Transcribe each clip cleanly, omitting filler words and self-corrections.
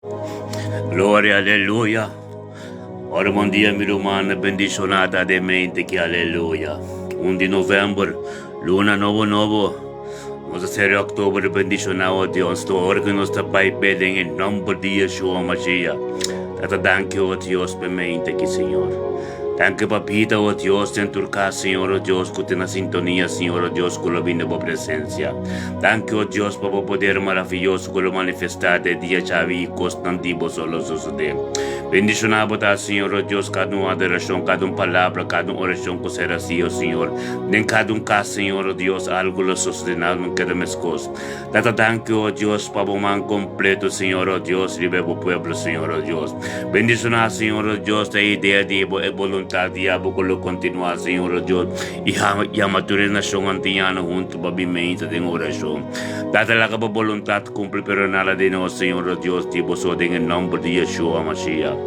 Gloria, aleluya. Ora, bom dia, minha irmã, bendicionada de mente, que aleluia. 1 de novembro, luna novo. Nós série outubro, bendicionado Deus. Estou órgãos da Pai pedem em nome de Yeshua Mashiach. Tata, danke, oh Deus, por mente, que Senhor. Danke, papita, oh Deus, dentro cá, Senhor, oh Deus, que tem na sintonia, Senhor, oh Deus, com a vinda da presença. Danke, oh Deus, por o poder maravilhoso que o manifestar de dia chave e constantivo solo suceder. Bendicionado tá, Senhor, oh Deus, cada uma adoração, cada uma palavra, cada uma oração que será assim, oh Senhor. Nem cada caso, Senhor, oh Deus, algo lo sustentar, não queda mais coisa. Tata, danke, oh Deus, para o man completo, Senhor, oh Deus, libre o pueblo, Senhor, oh Deus. Bendicionado, Senhor, oh Deus, a ideia de voluntade diabo que lo continuar, Senhor, oh Deus, e a maturação antiana junto, babimento, de oração. Tata, la capa voluntade cumpre, pero nada de nós, Senhor, oh Deus, tipo, so, em nome de Yeshua Mashiach.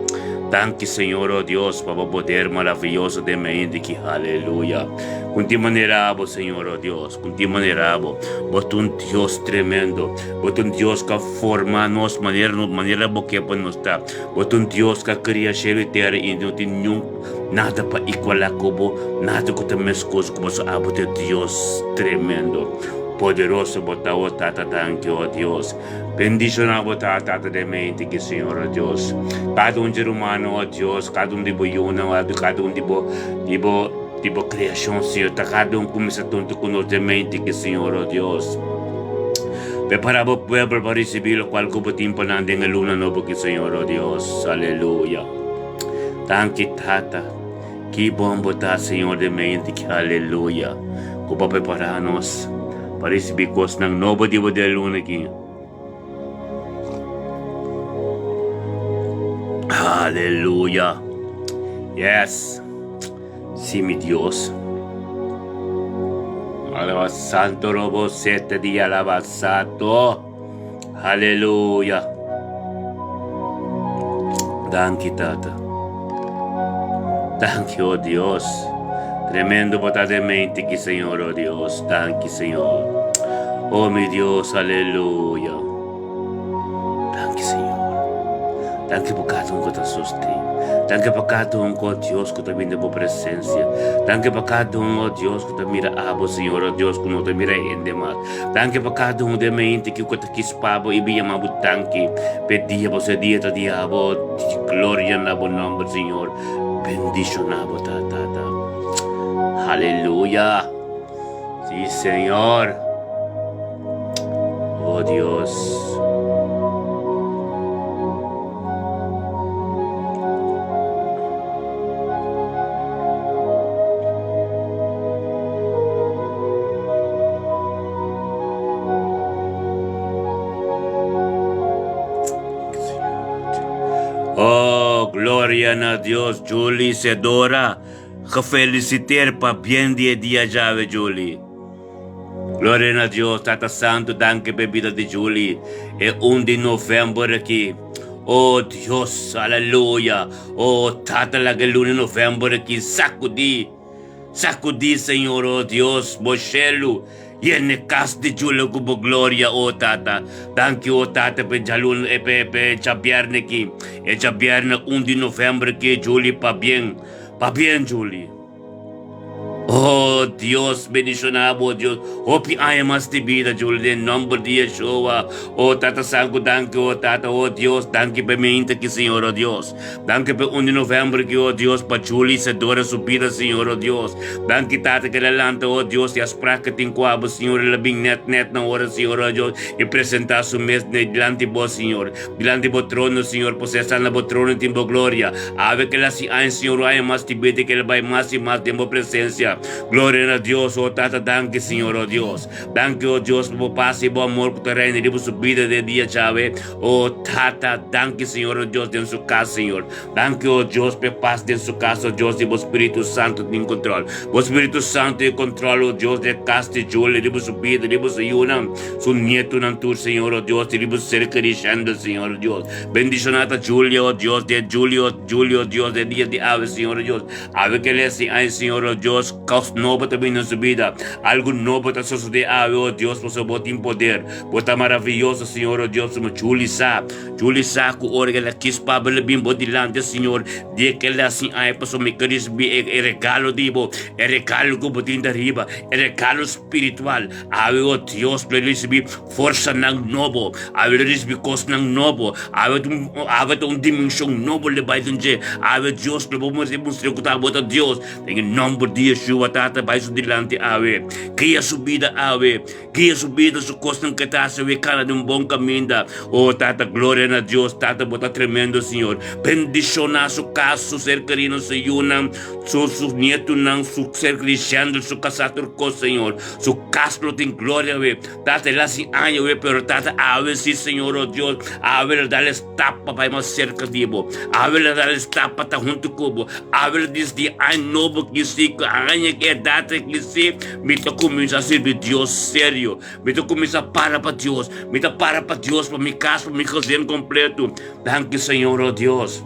Danke, Senhor, oh Deus, para o poder maravilhoso de mente, que aleluia. Conti maneirabo, Senhor, oh Deus, conti maneirabo. Bota Deus tremendo, bota Deus que forma nos maneira boque para nós tá. Bota Deus que cria céu e terra e não tem nada para igualar como, nada que tem mais coisa como só abote Deus tremendo. Poderoso botar o tata, danke, oh Deus. Bendicionar o tata de mente, que Senhor, oh Deus. Cada ser humano, oh Deus, cada de boiuna, cada de criação, Senhor. Cada começa a tonto com nós de mente, que Senhor, oh Deus. Prepara o pueblo para receber o qual como tempo na luna nova, que Senhor, oh Deus. Aleluia. Danke, tata. Que bom botar, Senhor, de mente, que aleluia. Como preparar-nos para receber coisas ng novo tipo de luna aqui. Aleluia. Yes. Sim, meu Deus. Alaba santo robo 7 dia alaba santo. Aleluia. Danke, tata. Danke, oh Deus. Tremendo potente que Senhor, oh Deus. Danke, Senhor. Oh, meu Deus, aleluia. Danke, Senhor. Danke por cada que te sustém. Danke por cada oh Deus, que te vinda por presença. Danke por cada oh Deus, que te mira abo, Senhor, oh Deus, que não te mira ainda mais. Danke por cada de mente que te quis pabo e bia mabu danke. Pedia você dia to diabo, glória na bom nome, Senhor. Bendicionado, tata. Aleluya. Sí, Señor. Oh, Dios. Oh, gloria a Dios. Julie Sedora. Gefeliciteerd para bien dia jave, Julie. Glória a Deus, Tata Santo, danke per vida de Julie. É 1 de novembro aqui. Oh Deus, aleluia. Oh Tata, la luna de novembro aqui, sacudi, Senhor, oh Deus, Mochelo. Yene cas de Julie como glória, oh Tata. Danke, oh Tata, per jalun e per chabiarne aqui. E chabiarne 1 de novembro aqui, Julie, pa bien, Julie. Oh Dios, bendicionado, Dios. Hopi ayamas de vida, Julie, em nome de Yeshua. Oh Tata Santo, danke, oh Tata, oh Dios, danke por mente que Senhor, oh Dios. Danke por 1 de novembro que, oh Dios, para Julie se dora subida, Senhor, oh Dios. Danke, Tata, que levanta, oh Dios, e as práticas tem coabo, Senhor, labing net na hora, Senhor, oh Dios, e apresentar su mês delante bo, Senhor. Delante bo trono, Senhor, possessar na bo trono, tem bo glória. Ave que la si ay, Senhor, ayamas de vida, que ela vai mais e mais, tem bo presença. Glória a Deus, oh Tata, danke, Senhor, oh Deus. Danke, oh Deus, por paz e bom amor por terreno e por subida de dia, chave. Oh Tata, danke, Senhor, oh Deus, dentro sua casa, Senhor. Danke, oh Deus, por paz dentro sua casa, oh Deus, e o Espírito Santo em controle. O Espírito Santo em controle, oh Deus, de casa de Júlia, de subida, de suyuna. Su nieto não tu, Senhor, oh Deus, de cerca de Xanda, Senhor, oh Deus. Bendicionada Júlia, oh Deus, de Júlio, oh Deus, de dia de ave, Senhor, oh Deus. Ave que ele assim, ai, Senhor, oh Deus. caos novo também na sua vida. Algo novo está sucedendo, oh Deus, por seu bom poder. Bota maravilhoso, Senhor, oh Deus, como Julissa, com ora ela quis para bem bodilante, Senhor, de que ela assim, ai, para me queres é regalo dibo, é regalo que botin da riba, é regalo espiritual. Oh Deus, para receber força ng novo, receber cos ng novo, dimensão novo lebay dun je, Deus, para mo mostrar que tá bota Deus, tem nome de Yeshua, tata, vai dilante, Kaya subida, kaya subida sa cos ng katasa, kana ng bom caminho, oh tata, glória na Deus, tata, bota tremendo, Senhor, bendisyon na su caso, ser querido sa yunang, su nieto ng su ser cristiano, su kasatur ko, Senhor, su caso ting glória, tata, la si año, pero tata, si, Senhor, oh Deus, dale stapa, pa mas cerca dibo, dale stapa, ta junto kubo, diz di ay novo kisi, anya que data kisi, mito começa a servir Deus sério, mito começa para Deus, mito para Deus, para mi caso, para mi casamento completo. Danke, Senhor, oh Deus.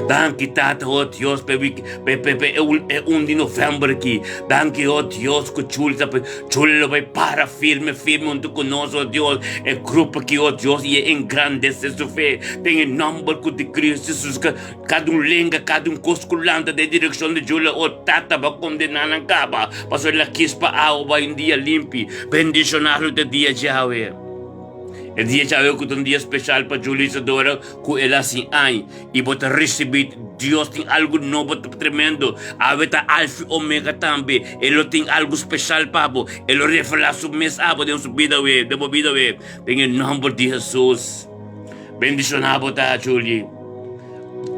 Danke, Tata, oh Deus, é 1 de novembro aqui. Danke, oh Deus, que Chula vai para firme junto conosco, oh Deus. É grupo aqui, oh Deus, e engrandece sua fé. Tem nome de Cristo Jesus, cada lenga, cada cosculante da direção de Chula, oh Tata, vai condenar na capa. Passou ela quis para a vai um dia limpo. Bendicionado de dia, Yahweh. E dia Yahweh que um dia especial para Julissa Dora, que ela assim, e bota receber, Deus tem algo novo, tremendo. Ave tá alfa e omega também. Ele tem algo especial para você. Ele revela sua mensagem de sua vida, tem o nome de Jesus. Bendicionado, tá, Julie.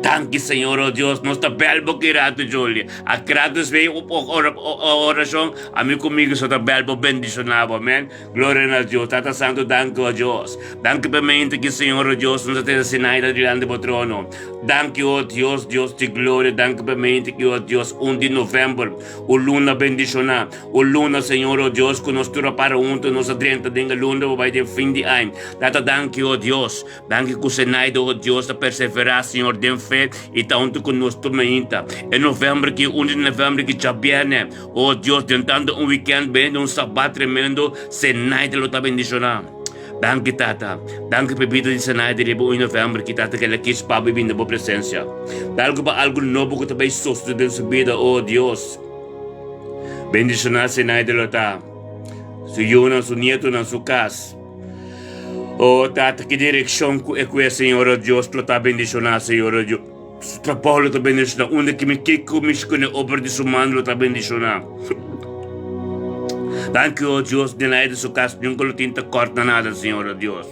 Danke, Senhor, oh Deus, nós está belbo kirato, Julie. A kiratos veio oração, a mim comigo só está belbo bendicionado, amém? Glória a Deus, Tata Santo, danke, oh Deus. Danke para mim, que Senhor, oh Deus, nos tem assinado diante do trono. Danke, oh Deus, Deus de glória, danke para mim, que oh Deus, 1 de novembro, o luna bendicionado, o luna, Senhor, oh Deus, que nos tura para nos adrenta, denga luna, vai de fim de ano. Tata, danke, oh Deus, danke que o Senado, oh Deus, a perseverar, Senhor, de fé e tanto conosco também. É novembro que 1 de novembro que já viene, oh Deus, tentando weekend bem, sabat tremendo, Senado lo está bendicionado. Danke, Tata. Danke por vida de Senado de 1 de novembro que Tata que ela quis para viver na boa presença. Danke para algo novo que também sustenta de sua vida, oh Deus. Bendicionado Senado lo está. Su yuna, su nieto, na sua casa. Oh, Tata, que direção é que Senhor, oh Deus, lo está bendicionado, Senhor, oh Deus. Su trabalho lo está bendicionado. Onde que me kiko, me escolhe obra de sua mão, lo está bendicionado. Danke, oh Deus, de nada de sua casa, nunca lo tinta corta nada, Senhor, oh Deus.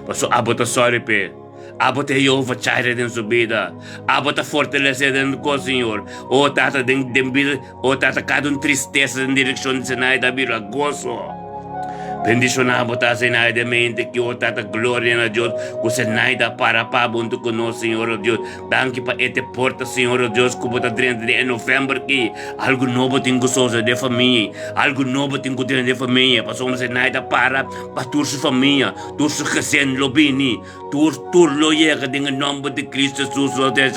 Mas abota sorry, pe. Abota Jehová chaire den sua vida. Abota fortalecer den co, Senhor. Oh, Tata, den vida, oh, Tata, cada tristeza em direção de Senai da vida, gozo. Bendicionamos a Senai de mente que o Tata glória a Deus, que Senai da para junto conosco, Senhor, oh Deus. Danke para esta porta, Senhor, oh Deus, que bota dentro de novembro aqui. Algo novo tem gostoso de família, algo novo tem dentro de família. Passamos Senai da para tua família, tua recém lobini, tua lo chega em nome de Cristo Jesus, oh Deus,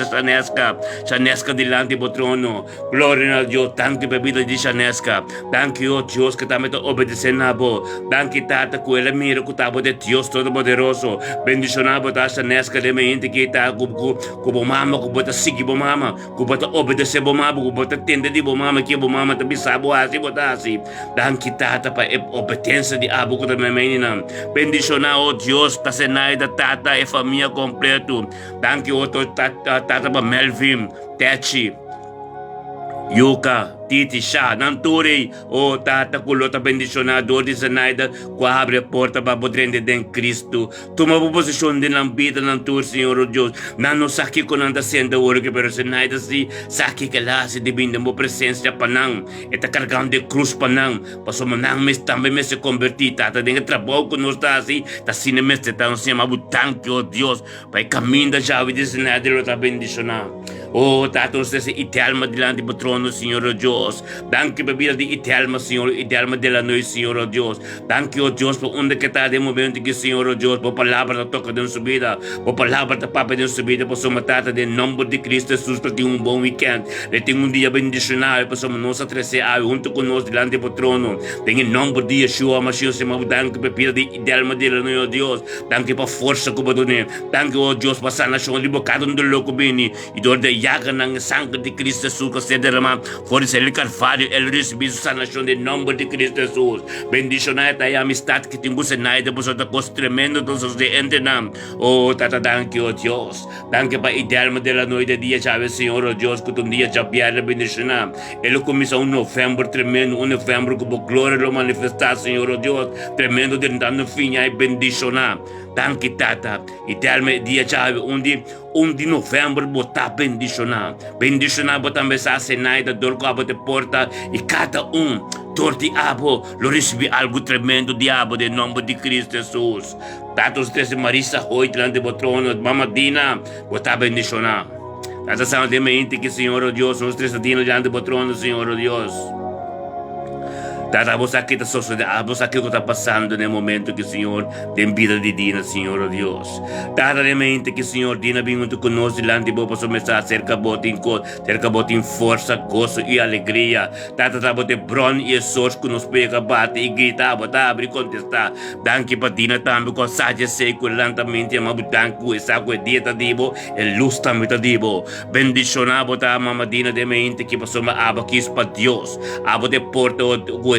Chanesca delante do trono. Glória a Deus, danke para a vida de Chanesca. Danke, oh Deus, que também está obedecendo a boa. Danke, Tata, que ela mira que estava de Deus Todo-Poderoso. Bendicionado a Chanesca de mente que está com mama, que bota seguir com mama, que bota obedecer com mama, que bota atender de mama, que mama também sabe assim, bota assim. Danke, Tata, para a obediência de Abu que também menina. Bendicionado, oh Deus, para Senai da Tata e família completo. Danke, oh Tata, para Melvin, Techi, Yuka, Titi, Shah, Nanturi, oh Tata, culota bendicionado de Zenaida, que abre a porta para poder entender Cristo. Toma a posição de na vida, Nantur, Senhor, oh Deus. Não nos aqui com anda sendo hoje, pero Zenaida se aqui que lá se divina a presença para não. Está carregando de cruz para não. Passou não, mas também me se convertir, Tata, tem que trabalhar com nós, está assim, está assim, mas está assim, mas tanque, oh Deus, para caminho da chave de Zenaida, ele está bendicionado. Oh, Tata, nos desse itialma dilante do trono, Senhor, oh Deus. Danke por vida de itialma, Senhor, itialma dela noite, Senhor, oh Deus. Danke, oh Deus, por onde que está de momento que, Senhor, oh Deus, por palavra da toca de nossa vida, por palavra da papa de nossa vida, por sua Tata, de nome de Cristo Jesus, para ter bom weekend, para ter dia bendicionado, para sua nossa trecear, junto conosco dilante do trono. Tem nome de Yeshua, Mashiach, Senhor, danke por vida de itialma dela noite, oh Deus. Danke por força que você dá. Danke, oh Deus, por sanação, libocado no louco bem, e dor de yaga ng sangue de Cristo Jesus, que se derrama, por isso ele Calvário, ele recebeu sanação em nome de Cristo Jesus. Bendicionar a amistade que tem você na vida, por sua coisa tremenda, todos os dias entendam. Oh, Tata, danke, oh Deus. Danke para idealma dela noite dia, sabe, Senhor, oh Deus, que um dia já piada bendicionar. Ele começa novembro tremendo, novembro que a glória lo manifestar, Senhor, oh Deus, tremendo, tentando fim, aí bendicionar. Danke, Tata. Idealma dia, sabe, de novembro, botar bendicionar. Bendicionar, botar mensagem na ida, dor que abo de porta, e cada dor de abo, lo recebi algo tremendo de abo, de nome de Cristo Jesus. Tatos desse Marisa, hoje, diante do trono, Mama Dina, botar bendicionar. Tata São de mente que, Senhor, oh Deus, nos três dias diante do trono, Senhor, oh Deus. Tata, você aqui está sociedade, você aqui está passando no momento que, Senhor, tem vida de Dina, Senhor, oh Deus. Tata, de mente que, Senhor, Dina, vem junto conosco, diante do povo, mensagem, cerca bote em força, gozo e alegria. Tata, tá bote bron e sorte que nos pega, bate e grita, botar, abre e contestar. Danke para Dina também, com saja seco, lentamente, mas danke, essa coisa dieta dibo, e luz também tá dibo. Bendicionar, botar, Mama Dina, de mente que passou uma aba que para Deus. Aba de porta,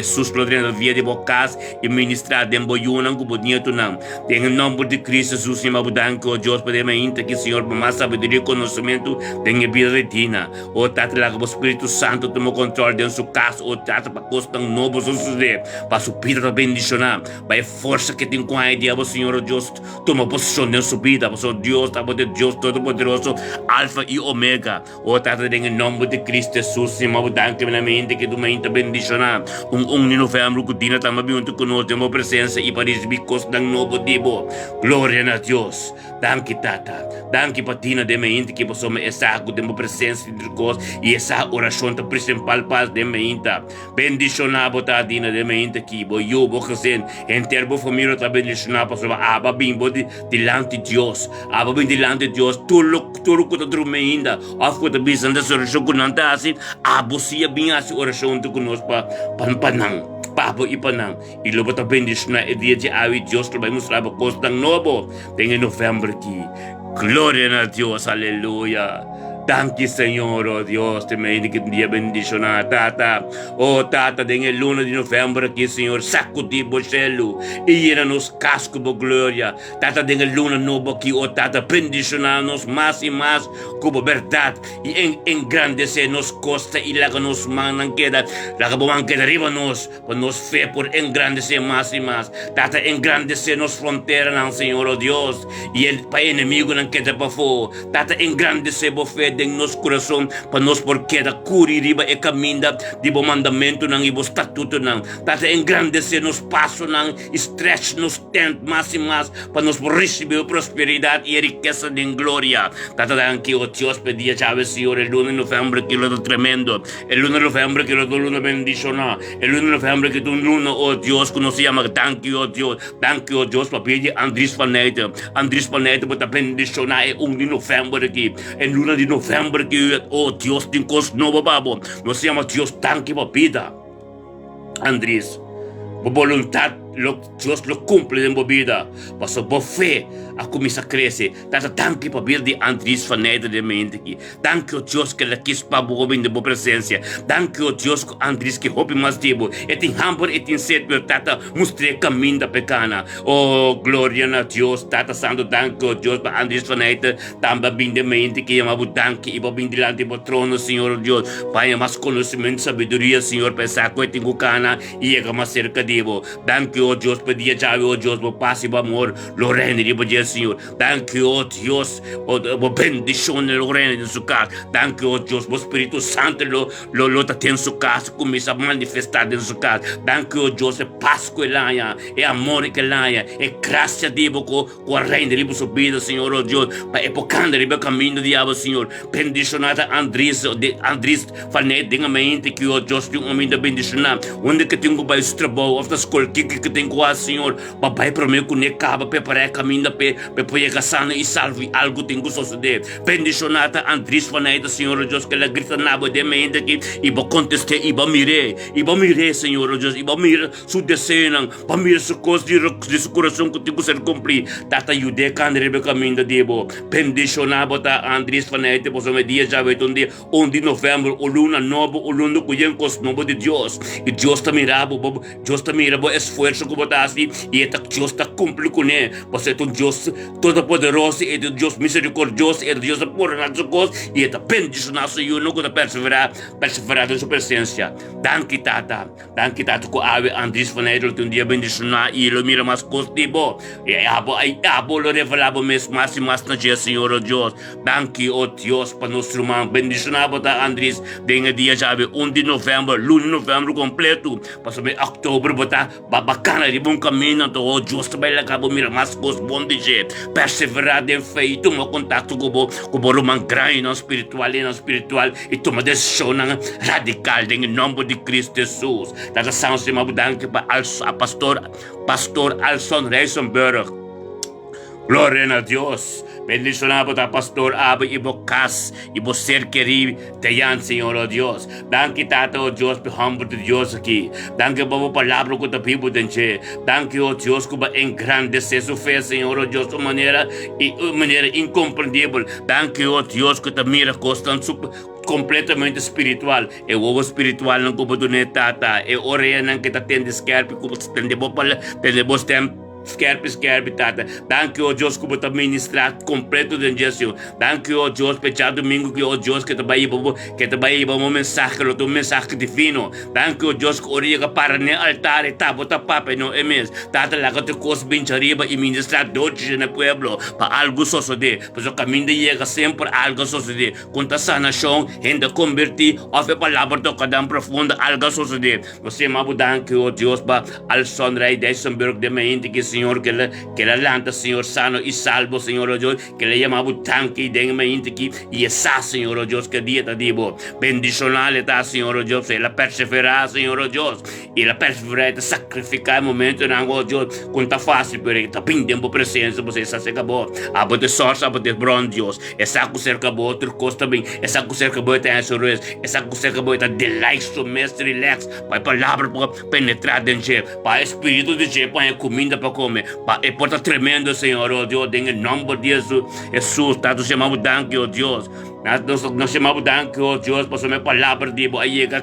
Jesus plodrendo via de bocas e ministrar dembo yunang kubudnieto nang. Tem nome de Cristo Jesus e mabudanko o Deus para mente que Senhor por mais sabedoria e conhecimento tem vida retina. O tata lá o Espírito Santo tomou controle de sua casa o tata para costa novo suceder para sua vida para bendicionar para a força que tem com a ideia o Senhor o Deus toma posição de sua vida para o Deus tá de Deus todo poderoso Alfa e Omega. O tata tem nome de Cristo Jesus e mabudanko na mente que tu mente bendicionar de novembro que Dina estamos junto conosco de uma presença e para receber coisa ng novo dibo. Glória a Deus. Danke, Tata. Danke para Dina de mente que possamos essa de uma presença de Deus e essa oração principal para de mente. Bendicionar a Dina de mente que bo eu bo casen enterbo família tá bendicionar para sua aba bimbo dilante Deus. Aba bim dilante Deus tulo que tá dormindo ainda. Afco da bisanda oração que não tá assim. Abo sia bem assim oração de conosco para Pabo ipanang, ilo bata bendis na dia de awi Dios lo vamos a costa novo, tenga novembro aqui. Glória a Deus, aleluia. Danke, Senhor, oh Deus, te me que dia bendicionar, Tata. Oh, Tata, dengue luna de novembro aqui, Senhor, sacudi bocelo, e era nos casco bo glória. Tata, dengue luna novo aqui, oh Tata, bendicionar-nos mais e mais, como verdade, e engrandecer nos costa, e lá que nos manang queda, lá que bom queda arriba nos, para nos fé por engrandecer mais e mais. Tata, engrandecer nos fronteira, não, Senhor, oh Deus, e ele, para inimigo, não queda para fora. Tata, engrandecer bo fé, em nosso coração para nós porque da curi riba e caminda de bom mandamento ng ibo estatuto ng tata engrandecer nos passo ng stretch nos tent mais e mais para nós receber prosperidade e riqueza de glória. Tata dan que o Dios pedia chave Senhor el 1 de novembro que lo tremendo el 1 de novembro que lo luna bendicionar el 1 de novembro que tu luna oh Dios que nos llama thank you oh Dios para pedir Andrés Panete para bendicionar el 1 de novembro aqui el luna de novembro que oh Dios tem coisa nova babo nós chama Deus tanque para vida Andrés a voluntade Deus lo cumple em sua vida mas a fé a começar a crescer tata tanque para vir de Andrés Faneda de mente aqui tanque o Deus que ele quis para o de boa presença tanque o Deus que Andrés que houve mais tempo e tem hamburg e tem sede tata mostre caminho da pecana oh glória a Deus tata santo tanque o Deus para Andrés Faneda também bem de mente que ama tanque e para vir delante do trono Senhor Deus para mais conhecimento sabedoria Senhor pensar que tem cana e é mais cerca de tanque o Deus pedia chave o Deus para passe para amor lo reino de vida, Senhor. Thank you, oh Dios, por bendición lo reina en su casa. Thank you, oh Dios, por Espíritu Santo lo está en su casa, comienza a manifestar en su casa. Thank you, oh Dios, é paz que lá é amor que lá é graça de Deus com a reina de sua vida, Senhor, oh Deus, para epocando o caminho do diabo, Senhor. Bendicionada Andrés falei de mente que o Deus tem homem da bendicionar, onde que tenho para esse trabalho, of the school que tenho com Senhor, papai para mim que necaba preparar caminho para poder casar e salve algo tenho suceder. Bendicionada Andrés falei da Senhor, oh Deus, que ela grita na boa de mente que iba contestar, iba mirar, Senhor, oh Deus, iba mirar su desejo, para mirar su coisa de seu coração que tenho ser cumprir. Tata ajude canere be caminho de Deus. Bendicionado tá Andrés falei de posso me dia já vai um dia 1 de novembro, o luna novo, o luna que vem com o nome de Deus. E Deus está mirando, Deus está mirando o esforço que botar assim, e Deus está cumprindo com ele. Você é um Deus todo-poderoso, é um Deus misericordioso, é um Deus por nas coisas, e está bendicionado, Senhor, não que perseverar em sua presença. Danke, Tata, que a Andrés falei de um dia bendicionado, e ele mira mais coisas de bom. E abo lo revelava mesmo mais e mais na dia, Senhor, oh Deus. Danke, oh Deus, para nosso irmão. Bendicionado, tá, Andrés. Denga dia já 1 de novembro, luna de novembro completo. Passou bem outubro, botar bacana de bom caminho. Então, oh Deus, também acabou mira mais coisas bom de jeito. Perseverar em fé e tomar contato com o irmão grande, não espiritual, e tomar decisão radical em nome de Cristo Jesus. Tata São Simão, danke para a pastor Alson Reisenberg. Glória a Deus. Bendicionado a pastor Abba e bocas e ser querido teyan, Senhor, oh Deus. Danke, Tata, oh Deus, por humble de Deus aqui. Danke por a palavra que tu pibo denche. Danke, oh Deus, que engrandecer sua fé, Senhor, oh Deus, de maneira incompreendível. Danke, oh Deus, que tu mira constante completamente espiritual. É o espiritual não como do Tata. É orei não que tá tendo esquerpe, como se tende bom tempo. Skerpe, Tata. Danke, oh Deus, que você ministrar completo de Jesus. Danke, oh Deus, para domingo que, oh Deus, que te vai uma mensagem divino. Danke, oh Deus, que origa para no altar e bota papa no emes. Tata, lá que te cos bem arriba e ministrar doce no pueblo para algo suceder. Pois o caminho de chega sempre algo suceder. Conta sanação, ainda convertir, oferta palavra do cadam profunda, algo suceder. Você mabu danke, oh Deus, para Alson Reisenberg de mente que Senhor, que ela lanta, Senhor, sano e salvo, Senhor, oh Deus, que ela chama o tanque e dengue mente que e essa, Senhor, oh Deus, que dia está dibo. Bendicional está, Senhor, oh Deus, ela perseverar, Senhor, oh Deus, ela perseverar, sacrificar o momento, não, oh Deus, quando está fácil, porque está bem tempo presença, você se acabou. Abo de sorte, abo de bron, Deus, essa que cerca boa, outro costa bem, essa que cerca boa está em sorriso, essa que cerca boa está delight, to mestre, relax, para a palavra para penetrar dentro, para o espírito de Deus, para a comida para comer. É porta tremendo, Senhor, oh Deus, em nome de Jesus, tá, nós chamamos danke, oh Deus. Nós chamamos danke, oh Deus, por sua palavra, Deus, aí que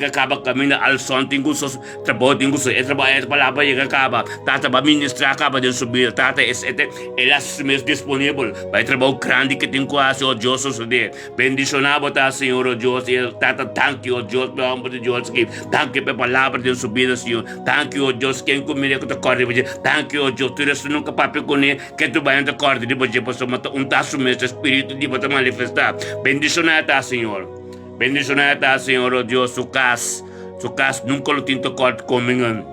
acaba caminho ao som, tem gostos, trabalho, tem gostos, trabalho, palavra, aí que acaba, tata, para ministrar, acaba de subir, tata, ela é mesmo disponível, vai trabalho grande que tem quase, oh Deus, suceder. Bendicionado, tá, Senhor, oh Deus, tata, danke, oh Deus, pelo amor de Deus, danke pela palavra de subida, Senhor, danke, oh Deus, quem comigo que te corre, danke, oh Deus, tu eres nunca papi com ele, que tu vai te corre, de você, por sua taça mesmo, espírito de você manifestar. Bendicionada, Senhor. Bendicionada, Senhor, oh Deus, su casa nunca lo tinto corte comigo.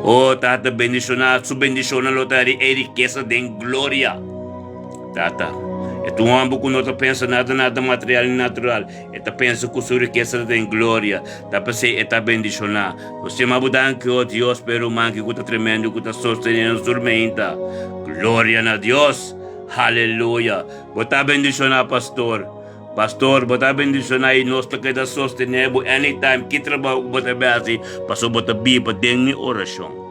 Oh, Tata, bendicionado, su bendicionado, é riqueza de glória. Tata, é tu homem que não pensa nada material e natural. É tu pensa que sua riqueza de glória. Tá para ser, é tu bendicionado. Você me ajuda que, oh Deus, pero man, que está tremendo, que está sustentando sua mente. Glória a Deus. Aleluia. Bota bendicionar, pastor. Pastor, bota bendicionar e nós que da sostener anytime que trabalho bota base, passou bota biba dentro oração.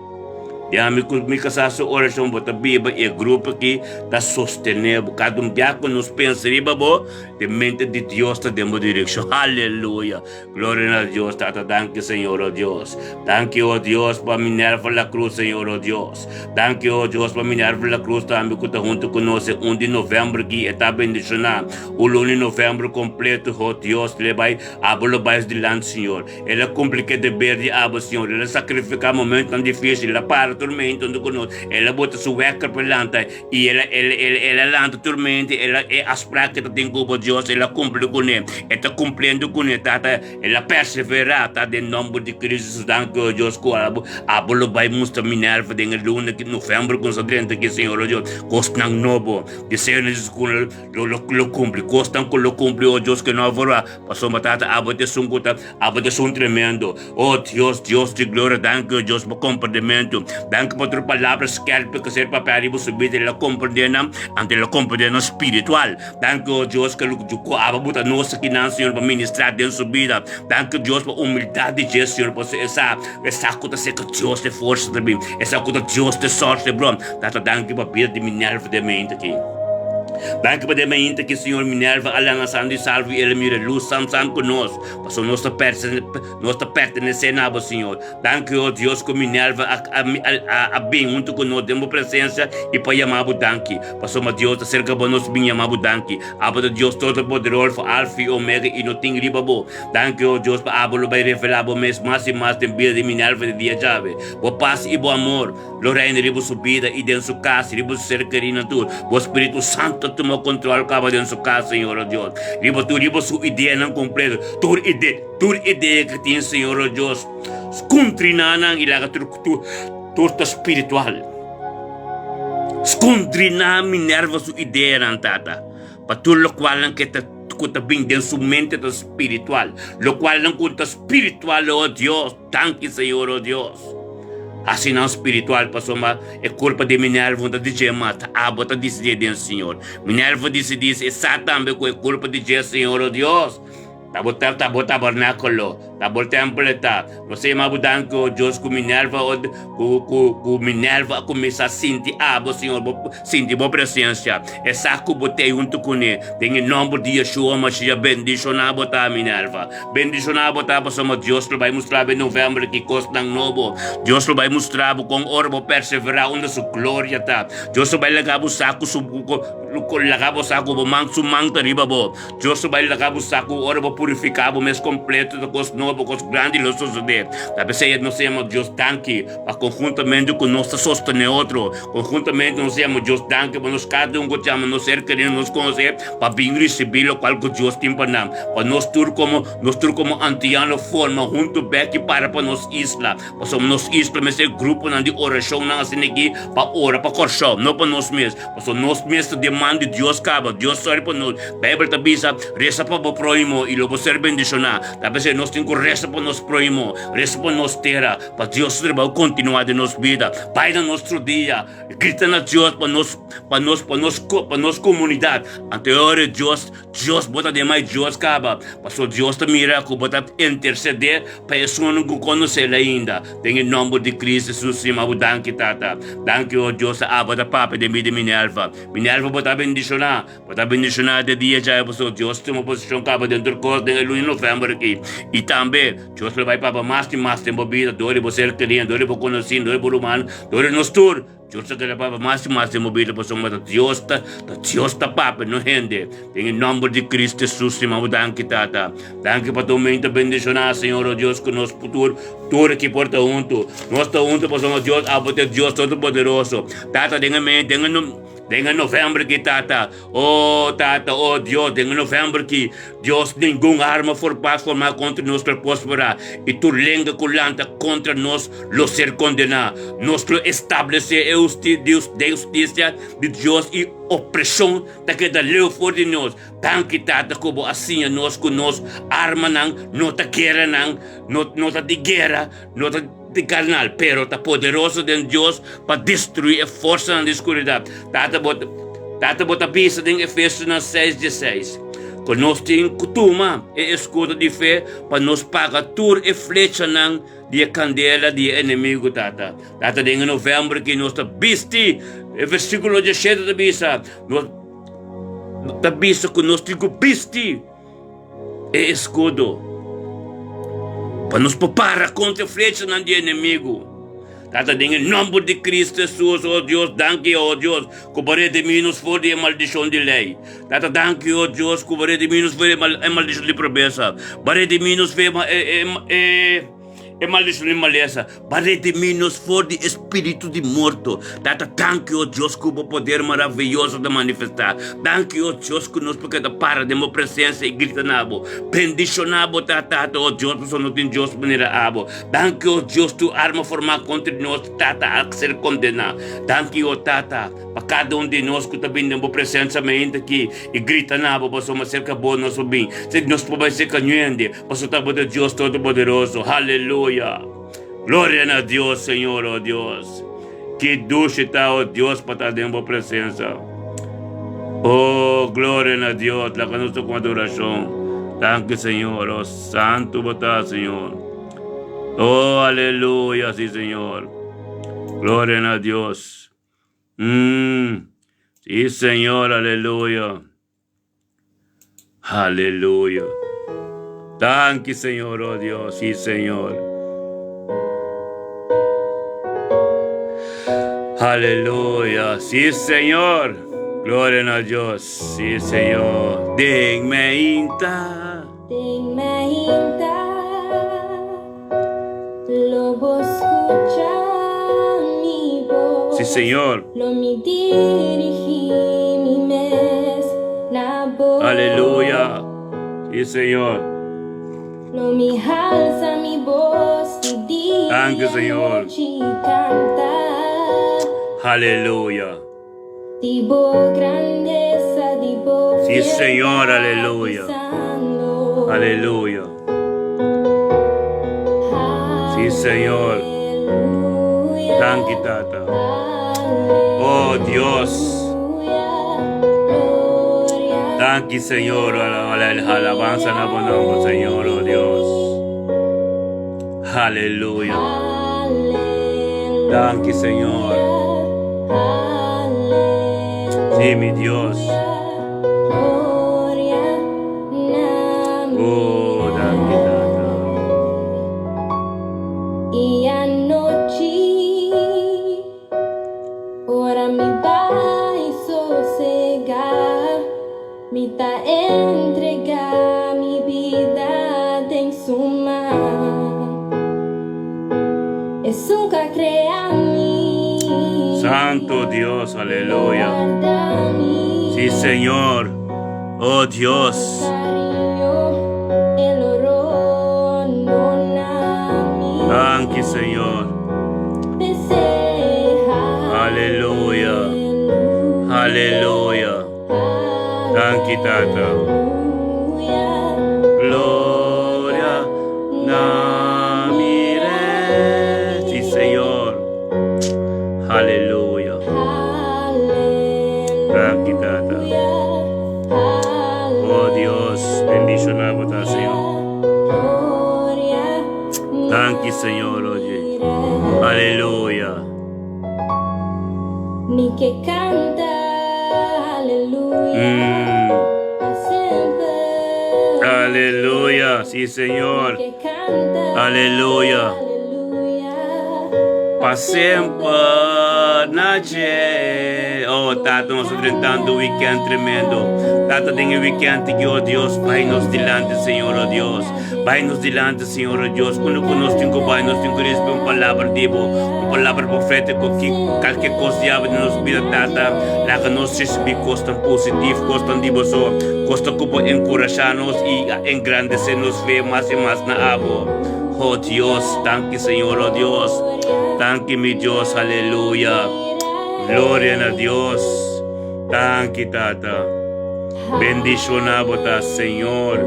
Ya me casar oração bota biba e grupo que da sostener, cada dia nos pensa riba bo, de mente de Deus está dentro direção. Aleluia. Glória a Deus, Tata, danke, Senhor, oh Deus. Danke, oh Deus, para minerva la cruz, Senhor, oh Deus. Danke, oh Deus, para minerva la cruz, também que está junto conosco, 1 de novembro, que está bendicionado. O lunes de novembro completo, oh Deus, ele vai abrir o bairro de land, Senhor. Ele complica de ver de abo, Senhor. Ele sacrifica momento tão difícil, ele para tormenta onde conosco. Ela bota sua wecker per lanta e ela lanta tormenta, ela é as práticas tem como Deus, ela cumpre com ele, está cumprindo com ele, tata, ela persevera, tá de nome de Cristo, danke Deus, com a bolo vai mostrar Minerva de luna que novembro com sadrenta que Senhor Deus, costam novo, de ser nesse com lo cumpre, costam com lo cumpre, oh Deus que não haverá, passou matata, abate sunguta, abate sun tremendo, oh Deus, Deus de glória, danke Deus por compreendimento, danke por tua palavra skerpe que ser para arriba subir ela compreendendo, ante ela compreendendo espiritual, danke oh Deus que lo juco ababuta nossa que não Senhor para ministrar dentro subida, danke Deus por humildade de Jesus, Senhor, por essa coisa ser que Deus te força também, essa coisa Deus te sorte, bro, tata danke para vida de Minerva de mente aqui. Danke para a mente que o Senhor Minerva alanga sangue e salve ele mira luz sam conosco para nossa pertencer ao Senhor. Danke oh Deus que Minerva a bem junto conosco demos presença e para chamar danke para Deus acerca de nós bem chamar danke abra Deus todo poderoso alfa e omega e não tem riba bo. Danke oh Deus para abro vai revelar bo mais e mais tem vida de Minerva de dia chave bo paz e bo amor lo reina ribo subida e dentro sua casa ribo cercarina tudo bo Espírito Santo tomou controle acaba dentro sua casa, Senhor Deus. Riba sua ideia não completa. Tua ideia que tem, Senhor Deus. Escondrinan e laga torta espiritual. Escondrinan Minerva sua ideia não tata. Para tudo o qual que está bem dentro sua mente espiritual. Lo qual não conta espiritual, oh Deus. Tanque, Senhor, oh Deus. Assim não espiritual passou uma é culpa de Minerva de dizer mata a bota dizer dentro Senhor Minerva diz exatamente que é culpa de dizer Senhor oh Deus tá bota tabernáculo tá bota templo tá você mabudan que Deus com Minerva com Minerva começa a sentir Senhor sentir boa presença essa que botei junto com ele tem em nome de Yeshua Mashiach bendicionar botar Minerva bendicionar botar para Deus vai mostrar em novembro que costa novo Deus vai mostrar com orbo perseverar onde sua glória tá Deus vai legar o saco lagar o saco manso manta riba bo Deus vai legar o saco orbo purificar o mês completo do costo novo costo grande lo suceder talvez seja não seja Deus tanque para conjuntamente com nossa sostener outro conjuntamente não seja Deus tanque para nós cada que chama nos ser querendo nos conhecer para vir receber o qual que Deus tem para nós tur como antiano forma junto back para nós isla para somos nós isla mas é grupo de oração não assim aqui para orar para corchão não para nós mesmos para nós mesmos demanda de Deus caba Deus sorry para nós Bíblia tá bisa reza para o próximo e logo ser bendicionar talvez nós temos que reza para nós próximo reza para nós terra para Deus vai continuar de nossa vida Pai no nosso dia grita na Deus para nós comunidade anterior Deus bota demais Deus caba para Deus te mira que bota interceder para isso não conhecer ainda tem em nome de Cristo Jesus sim danke tata danke oh Deus abada papa de Minerva bota bendicionar de dia já para Deus tem uma posição caba dentro do corpo de novembro aqui e também Deus vai para mais e mais tempo vida dore você querendo dore por conhecer dore por humano dore nos tur Deus quer para mais e mais tempo vida para Deus tá papa não rende em nome de Cristo Jesus sim danke tata danke para tu mente bendicionar Senhor Deus que nos futuro tudo que porta junto nós tá junto para Deus abate Deus todo poderoso tata Denga novembro que tata, oh Deus, denga novembro que Deus nenhuma arma for paz formar contra nós para prosperar e tu lenga culanta contra nós lo ser condenado, nós lo estabelecer justiça de Deus e opressão da que da leu for de nós, tanque tata como assim nós com nós arma não ta guerra não ta de guerra, não ta de carnal, pero está poderoso de Deus para destruir a força na escuridão. Tata bota pista em Efésios 6:16. Nós temos costuma e escudo de fé para nos pagar tur e flecha de candela de inimigo tata. Tata em novembro que nós está bisti, versículo 17 da bisa, nós está bisa que nós temos bisti e escudo. Para nos preparar contra a flecha do inimigo. Tata em nome de Cristo Jesus, oh Deus, danke, oh Deus, que para de mim nos for de maldição de lei. Tata danke, oh Deus, que para de mim nos for de maldição de promessa. Para de mim nos for e maldição e maleza, para redimir-nos fora do espírito de morto. Tata, thank you, Deus, com o poder maravilhoso de manifestar. Thank you, Deus, que nos porque da para de uma presença e grita nabo. Bendicionabo, tata, oh Deus, porque não tem Deus maneira abo. Thank you, Deus, tu arma formar contra nós, tata, a ser condenado. Thank you, tata, para cada de nós que está vindo uma presença mente aqui e grita nabo, para somos cerca boa nosso bem. Se nós podemos ser canhuende, para estar de Deus Todo-Poderoso. Aleluia. Glória a Deus, Senhor, oh Deus. Que dulce está, oh Deus, para estar dentro da presença. Oh, glória a Deus, la que nossa adoração. Thank you, Senhor, oh santo botar, Senhor. Oh, aleluia, sim, Senhor. Glória a Deus. Sí, Senhor, aleluia. Aleluia. Thank you, Senhor, oh Deus, sim, Senhor. Aleluia, sim, Senhor. Glória a Deus, sim, Senhor. Ding-me inta, lobo escucha mi voz. sim, Senhor. Lo me dirigí mi mes na voz. Aleluia, sim, Senhor. Lo me alza mi voz de día Thank you, Señor. noche cantar. Aleluia. Dibo grandeza, dibo Sí, fiesta, Señor, aleluya. pisando. Aleluia. Sí, Señor. Aleluya. Thank you, tata. Oh, Dios. Gloria. Thank you, Señor. Alabanza na nombre, Señor, oh Dios. Aleluya. Thank you, Señor. Sí, mi Dios. Oh, thank you, tata. Y anoche, ora mi vai sosegar, me ta entregar mi vida en su mano. Es un que crea mí. Santo Dios, aleluya. Guarda mi Sí, Señor. Oh, Dios. cariño, el oro no nami. Thank you, Señor. Deseja. Aleluya. Aleluya. Thank you, tata. Gloria namire. Sí, Señor. Aleluya. Thank you, tata. Oh, Dios. Bendicionado, Señor. Thank you, Señor, oye. Aleluya. Mi que canta, aleluya, siempre. Aleluya. Sí, Mi Señor. que canta, Aleluya. aleluya. Para sempre, Nache. Oh, Tata, nós estamos enfrentando um weekend tremendo. Tata, tem um weekend que, oh Deus, vai nos delante, Senhor, oh Deus. Vai nos delante, Senhor, oh Deus. Quando nós temos que vai, nós temos que receber uma palavra, tipo, uma palavra profética, que qualquer coisa de ave nos vida, Tata, lá que nós recebemos coisa positivo, coisa de boa, coisa que encorajar-nos e engrandecer-nos, ver mais e mais na abo. Oh Dios, thank you, Señor, oh Dios. Thank you, mi Dios, aleluya. Gloria a Dios. Thank you, Tata. Bendicionado, Señor.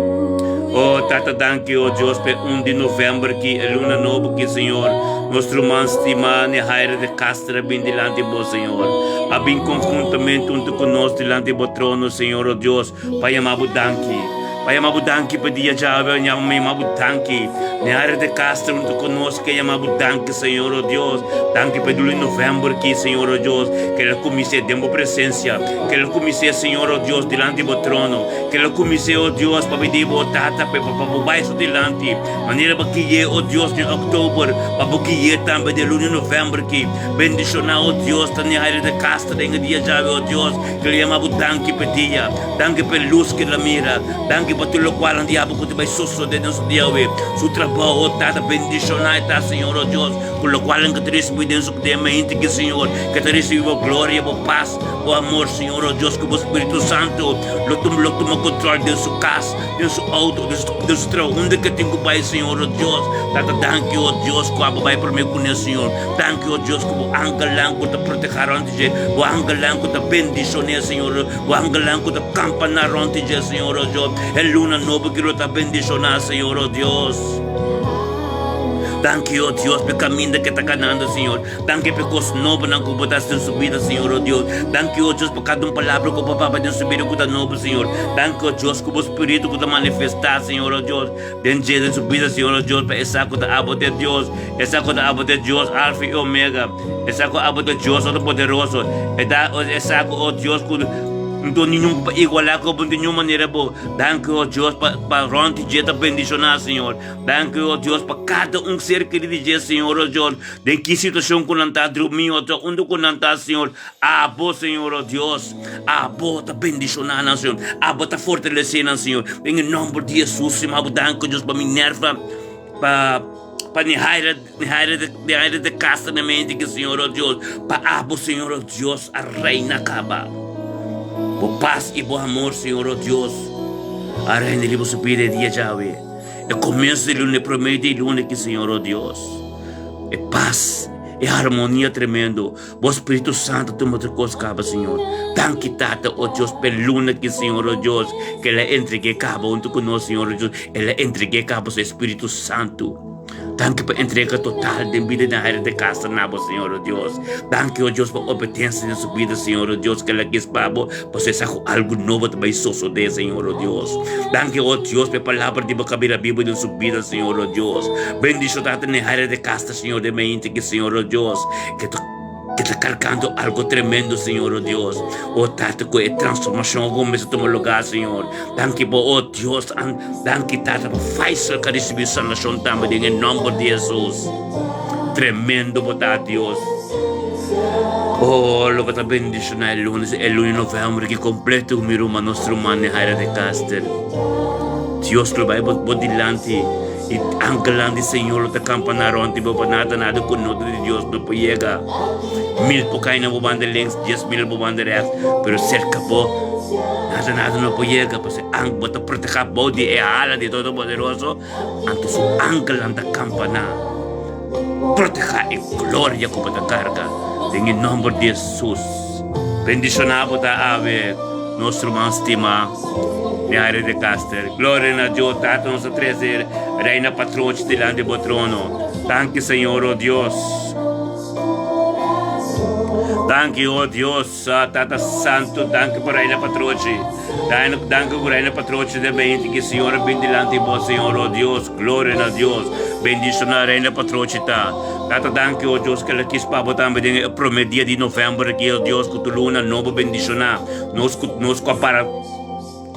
Oh, Tata, thank you, oh Dios, por 1 de novembro, que é luna nova, que, Senhor, nosso irmão estimado, e raia de castra, bem delante do Senhor. A bem conjuntamente junto conosco, delante do trono, Senhor, oh Deus, Pai amado, thank you. Pai amado, thank you, pedia Java, nyama amado, thank you. Na área de Castro, junto conosco, que amado, thank you, Senhor, oh Deus. Thank you, pelo novembro, que, Senhor, oh Deus, que ela comece dentro da presença, que ela comece, Senhor, oh Deus, delante do trono, que ela comece, oh Deus, para pedir, oh Tata, para baixo delante, maneira para que é, oh Deus, em outubro, para que é também de luna novembro, que bendicionar, oh Deus, na área de Castro, em dia Java, oh Deus, que ele amado, danke per dia, danke per luz que la mira, danke por tudo o qual o diabo que te vai suceder nesse dia, su trabalho, tata bendicionar, tá, Senhor, oh Deus, por lo qual que te recebe dentro de mente, que Senhor, que te recebe a glória, a paz, o amor, Senhor, oh Deus, que o Espírito Santo lo toma controle de sua casa, de seu auto, de seu trabalho, onde que tem que vai, Senhor, oh Deus, tata, danke, oh Deus, que vai para mim com Senhor, danke, oh Deus, que o angelan que te proteger onde o angelan que te bendicionar, Senhor, o angelan que te campanar onde, Senhor, oh Deus, é luna nova que lo te bendicionar, Senhor, oh Deus. Danke, oh Deus, pelo caminho que está ganhando, Senhor. Danke por coisas novas na que botaste em subida, Senhor, oh Deus. Danke, oh Deus, por cada palavra que o papai vai subir que está novo, Senhor. Danke, oh Deus, que o Espírito que está manifestar, Senhor, oh Deus. Dentro de subida, Senhor, oh Deus, para essa que está abo de Deus. Essa que está abo de Deus, Alfa e Omega. Essa que abo de Deus, todo poderoso. Essa que, oh Deus, que não nenhum igualar com nenhuma maneira boa. Danke, oh Deus, para ronte de te bendicionar, Senhor. Danke, oh Deus, para cada ser que lhe diz, Senhor, oh Deus. De que situação que não está dormindo, onde que não está, Senhor. Abo, Senhor, oh Deus. Abo, te bendicionar, Senhor. Abo, te fortalecer, Senhor. Em nome de Jesus, Senhor, danke, Deus, para me nerva, para nihaira de casa na mente, que Senhor, oh Deus. Para abo, Senhor, oh Deus, a reina acaba. Por paz e bom amor, Senhor, oh Deus. A reina lhe você pede dia Yahweh. É começo de luna, prometo de luna que, Senhor, oh Deus. É paz, é harmonia tremendo. O Espírito Santo toma outra coisa, caba, Senhor. Danke, Tata, oh Deus, pela luna que, Senhor, oh Deus, que ela entregue caba junto conosco, Senhor, oh Deus. Ela entregue caba o Espírito Santo. Danke por entrega total de vida na área de casa, Senhor, oh Deus. Danke, oh Deus, por obediência na sua vida, Senhor, oh Deus, que ela quis para você sabe algo novo também suceder, Senhor, oh Deus. Danke, oh Deus, pela palavra de boca a Bíblia na sua vida, Senhor, oh Deus. Bendição na área de casa, Senhor, de mente, que, Senhor, oh Deus, que está carregando algo tremendo, Senhor, oh Deus. Oh, Tata, que é transformação começa a tomar lugar, Senhor. Danke, oh Deus, danke, Tata, por fazer a distribuição na sua também, em nome de Jesus. Tremendo, botar Deus. Oh, lo vata bendicionar el lunes de novembro, que completa o meu irmão, nosso irmão, na área de Caster. Deus, lo vai por dilante. E angelando, Senhor, da campanar onde não nada com nada de Deus não pode chegar. 1000 por cair na banda links, 10.000 por banda reto, pero cerca por nada não pode chegar, porque bota proteger a body e a ala de todo poderoso, antes o angelando da campanar, proteger a glória que bota carga, em nome de Jesus. Bendicionado da ave, nosso irmão estima. Na área de Caster. Glória a Deus, Tata, nosso trazer, reina patrão, delante do trono. Danke, Senhor, oh Deus. Danke, oh Deus, Tata Santo, danke por reina patrão. Danke por reina patrão de mente, que Senhor vem delante de vós, Senhor, oh Deus. Glória a Deus. Bendição na reina patrão. Tata, danke, oh Deus, que ela quis para botar o primeiro dia de novembro, que, oh Deus, que tu luna novo bendicionar. Nós para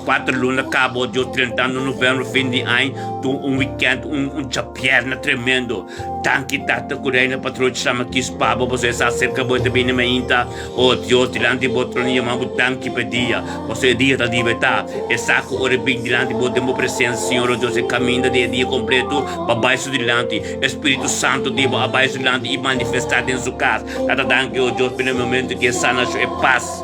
4 lunas acabou, Deus, 30 de novembro, fim de ano, weekend, perna tremendo. Danke, Tata, que reina patrão, chama que espaba, você está cerca de bem na minha. Oh Deus, delante do trono, chamamos danke per dia. Você é dia da liberdade. E saco, ora bem, delante do tempo presença, Senhor, oh Deus, e caminha de dia completo, para baixo delante. Espírito Santo, Deus, abaixo delante e manifestar em sua casa. Tata, danke, oh Deus, pelo momento que sana, é paz.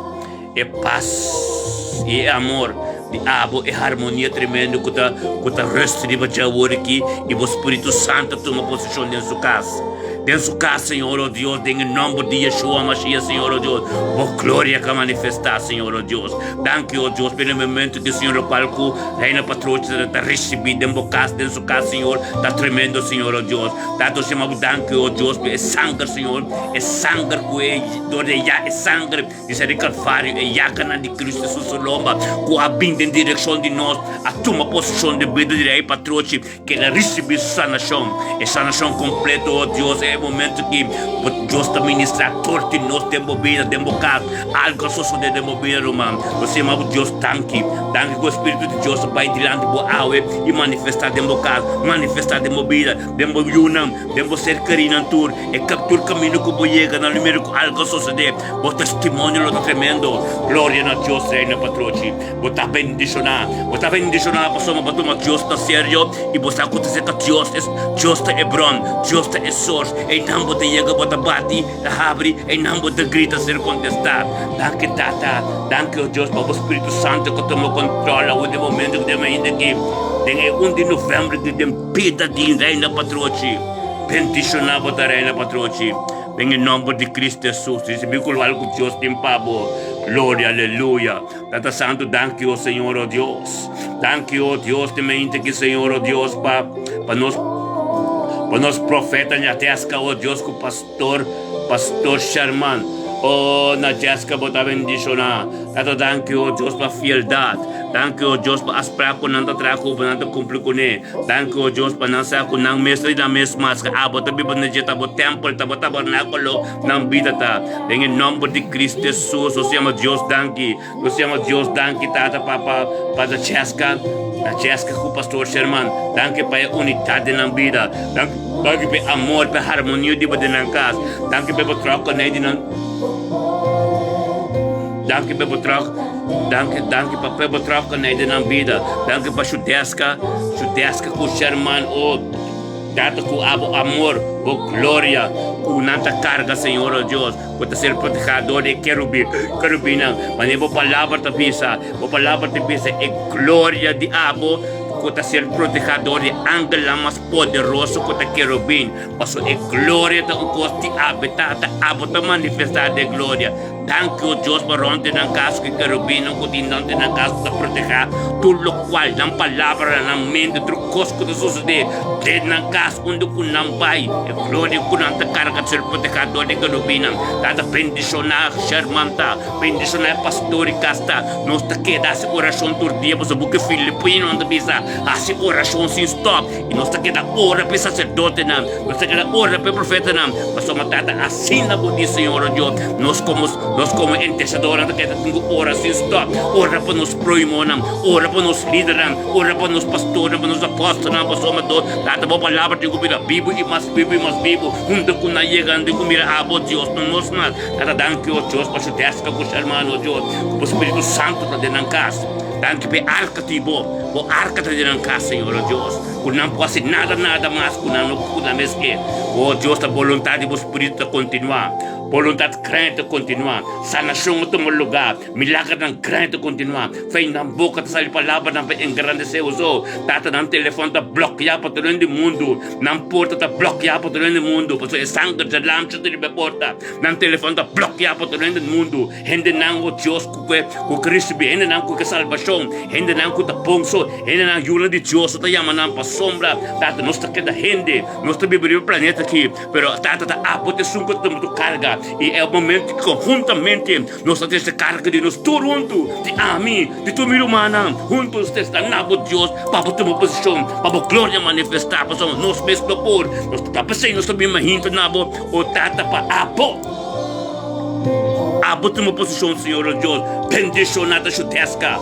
É paz. E é amor. De abo e harmonia tremenda que está restriva de agora aqui e o Espírito Santo toma posição dentro da sua casa. Dentro da sua casa, Senhor, oh Deus, em nome de Yeshua Mashiach, Senhor, oh Deus, por glória que manifestar, Senhor, oh Deus. Danke, oh Deus, pelo momento que, Senhor, o palco, reina patrulha, está recebido dentro da sua casa, Senhor, está tremendo, Senhor, oh Deus. Tanto chamamos danke, oh Deus, é sangue, Senhor, é sangue que é sangue, isso é de Calvário, é jacana de Cristo Jesus, lomba, que habita em direção de nós, a tua posição de vida de rei patrulha, que ela recebe sanação, é sanação completa, oh Deus, é o momento que Deus te ministra torto em nós, dentro da vida, dentro da casa, algo só dentro da vida, irmão. Você ama Deus, danke que o Espírito de Deus vai diante do água e manifestar dentro da casa, manifestar dentro da vida, dentro da união, dentro da cercaria, e captura o caminho que você chega no número mira com algo suceder. O testemunho é tremendo. Glória a Deus, reina patroci. Você bendicionar. Você bendicionar para somos para tomar Deus na sério. E você acontecer que Deus é Hebron. Deus é source. E não você chega para bate, abre. E não você grita ser contestado. Danke Tata. Danke Deus para o Espírito Santo que toma controle. O momento que ainda aqui. Tem 1 de novembro que tem pita de reina patroci. Bendicionar para reina patroci. Em nome de Cristo Jesus, recebi com algo que Deus tem para glória, aleluia. Tata Santo, danke o Senhor, oh Deus. Danke o Deus, também que Senhor, oh Deus, para nós profeta na Tesca, oh Deus, com pastor Sherman. Oh, na Tesca, bota bendicionar. Tata danke o Deus para fieldade. Danke o Deus para aspirar com nada trago, para nada cumprir com ele. Danke o Deus para não ser com não mestre da mesma mas bota biba na jeta, bota templo, bota tabernáculo, não vida tá. Em nome de Cristo Jesus, nós chamamos Deus danke. Nós chamamos Deus danke, tata para a Tesca com o pastor Sherman. Danke para a unidade na vida. Danke para amor, para harmonia de na casa. Danke para troca na vida. Danke para troca. Danke para troca na vida. Danke para chutesca com o Sherman, oh, data com amor, oh, glória, com nanta carga, Senhor, oh Deus, para ser protegedor de querubina, mas a palavra te pisa, é glória de abo, para ser protegedor de ángel mais poderoso que o querubim, mas é glória de um coste habitada, abo te manifestar de glória. Danke o Deus para onde na casa que querubim não continente na casa para proteger tudo o qual na palavra na mente do cosco de suceder de na casa onde o não vai é glória que não te carga de ser protegedor de querubim dada bendicionar Shermanta bendicionar pastor e casta nós te queda essa oração por dia para o buque filipino onde bisa essa oração sem stop e nós te queda ora para sacerdote nós te queda ora para profeta para sua matata assim na bodia Senhor Deus nós como intercedores que temos ora sem stop, ora para nos proimonam, ora para nos líderam, ora para nos pastores, para nos apóstolos, para os amadores, dá boa palavra de comida, Bíblia e mais Bíblia, junto com a chegando de comida, abo Deus, não nos nada, dá danke o Deus para chutesca com o irmão Deus, com o Espírito Santo para dentro da casa, danke para arca tipo, o arca para dentro da casa, Senhor Deus, que não pode ser nada mais, que não mesmo, o Deus da vontade do Espírito continuar. Voluntade crente continuar, sanação toma lugar, milagre não crente continuar, fé na boca de sair palavra não engrandecer os outros, tata não telefone tá bloquear para todo o mundo, não porta tá bloquear para todo o mundo, porque é sangue de lâmpada de porta, não telefone tá bloquear para todo o mundo, gente não o Deus com Cristo, gente não com salvação, gente não com ponso, gente não ajuda de Deus, tá chamando para sombra, tata nós tá queda gente, nós tá vivendo o planeta aqui, pero tata tá apote sunco tá muito carga. E é o momento que conjuntamente nós temos essa carga de nós todos juntos, de mim, de tu meu humana, juntos está na boa de Deus, para ter uma posição, para a glória manifestar, para nós mesmos por, nós estamos pensando, nós estamos imaginando na boa, o tata para abo tem uma posição, Senhor Deus, bendicionada chutesca.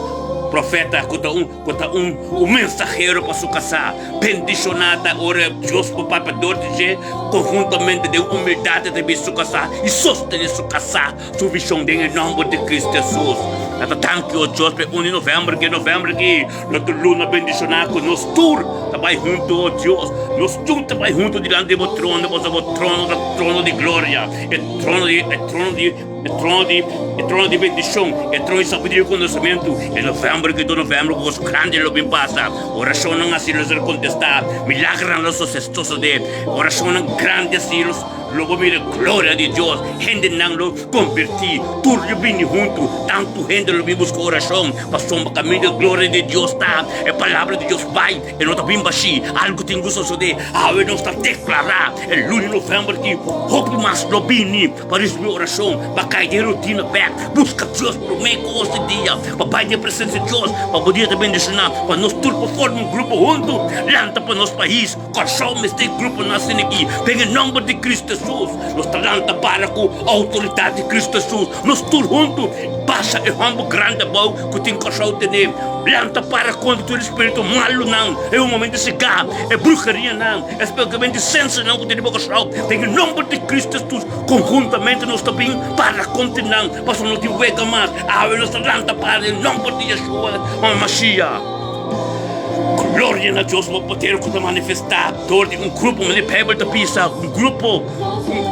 Profeta, conta um mensageiro para sua casa, bendicionada, ora Deus para o papador de conjuntamente de humildade de sua casa e sostener sua casa, sua visão em nome de Cristo Jesus. Danke o Deus para 1 de novembro, que nossa luna bendicionada com nós tour, também junto o Deus, nós tour também junto diante do trono, trono de glória, trono de bendição, trono de sabedoria e conhecimento. Em novembro, que os grandes lo bem passa. Oração não assim ser contestada. Milagre não sucesso de oração não grande assim logo mira glória de Deus. Gente não lo converti. Tudo bem junto. Tanto gente lo bem busca oração. Passou um caminho de glória de Deus tá. É palavra de Deus vai. E não tá bem baixi. Algo tem gosto de. Eu não está declarar. É lunes novembro que hope mais lo bem para receber oração. Para cair de rotina back. Busca Deus por meio com este dia. Papai de presença de Deus. Para poder te bendicionar. Para nós todos formar um grupo junto. Lanta para nosso país. Consome este grupo nascendo aqui. Pega em nome de Cristo Jesus. Nós lanta para com a autoridade de Cristo Jesus. Nós todos juntos. Passa e vamos grande bom. Que tem cachorro de Lanta para contra o espírito malo, não. É o momento de chegar. É bruxaria, não. É especialmente de senso, não. Que tem boca show. Tem o nome de Cristo, conjuntamente nós também para continuar. Para não te ver mais. Nós lanta para o nome de Yeshua, Mashiach. Glória a Deus, vou poder manifestar todo um grupo, uma pebble de pizza, um grupo,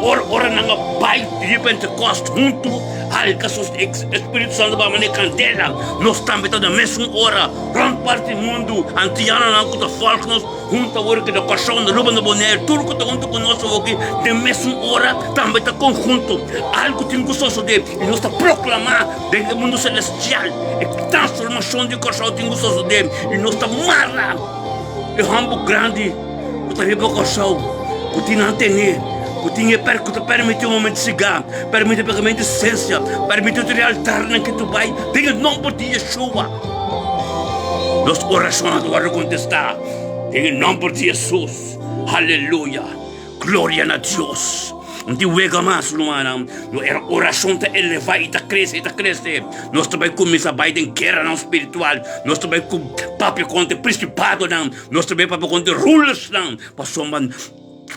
ora não pai de Pentecoste junto, alga sos Espírito Santo para manejar candela, nós também estamos na mesma hora, grande parte do mundo, antiana não que folk nós junto agora que da caixão da Ruben do Bonaire, tudo que está junto conosco aqui, na mesma hora também está conjunto, algo tem gostoso de, e nós está proclamar dentro do mundo celestial, a transformação de caixão tem gostoso de, e nós está marra. É rambo grande, que está vindo para o caixão, que tem antena, que tem permite um momento de chegar, permite o pagamento de essência, permite o altar na que tu vai, tem o nome de Yeshua. Nossa oração agora contestar, tem o nome de Jesus, aleluia, glória a Deus. Não te vega mais, Luana. A oração te eleva e te cresce, Nós também começamos a ter guerra não espiritual. Nós também com papo contra principado, não. Nós também papo contra rulers, não. Passou, man.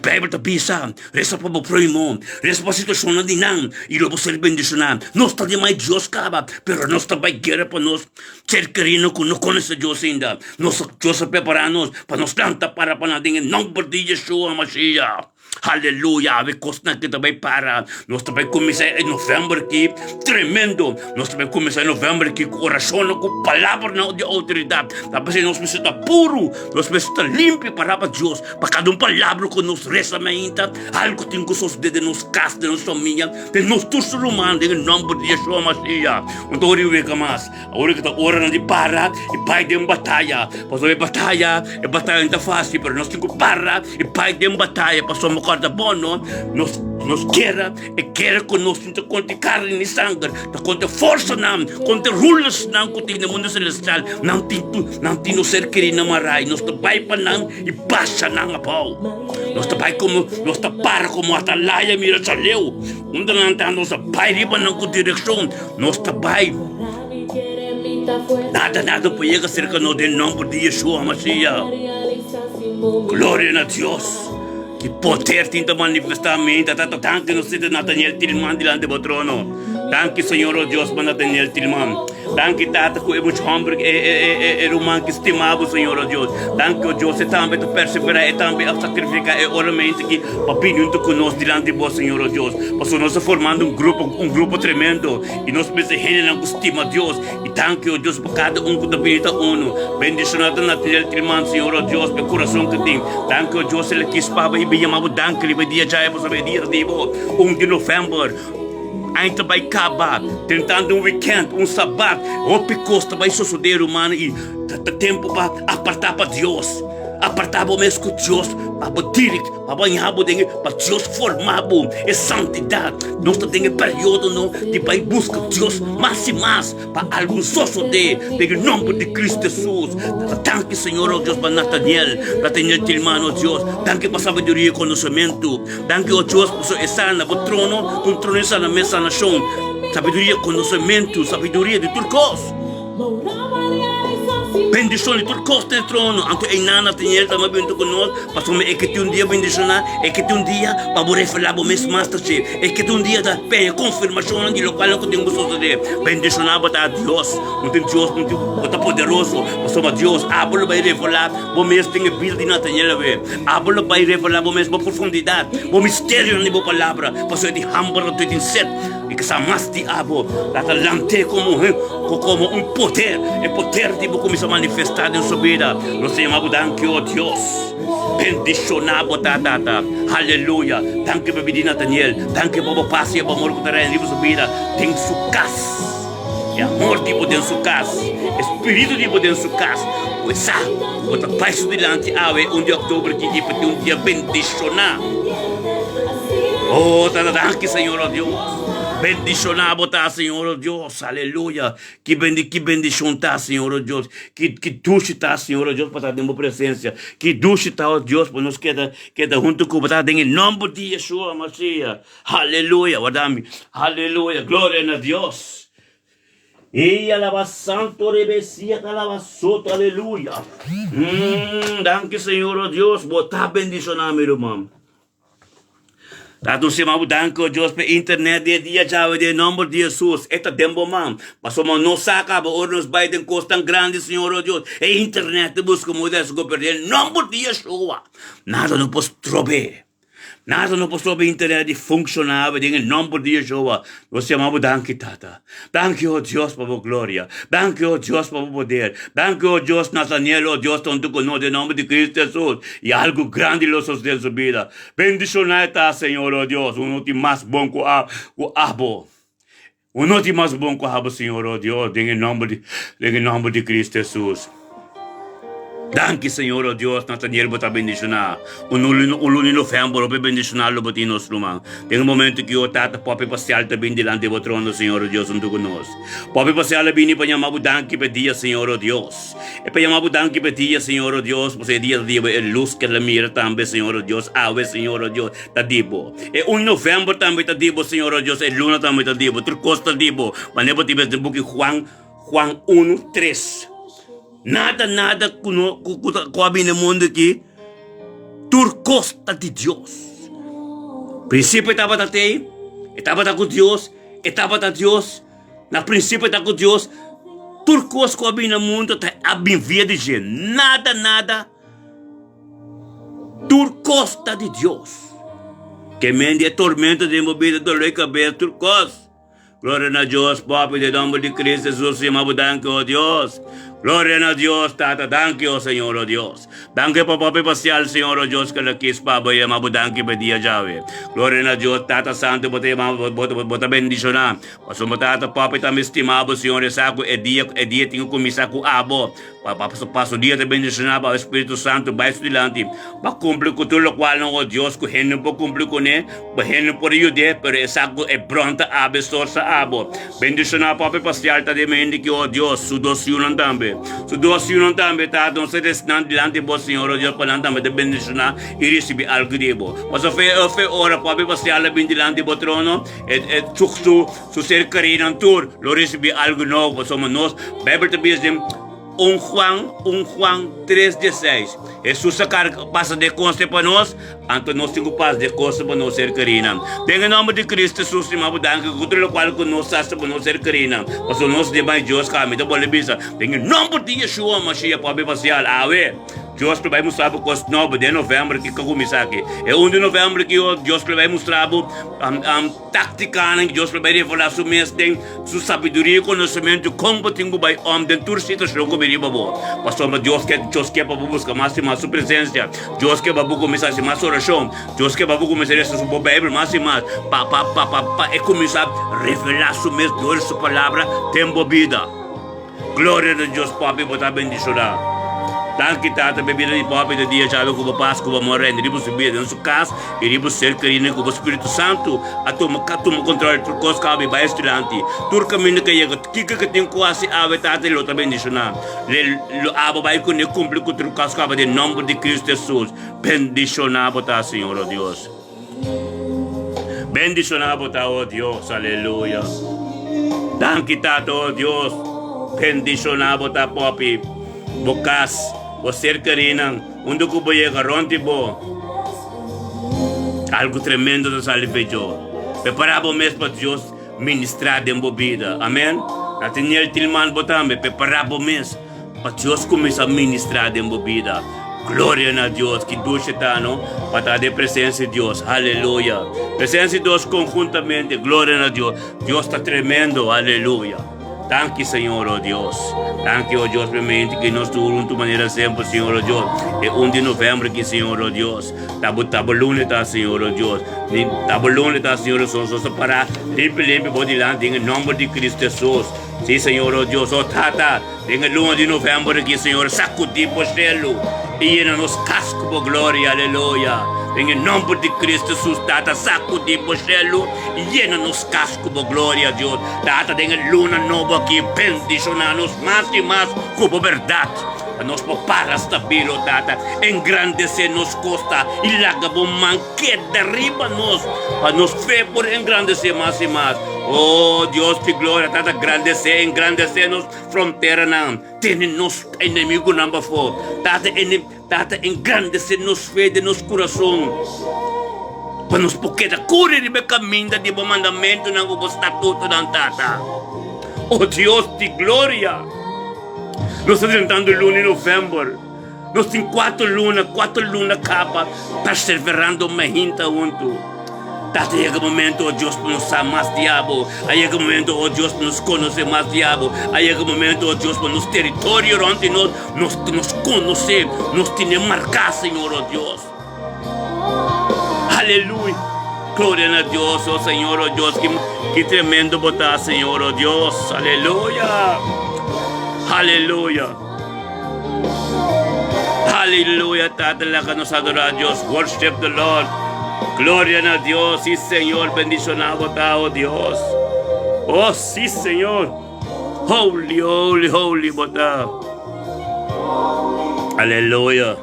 Bíblia te pisa, resta para o primo, resta para a situação de não, e logo ser bendicionado. Nós estamos mais Deus caba, pero nós também guerra para nós ser querido que não conhece Deus ainda. Nós Deus preparamos para nós cantar para nada em nome de Yeshua Mashiach. Aleluia, a costa que também para. Nós também começamos em novembro aqui, tremendo. Nós também começamos em novembro aqui com oração, com palavra de autoridade. Talvez nós precisamos puro, nós precisamos limpo para Deus. Para cada palavra que nos resta ainda, algo tem que suceder de nos casas, de nossa família, de nós todos humanos, em nome de Yeshua Mashiach. Então, eu vejo mais. Agora que está orando de para e pai de batalha. Passou a batalha ainda fácil, mas nós temos que parar e pai de batalha. Passou uma coisa boa, nós quer que nós não conte carne e sangue, conte força, não, conte rulas, não, que tem no mundo celestial, não tem no ser querido marai, nós te vai para não e baixa não a pau. Nós te vai como, nós te para como atalaia mira chaleu, onde não está nós vai riba não com direção, nós te vai. Nada pode ser no nome de Yeshua Mashiach. Glória a Deus. Que poder tinha manifestamente, tanto no sítio de Nathaniel Tilman diante do trono. Tanto Senhor Deus para Nathaniel Tilman. Tanto tata que é muito humble, é humano que estimava o Senhor Deus. Tanto Deus é também perseverar, é também sacrificar, é oramente que papi junto conosco diante do Senhor Deus. Porque nós formando um grupo tremendo e nós precisamos estimar Deus. E tanto Deus para cada que está uno. Bendicionado Nathaniel Tilman, Senhor Deus, pelo coração que tem. Tanto Deus ele quis para bem amado danke liebe dia já é para saber dia de novembro ainda vai acabar tentando weekend sábado o picosta vai suceder humano e tempo para apartar para Deus apartar para mesmo com Deus para direct para banhar para Deus formar é santidade nós temos período não de vai buscar Deus mais e mais para algo suceder em nome de Cristo Jesus. Tanque Senhor Deus para Nathaniel Tilman Deus tanque para sabedoria e conhecimento tanque Deus para estar no trono com trono está na mesa na chão sabedoria conhecimento sabedoria de tudo coisa. Bendição de tudo custa no trono. Anto em nana tem ele também junto conosco. Pastor, é que um dia bendicionar, é que um dia para poder falar o mesmo masterchef, é que um dia da pé confirmação de local que tem gostoso de bendicionar para Deus. Não tem Deus, não tem poderoso. Pastor, Deus, abra vai revelar, o mesmo tem build na tenha ver. Abra vai revelar o mesmo profundidade, o mistério na boa palavra. Pastor, de humble de inset. E que essa mais de abo, lante como poder, é poder de começar a manifestar em sua vida. Nós chamamos danke o Deus. Bendicionado tata. Aleluia. Danke para pedir Nathaniel. Danke para o passe e para o amor que terá em sua vida. Tem sua casa. É amor de poder em sua casa. Espírito de poder em sua casa. Pois sabe, bota paz delante ave 1 de outubro que tipo de um dia bendicionar. Oh, danke Senhor Deus. Bendicionar botar Senhor Deus, aleluia. Que bendição tá, Senhor Deus. Que duche tá, Senhor Deus, para estar em presença. Que duche tá, oh Deus, para nos queda junto com você em nome de Yeshua Mashiach. Aleluia, wadami. Aleluia, glória a Deus. E alaba santo rebesia, alaba soto, aleluia. Danke, Senhor, oh Deus. Botar bendicionar, meu irmão. Tato se mabu danke, oh Deus, pe internet dia chave de nome de Jesus. Eta dembo mam. Paso mo no saca, ba ornos Biden costan grande, Senhor, oh Deus. E internet busca mudas governar nome de Yeshua. Nada não posso trober. Nada não posso trober internet funcionava em nome de Yeshua. Nós chamamos danke, Tata. Danke, oh Deus, para a glória. Danke, oh Deus, para o poder. Danke, oh Deus, Nathaniel, oh Deus, tanto conosco em nome de Cristo Jesus. E algo grandioso de sua vida. Bendicionai-te, Senhor, oh Deus. Noite mais bom que o abo. Noite mais bom que o abo, Senhor, oh Deus. Em nome de Cristo Jesus. Danke, Senhor, oh Deus, Nathaniel, bota bendicionar. Luni novembro, bota bendicionar, lo bota nos lumang. Tem momento que o tata pode passear também delante do trono, Senhor, oh Deus, junto conosco. Pode passear bem para chamar danke pedia, Senhor, oh Deus. E para chamar danke pedia, Senhor, oh Deus, você dia a luz que ela mira também, Senhor, oh Deus. Ave, Senhor, oh Deus, tá dibo. E 1 novembro também tá dibo, Senhor, oh Deus. E luna também tá dibo. Turcos tá dibo. Mas não pode ver o book Juan 1:3. Nada com a minha mundo aqui. Turcosta de Deus. Princípio estava até estava com Deus, estava com Deus. Na princípio estava com Deus. Turcos com a minha mundo tá a bem via de gente. Nada. Turcosta de Deus. Que mende é tormento de movida do lei cabeça turcos. Glória a Deus, Papai, de nome de Cristo Jesus, e danke, oh Deus. Glória a Deus, Tata, danke, oh Senhor, oh Deus. Danke, Papai, Pacial, Senhor, oh Deus, que aqui es Papa, e danke, pedia, Jave. Glória a Deus, Tata Santo, bota bendicionar. Mas o Tata, Papai, também estimado, Senhor, e saco, é dia, tenho que começar com abo. Passo o dia de bendicionar, para o Espírito Santo, vai estudante. Para cumprir com tudo o qual, oh Deus, que ele não pode cumprir com ele, para ele por ajudar, pero é saco, é pronta a abençoar abo. Bendicionar, Papai, Pacial, tá de mente que, oh Deus, su docio também. Su docio também, tá, não se destinando delante do Senhor, oh Deus, para também de bendicionar e receber algo de bom. Mas o fé ora, Papai, Pacial, bem delante do trono, su ser querido, tur, lo receber algo novo, somos nós, Bíblia também diz, 1 Juan 3:16. Jesus passa de consta para nós, então nós temos paz de consta para nós ser queridos. Em nome de Cristo Jesus, irmão, danke, que tudo o qual nós fazemos para nós ser queridos. Mas nós demais Deus, cara, me dá boa libisa. Em nome de Yeshua, Mashiach, para passear, ave. Deus vai mostrar para os 9 de novembro que começa aqui. É 1 de novembro que Deus vai mostrar tática, que Deus vai revelar sua mês, tem sua sabedoria e conhecimento, como tem que vai dentro da situação que vai bom. Pastor, Deus quer para buscar mais sua presença. Deus quer para começar mais oração. Deus quer para começar a sua Bíblia mais e mais. E começar a revelar sua mês, Deus, sua palavra, tempo vida. Glória a Deus, Papai, botar bendicionar. Danke, Tata, bebida de Papai, de dia, já com a paz, com a morrer, e ribo subir dentro da casa, e ribo ser querido com o Espírito Santo, a toma controle de coisas que vai vai estudante. Tur caminho que chega, que tem quase a Tata, e outra bendicionar. Aba vai cumprir com o caso que vai de nome de Cristo Jesus. Bendicionar, botar, Senhor, oh Deus. Bendicionar, botar, oh Deus, aleluia. Danke, Tata, oh Deus. Bendicionar, botar, Papai, bocas. Você querido, onde que vai chegar onde bo? Algo tremendo nos alivejou. Preparamos mesmo para Deus ministrar de vida. Amém? Nathaniel Tilman botame, preparamos mesmo para Deus começar a ministrar de vida. Glória a Deus, que duche está, não? Para a presença de Deus. Aleluia. Presença de Deus conjuntamente. Glória a Deus. Deus está tremendo. Aleluia. Danke, Senhor, oh Deus. Danke, oh Deus, realmente que nós estamos de maneira sempre, Senhor, oh Deus. É 1 de novembro que, Senhor, oh Deus. Tabalune está, Senhor, oh Deus. Tabalune está, Senhor, oh Deus. Para limpe, bom dilante, em nome de Cristo Jesus. Sim, Senhor, oh Deus. Oh, Tata, em 1 de novembro que, Senhor, sacudir por céu. E nos casco por glória, aleluia. Em nome de Cristo Jesus, Tata, sacudir por céu. E nos casco por glória, Deus. Tata, em luna nova aqui, bendicionar-nos mais e mais com verdade. a nos para stabilo, Tata, engrandecer nos costa, ilaga bom manquete derriba nos, a nos fe por engrandecer mais e mais. Oh, Deus te glória, Tata, engrandecer nos fronteira não. Tem nos inimigo number 4. Tata, engrandecer nos fé de nos coração. Para nos poqueta cura de caminho de bom mandamento ng bom estatuto ng Tata. Oh, Deus te glória. Nós estamos tentando luna em novembro. Nós temos 4 lunas capa, perseverando mais hinta junto. Tata, chega o momento, oh Deus, para nos saber mais diabo. Aí chega o momento, oh Deus, para nos conhecer mais diabo. Aí chega o momento, oh Deus, para nos território onde nos conhecer, nos tem marcar, Senhor, oh Deus. Aleluia. Glória a Deus, oh Senhor, oh Deus, que tremendo botar, Senhor, oh Deus. Aleluia. Aleluia. Aleluia, Tata, lá que nos adorar a Deus. Worship the Lord. Glória a Deus, sí, Senhor, bendicionado tá, oh Deus. Oh, sí, Senhor. Holy, holy, holy, botar. Aleluia.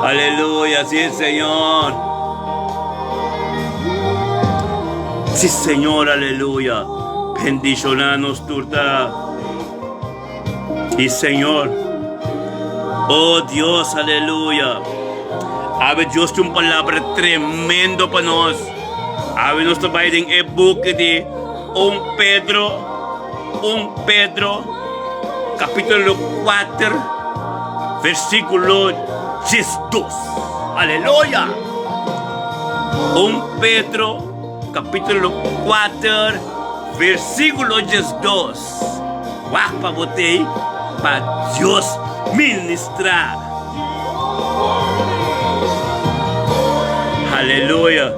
Aleluia, sí, Senhor. Sí, Senhor, aleluia. Bendicionanos turta. Sí, Senhor. Oh, Dios, aleluya. Ave Dios tem uma palavra tremendo para nós. Ave nós trabalhamos em e-book de 1 Pedro, capítulo 4, versículo 2. Aleluia. 1 Pedro, capítulo 4, versículo 2. Guapa botei para Deus ministrar. Aleluia.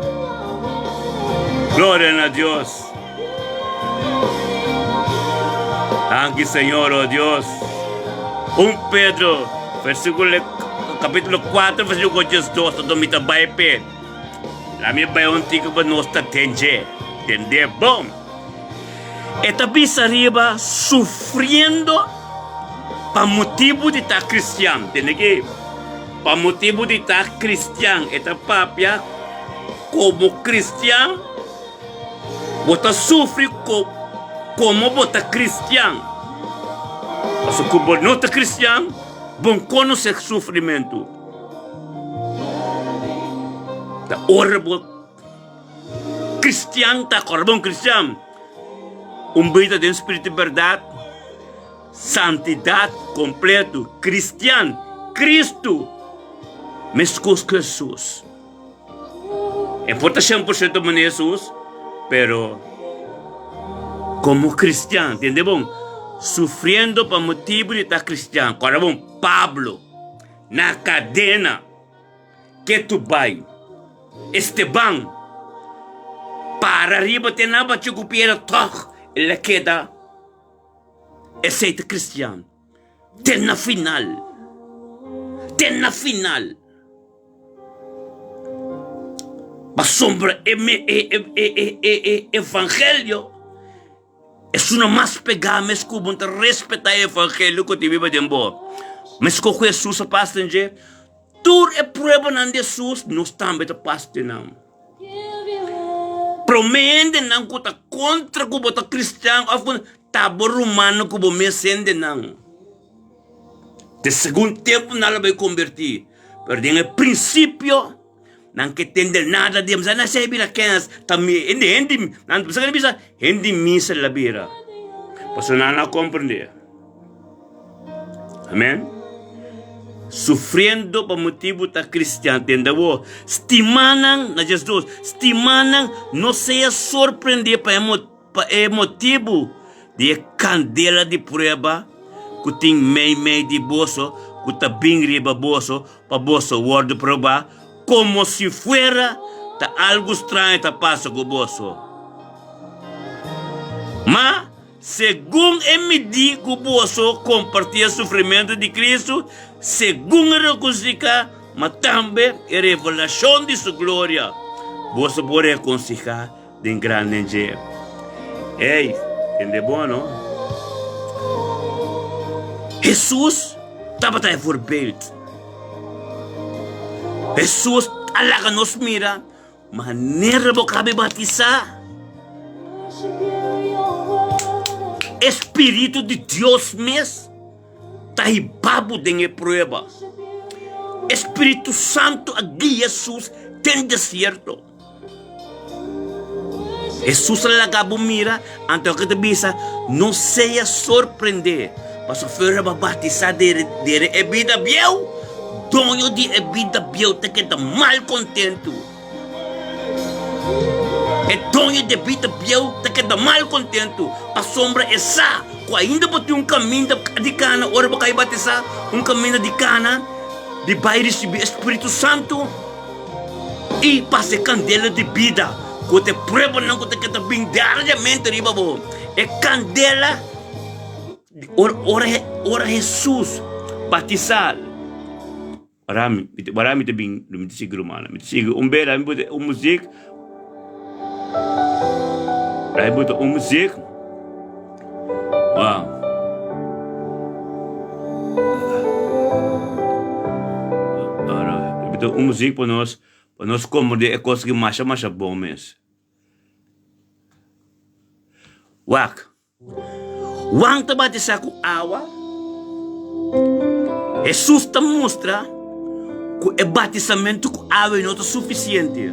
Glória a Deus. Aqui, Senhor, oh Deus. 1 Pedro, capítulo 4, versículo 2. Todo me trabalha pé. La minha bai antiga para nós tá entender bom. Eta bisa arriba sofrendo para motivo de estar cristiano, entende que? Para motivo de estar cristiano, eta papia como cristiano, bota sofre como bota cristiano. Mas como não está cristiano, bom conhecer sofrimento. Da horrible cristiano tá bom cristiano. Vida de espírito de verdade, santidade completo, cristiano, Cristo, mescos Jesus. Importa 100% de Jesus, pero como cristiano, entende bom? Sofrendo para motivo de estar cristiano. Agora bom, Pablo, na cadena, que tu vai, Esteban, para arriba tem nada te copiar toque. Ele queda aceita cristiano. Tem na final. Mas sombra evangelho é uma mais pegada, mas como respeitar o evangelho que te vive de boa. Mas com Jesus a pastor, tudo é prova de Jesus, nós também te pastor não. Promende não que está contra que está cristiano, ou tabo romano que está mecende não. De segundo tempo não vai convertir. Mas tem o princípio, não que entende nada de mas não sei bira quenas também. Não precisa bisa hindi misa la bira. Paso não compreender. Amém. Sofrendo por motivo da cristiano, entendeu? Estimanam na Jesus, estimanam não seja surpreender para motivo de candela de prova que tem meio de bolso, que está bem riba bolso, para bolso word prova, como se fuera tá algo estranho tá passa com o bolso. Mas segundo medir que o bolso compartilha o sofrimento de Cristo, segundo a reconciliar, mas também a revelação de sua glória, você pode reconciliar de grande. Ei, entende bom, não? Jesus estava a voorbeeld. Jesus alaga nos mira, maneira bo cabe batizar. Espírito de Deus mesmo, tá ibabo de prueba. Espírito Santo a guia Jesus tem deserto. Jesus alagabo mira, então que te bisa, não seja surpreender. Mas se for a batizar de vida biel, dono de vida biel te queda mal contento. E dono de vida biel te queda mal contento. A sombra é essa, que ainda bote caminho de cana, ora para cair batizar, caminho de cana, de vai receber Espírito Santo e passe candela de vida. Que te prueba não que te queda bem diariamente, riba bo. É candela. Ora Jesus batizar. Marami te bing siguro mana. Siguro umbera musik. Rai buto musik. Wow. Ora, buto musik para nós como de conseguir mais bom mesmo. Wak. Wang te batizar com água, Jesus te mostra que o batizamento com água não é suficiente.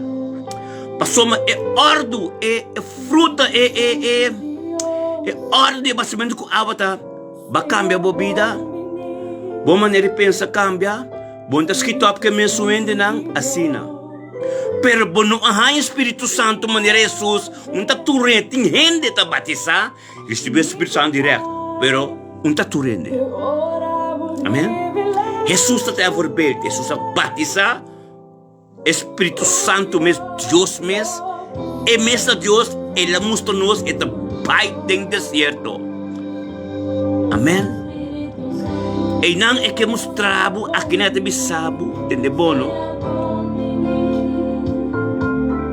Passou é ordo, é fruta, é ordo de batizamento com água tá, vai cambiar a vida, boa maneira de pensar cambia, bom tá escrito que mensuende não assina. Pero não há Espírito Santo maneira Jesus, tá turente, gente tá batizar, recebe o Espírito Santo direto, pero tá turente. Amém? Jesus está a voorbeeld, Jesus a batizar, Espírito Santo mesmo, Deus mesmo, e mesmo Deus, ele mostra-nos e tá pai do deserto. Amém? E não é que mostramos aqui na bisabo, entende bom?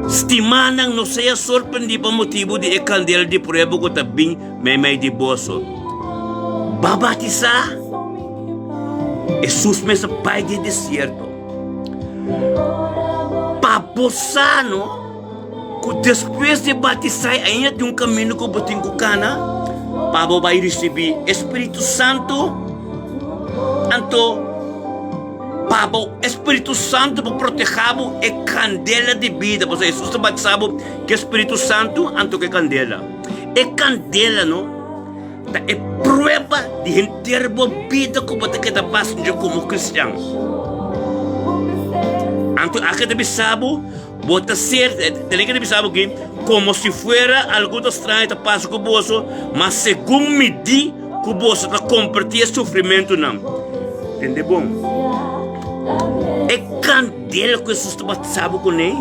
Stimanang não seja surpreendido por motivo de candela de prueba que está bem memei de bolso. Babatizar Jesus mesmo pai de deserto. Paposano que depois de batizar ainda tem caminho que botem com cana, Pabo vai receber Espírito Santo, anto Pabo, Espírito Santo para protegê-lo é candela de vida. Porque Jesus está batizado que Espírito Santo anto que candela. É candela, não? É prova de inteira vida que você está passando como cristão. Anto aqui deve saber, bota ser, tem que deve saber que como se fora algo estranho está passando com você, mas segundo medir que você está compartilhando sofrimento não. Entende bom? É candela que Jesus está batizado com ele,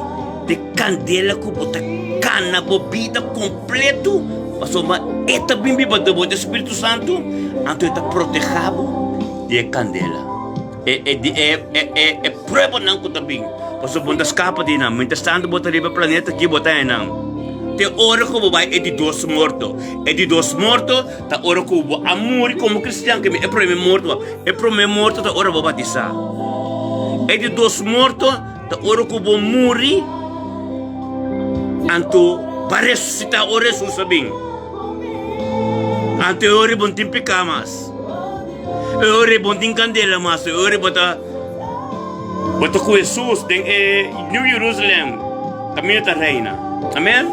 de candela que bota cana bebida completo, passou uma eta bem viva do Espírito Santo, então está protegido de candela. É prova não que está bem, passou bom escapa de não, mas estando bota ali para o planeta aqui bota não. Tem hora que vai é de dois mortos, tá hora que vai a morrer como cristão que é para mim morto, tá hora vai batizar. É de dois mortos, tá hora que vou morrer, anto para ressuscitar o Jesus sabem. Anto hora bom tem picamas, hora bom tem candela mas hora bota com Jesus tem New Jerusalem, caminho da reina, amém?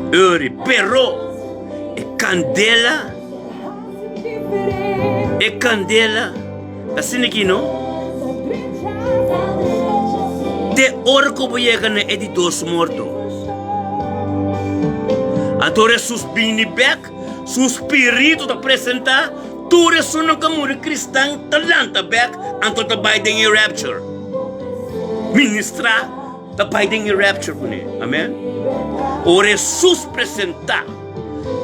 Hora, pero é candela, assim aqui não? De hora que vai chegar é de dois mortos. Agora Jesus vem back, seu espírito está apresentar, tu és como cristão, talanta back, então está vai em rapture. Ministrar, está vai em rapture, amém? Ora Jesus apresentar,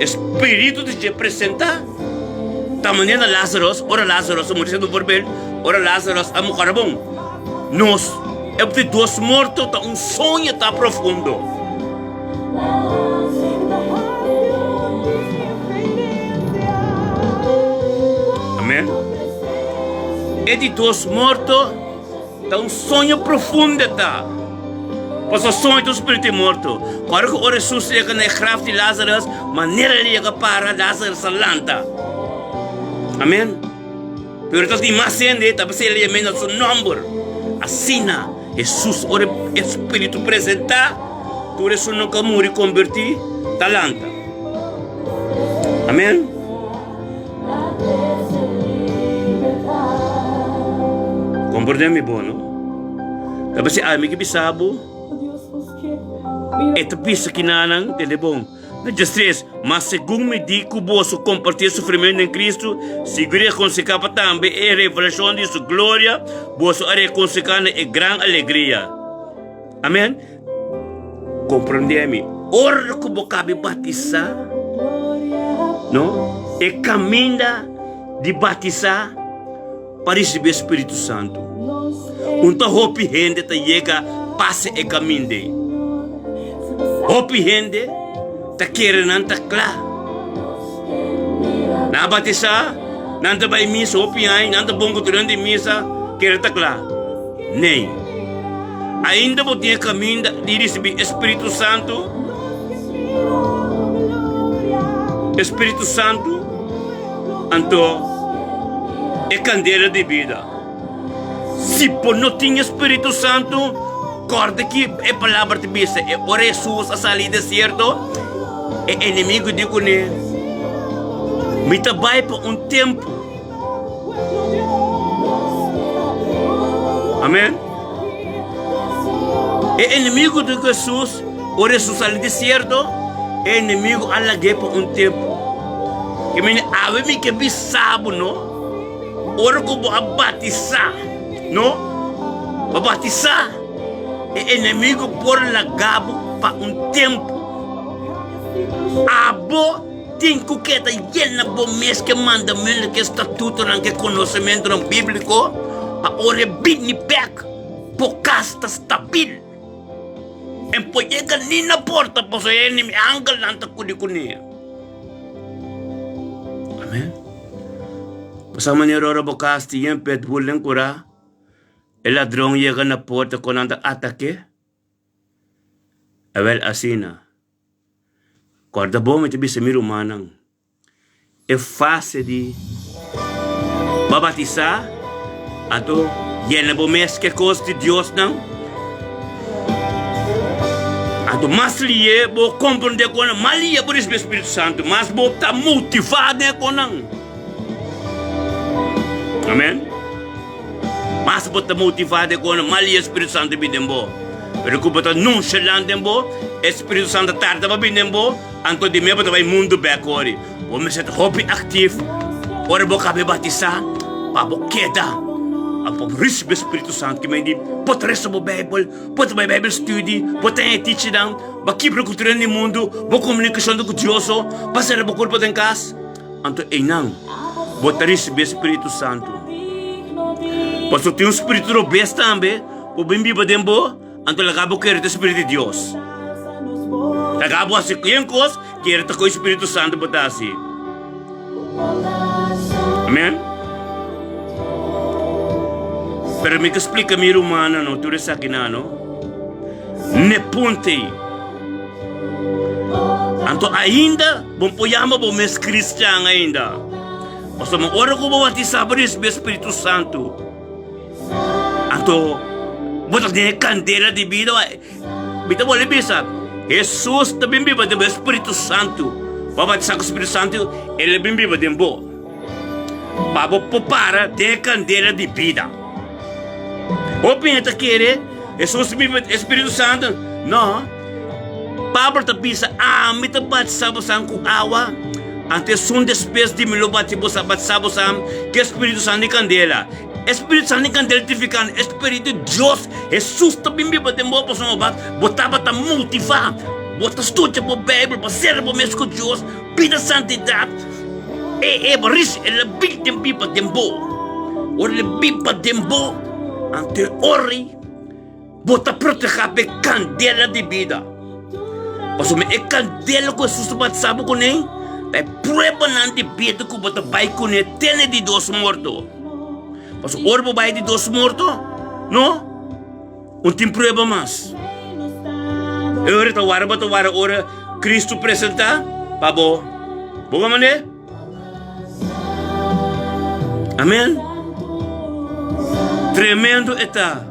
espírito de apresentar, tamanho Lázaro, ora Lázaro, morreu do verbel, ora Lázaro, a mulher bom, nós é de dois mortos, tá sonho tá profundo. E de dos mortos, tá um sonho profundo, tá? Mas o sonho do espírito morto. Quando o Jesus chega na graf de Lazarus, maneira ele chega para Lazarus lanta. Amém? Pero tas di masende, tapos ele emenda seu número. Assim, Jesus, o espírito presenta, tu eres um nunca muri converti, talanta. Amém? Compreende-me, bono? Tapos si Ami que bisabo, ito pisa kinanang, telebong. Na justiça, mas segundo me digo, posso compartilhar sofrimento em Cristo, segura com se capa também é revelação de sua glória, posso a reconciliar é grande alegria. Amém? Compreende-me? Ora que você cabe batizar, não? É caminho de batizar para receber o Espírito Santo. Então, hope gente te chega, passe e caminho dele. Hope gente ta kere nanta kla. Na batisa, nanta bay misa hopi ay, nanta bongo turandi misa, kere ta kla. Nem. Ainda mo tinha caminho de receber Espírito Santo. Espírito Santo, anto é candeira de vida. Se por não tinha Espírito Santo, corda que é palavra de bisa, é o Jesus a sair do deserto. É inimigo de Cune. Me trabalha por um tempo. Amém? É inimigo de Jesus. O Jesus ali deserto. É inimigo alague por um tempo. Que me ave me que bisabo, no? Ora como a batizar, no? A batizar. É inimigo por lagabo para um tempo. Abo tem que estar llena bo mês que mandamento que estatuto que conhecimento bíblico a ore bini back por casta stabil em poiega ni na porta poso ele me angal nanta kuni. Amém. Pasa maneira ora bo casti em pet bulen cura el ladrão chega na porta com anda ataque. Avel asina. Corda bom me te ser humanang. É fácil de babatizar. Ato, llena bom mês que coisa de Deus não. Ato, mas liye, bo compreender com a malia por esse Espírito Santo, mas bo tá motivado com não. Amém? Mas bo tá motivado com a malia Espírito Santo bidembo. Pero que bo tá nonchalant dembo, Espírito Santo tarda ba bidembo. Anto di me vai mundo bekori. O me set hobby active. Ora bo cabe batizar. Pabo queda. Apo receber Espírito Santo que me di. Pode resto bo Bible. Pode vai Bible study. Pode ter teach down. Ba kibra cultura no mundo. Bo comunicação do Deus. Passar bo corpo em casa. Anto enang. Bo receber Espírito Santo. Posso ter Espírito robês também. O bem biba dembo. Anto lagabo querer o Espírito de Deus. Tagabo assim que coisa que era com o Espírito Santo botar assim. Amém? Pero me explica minha humana não tudo isso aqui não. Ne ponte. Anto ainda bom poiama bom mes cristão ainda. Posso mo ora ko batizar por esse Espírito Santo. Anto botar de candeira de vida. Bita boleh bisa. Jesus também vive do Espírito Santo. Babatizar com o Espírito Santo, ele também vive de bo. Babo popara de candeira de vida. O pinta querer, Jesus vive do Espírito Santo. Não. Pablo ta bisa, me ta batizar com água. Ante sun despes de milo batizar que Espírito Santo de candeira. Espírito Santo identificando Espírito de Deus. Jesus também me bateu uma pessoa botava a motivar, bota estudar a Bíblia, para ser para mesmo com Deus, pida santidade. Por isso ele bitem pipa tempo, ele pipa tempo, ante ori, bota proteger a candela de vida. Porque me candela que Jesus batizava com ele, é prova não de vida que bota vai com ele, tem de Deus morto. Paso ora po vai de dos morto, no? Untim prueba mas. Ora tawara ba tawara ora Cristo presenta, pabo. Buka man eh? Amen. Tremendo eta.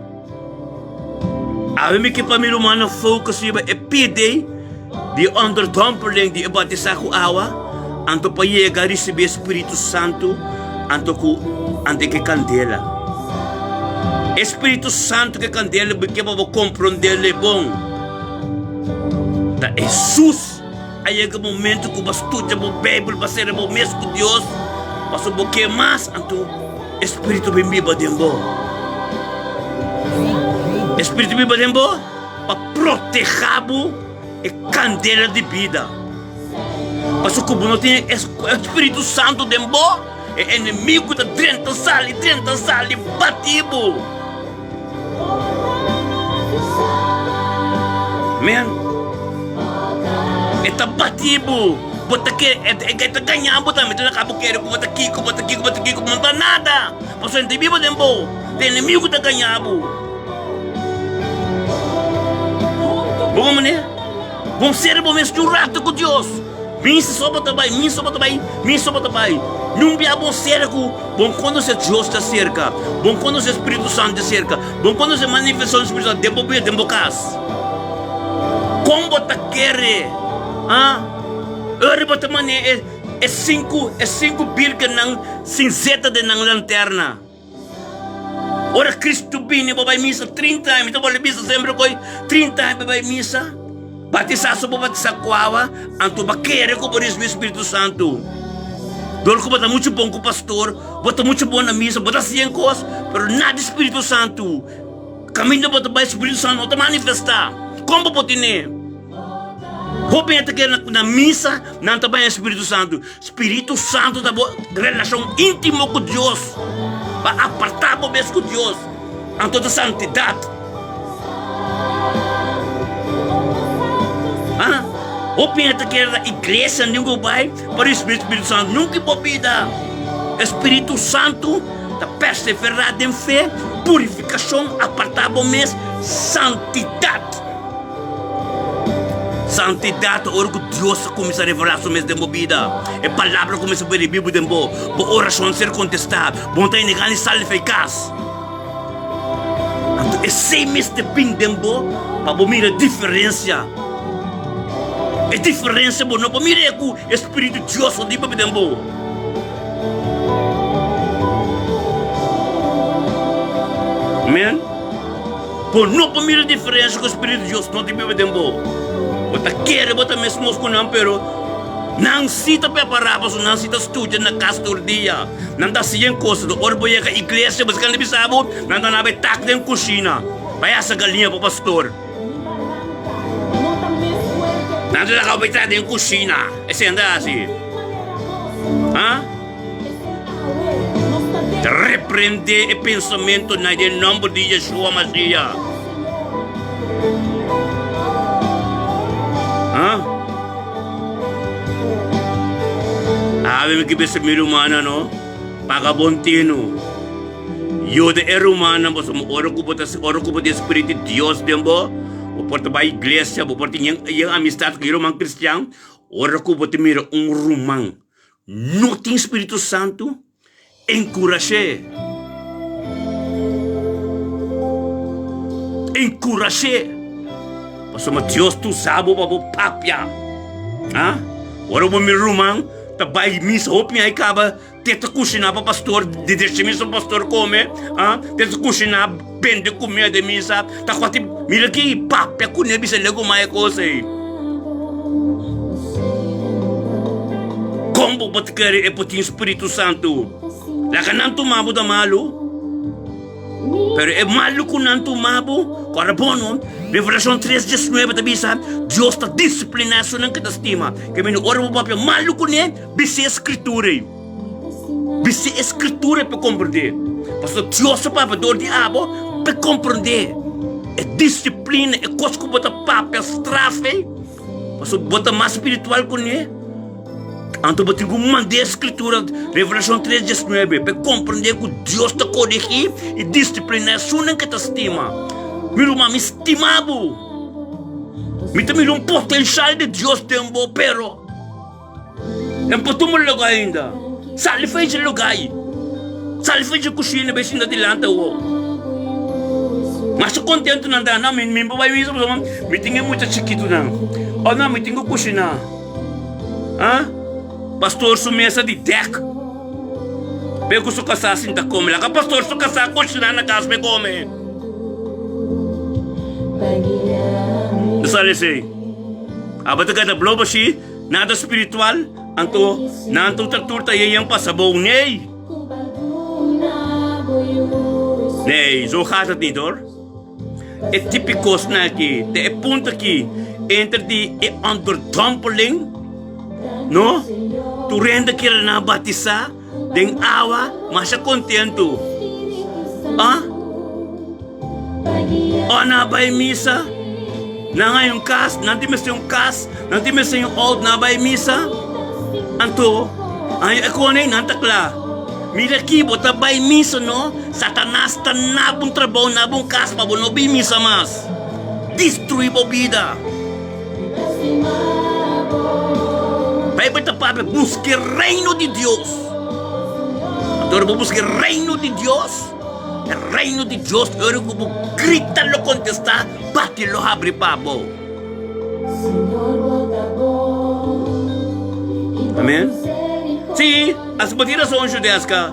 Awe mi que pamilo mana focus iba epide di underdomperling di ibatisa ku awa anto pa yega receber Espírito Santo anto ku ante que candela. Espírito Santo que candela porque para compreender le bom. Da Jesus aí é o momento que você estuda a Bíblia, você é o mesmo com Deus, você boque mais anto Espírito bem vivo dentro. Espírito vivo dentro para proteger a candela de vida. Porque como não tem Espírito Santo dentro, é inimigo da 30 sali, batido. Man, é batido. Bota que é ganhar, bota me dá cabo quero, bota aqui, não dá nada. Porque não tem vivo dentro, tem inimigo da ganhar. Bom, mané, bom ser bom mesmo rato com Deus. Minha sopa também. Não via bom ser com bom quando se Deus está cerca, bom quando se Espírito Santo está cerca, bom quando se manifestação do Espírito Santo dentro casa. Como bota querer, bota mané é cinco birca nang cinzeta de nang lanterna. Ora Cristo bine babai misa 30 anos, então misa sempre coi 30 anos babai misa. Batizaço batizar kuawa, anto bakere ko por Espírito Santo. Dor ko bata muito bom com o pastor, bota muito bom na misa, bota 100 coisas, pero nada Espírito Santo. Caminho bota ba Espírito Santo te manifestar. Como potine? Hope até que na misa não também Espírito Santo. Espírito Santo da relação íntima com Deus. Para apartar o mesmo com Deus em toda a santidade. O pinta que a igreja nunca vai para o Espírito Santo, nunca pode dar. Espírito Santo da perseverar em fé, purificação, apartar o mesmo, santidade. Santidade, orgulho Deus começa a revelar sua mesma vida. A palavra começa a ver a Bíblia de boa. A oração ser contestada. Bom, tem ninguém salve eficaz. Então, esse mesmo de ping de boa, para mirar a diferença. A diferença, bom, não para mirar com o Espírito de Deus de Bíblia de boa. Amém? Bom, não para mirar a diferença com o Espírito de Deus não de Bíblia de boa. Bota quer, bota mesmo com não, pero não cita preparado, não cita estudia na casa do dia, não dá ciência coisa do orboia que a igreja, mas quando bisabo, não dá nada tac dentro cozinha, vai essa galinha para o pastor, não dá nada para dentro cozinha, esse anda assim, repreender o pensamento na nome de Yeshua Mashiach. Ave que besa mi rumana no, pagabontino. Yo de rumana, mas oro ko po de Espírito de Deus dembo, o porta ba igreja, o porta yang amistad com irmão cristiano, oro ko po te mira rumang. Não tem Espírito Santo, encourage. Mas Deus tu sabe para o papia. Ora o meu rumang, tabay misa hop niya ikaba, teta kusina pa pastor, de misa pastor come, teta kusina bende kumia de misa, takwati milaki papia kunya bisa lego maya kose. Como batkari e putin Espírito Santo, laka nanto mabo da malo. Pero é malo com nanto mabo, para bono, Revelação 3:19 também sabe, Deus está disciplinando não que estima, que meno ora o papel malo com ele, bise escritura para compreender, pastor Deus para dor de abo para compreender, é disciplina, é coisa que bota papel strafe, pastor bota mais espiritual com ele, Anto ba tingo mande a escritura, Revelação 3:19, para compreender que Deus te corrige e disciplina sunan que te estima. Miro me estimabo. Miro um potencial de Deus tempo, pero não podemos lugar ainda. Sali fez lugar. Sali fez cozinha, bem ainda dilanta o. Mas contento não dá, não, me vai mesmo, me tinha muito chiquito não. Oh não, me tinha cozinha. Ah? Pastor su mesa de deck. Pego su casa assim da come, lá pastor su casa cozinha na casa me come. Sali sei. Abata kada bloba si, nada espiritual, nanto traturta yang pasabong nei. Nee, zo gaat het niet hoor. Het typisch na aqui, de punt aqui, entre die onderdompeling, no? Tu renda que na batizar, den awa, mas contento. Ah? O na bay misa, na ngayong kas, nanti mas yung kas, nanti mas yung old na bay misa, anto, ay ako na nantakla. Mira aqui, bota bay misa, no? Satanás tá nabong trabaho, nabong kas, pa no bay misa mas. Destrui a vida. Bible tá para busque reino de Deus. Agora vou buscar reino de Deus. O reino de Deus, eu vou gritar, lo contestar, bate, lo abre pabo. Amém? Sim, as batidas são judeus ka.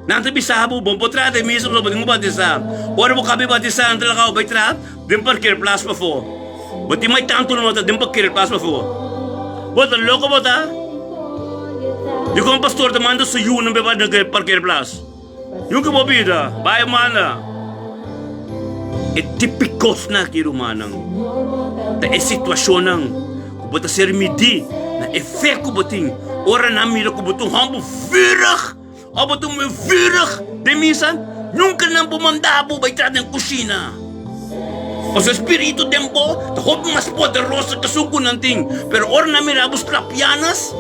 Nanti bisa habu bom potra de mismo so bading batizar. Ora mo kabi batizar ang talaga o baitra, dem parkir plus pa fo. Bati may tanto no dem parkir plus pa fo. Bota loko bota. Di ko pastor demanda sa yun ng beba ng parkir plus. Yung kabobida, bay mana. E tipikos na kirumanang. Ta e sitwasyon nang bota sermidi na efek ko bating. Ora na mira ko botong hambo virig. O botong may virig. De minsan, nunca nang pumandabo ba itrad ng kusina. O sa espiritu tempo, tahop mas poderoso kasuko ng ting. Pero ora na mira abos trapianas.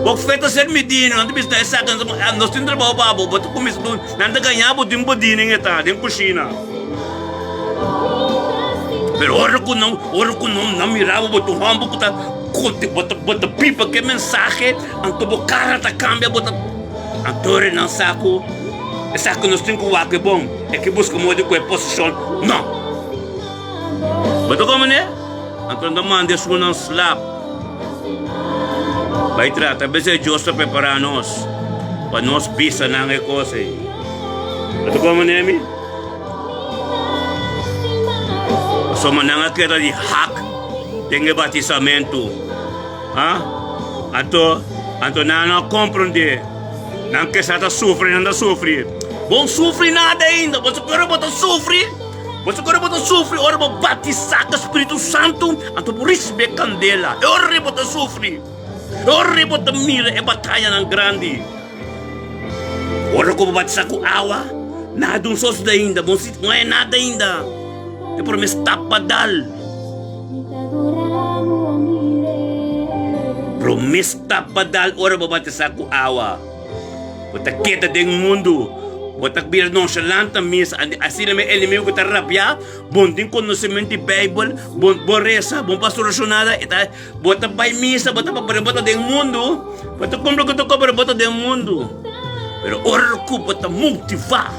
Wag feta ser medino, nanti bis dahil sa akin, nos tin trabaho babo, bato kumis doon, nanda kanya po din po dining ita, din kusina. Pero ora ko nang namirabo bato hambo ko ta, konti bata pipa ke mensahe, ang tubo karata cambia bata, ang tore ng sako, sako nos tin ko wake bom, e que busca mo de ko position, no. Bato ko man ang tundaman des ko ng slap. Baitra, tabi sa Diyos na preparanos. Panos bisa na nga kose. Ito ko man emi? So mananga kita di hak dengan batisamento. Ha? Anto na comprende. Nang kesata sufre, nanda sufre. Bom sufre nada ainda. Você quer botar sufre? Você quer botar sufre? Ora ba batizar com Espírito Santo. Anto por receber candela. Ora botar sufre. Ora botar mira e batalha ng grande. Ora ko batizar com awa. Nada um sos ainda. Bom sit não é nada ainda. E por me está padal. Promesta padal ora babatizar com awa. Bota kita deng mundo. Bota bir nonchalant mis assim na me inimigo ko tarapya. Bonding conhecimento de Bible, bon boresa, bon pastoracionada, eta bota pai misa, bota bota deng mundo. Bota compra ko to bota deng mundo. Pero ora ko bota motivar.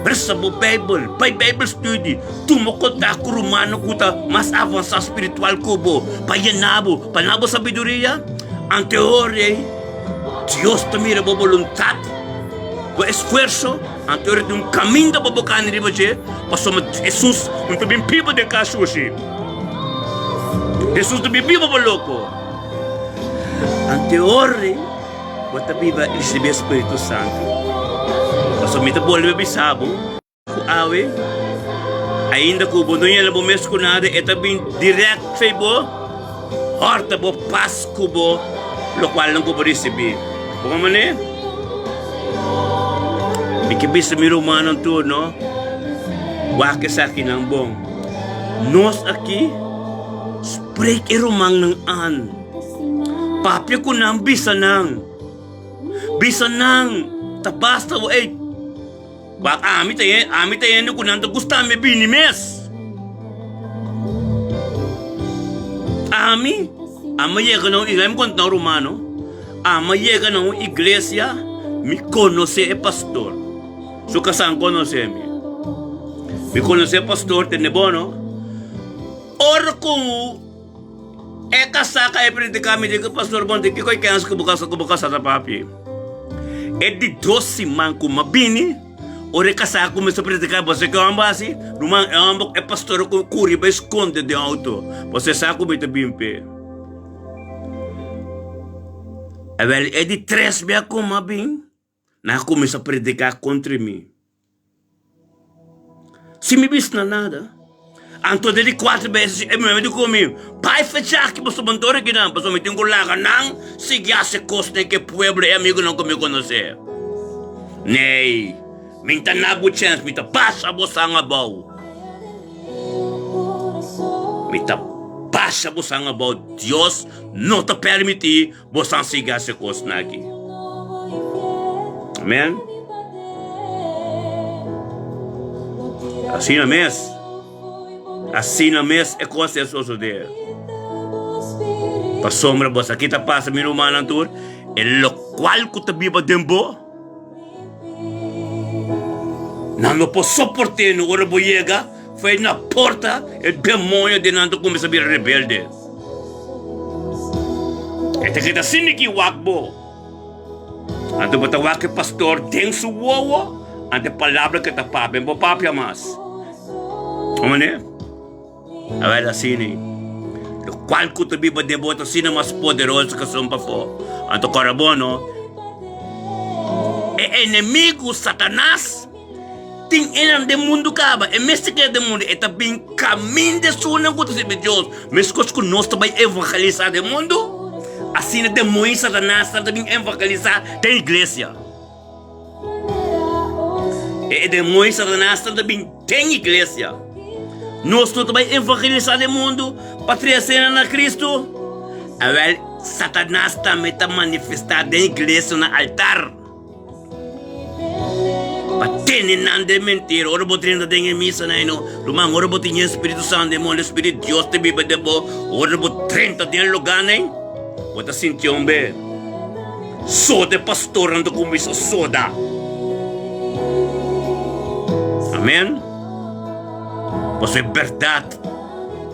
Bersa bo Bible, pai Bible study. Tumo ko ta ko romano ko ta mas avançado espiritual ko bo. Payanabo, panabo sabedoria. Ang teoria Dios te mira por voluntad, por esfuerzo, ante un camino de bobocan riba je, pasó Jesús, un también pipo de caso así. Jesús también pipo por loco. Ante ore, bota viva el Espíritu Santo. Pasó me te vuelve bisabo, awe, ainda que o bono niya na bumes ko nada, eta bin direct febo, horta bo pas ko bo, lo cual lang ko po recebi. Kung man bikibis sa miro manong to, no? Wake sa akin ang bong. Nos aki, spreek irumang ng an. Papya ko nang bisa nang tabasta wo bak ami tayo ko nang gusta me binimes. Ami llega ng iglesia, me conta romano. Llega ng iglesia, me conoce el pastor. Su casan conoce me. Me conoce el pastor, tiene bono. Or kung kasaka predicar me diga pastor bon de que koi kans ko bukas sa papi. Di 12 man ko mabini. Ore kasaka ko me sa predicar você que ambasi, rumang ambok pastor ko kuri ba esconde de auto. Você sa ko me bimpe. Wel, di 3 bia ko mabin. Na ko me sa predicar contra mim. Se me bis na nada. Anto dele 4 vezes me digo comigo, pai fechar que você mandou aqui não, você me tem que lá não, se já se costa que pueblo é amigo não comigo conhecer. Nei, me tá na boa chance, me tá passa você anga bom. Me tá passa você anga bom, Deus não te permite você siga se costa aqui. Amém? Assim na mesa. Assim na mesa é coisa suceder. Pa sombra bosa kita passa mi rumana tour, lo qual que te biba dembo. Não posso suportar no hora boiega, foi na porta e demônio de nanto começa a vir rebelde. Ete kita sini ki wakbo. Ante bata wak pastor tem su wowo, ante palavra que ta papi, bo papi mas. Como né? A ver assim, o qual que tu biba de bota assim mais poderoso que são para fora. Anto carabono, inimigo Satanás, tem em do mundo caba, mesmo que do mundo, é também caminho de sua que tu se Deus, mas que nós também evangelizar do mundo, assim demônio Satanás também evangelizar da igreja. E demônio Satanás também tem igreja. Nós também evangelizar o mundo para trazer na Cristo. Well, Satanás também está manifestado na igreja, no altar. Para ter nada de mentira. Ora, vou treinar em missa, não. Lumang, ora, vou ter Espírito Santo, demônio, Espírito de Deus, te biba de bo. Ora, vou treinar em lugar, não. Vou te sentir um bem. Soda, pastor, ando com isso, soda. Amém? Você é verdade.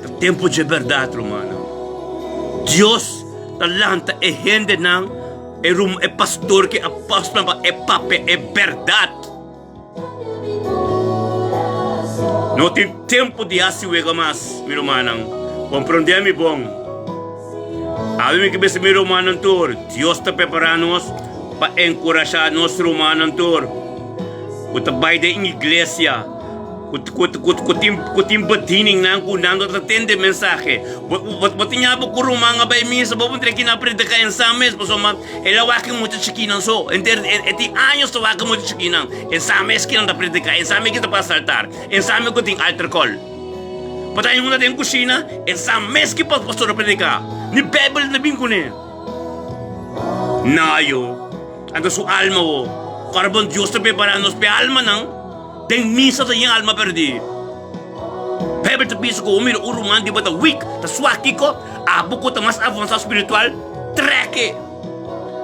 É tempo de verdade, romano. Deus talanta é gente não. É pastor que apóstolo é pape, é verdade. Não tem tempo de asiwega mais, meu irmão. Compreender-me bom. Avi que bese meu irmão tour. Deus está preparando-nos para encorajar nosso irmão tour. Kita vai da igreja. Kutim batining nang kunang tatende mensaje. Botinya po kurumanga ba misa bo puntre kina predica en sames po soma elawaki mo chikinan so. Eti años to waki mo chikinan. En sames kinan ta predica, en sames kita pa saltar. En sames ko ting altar call. Patay mo na din kusina, en sames ki pa pastor predica. Ni Bible na bingkune. Nayo. Ando su alma wo. Carbon Dios te preparanos pe alma nang. Tem misa sa iyang alma perdi. Peber te piso ko umiro uruman di ba ta weak, ta swaki ko, abo ko ta mas avansa spiritual, treke.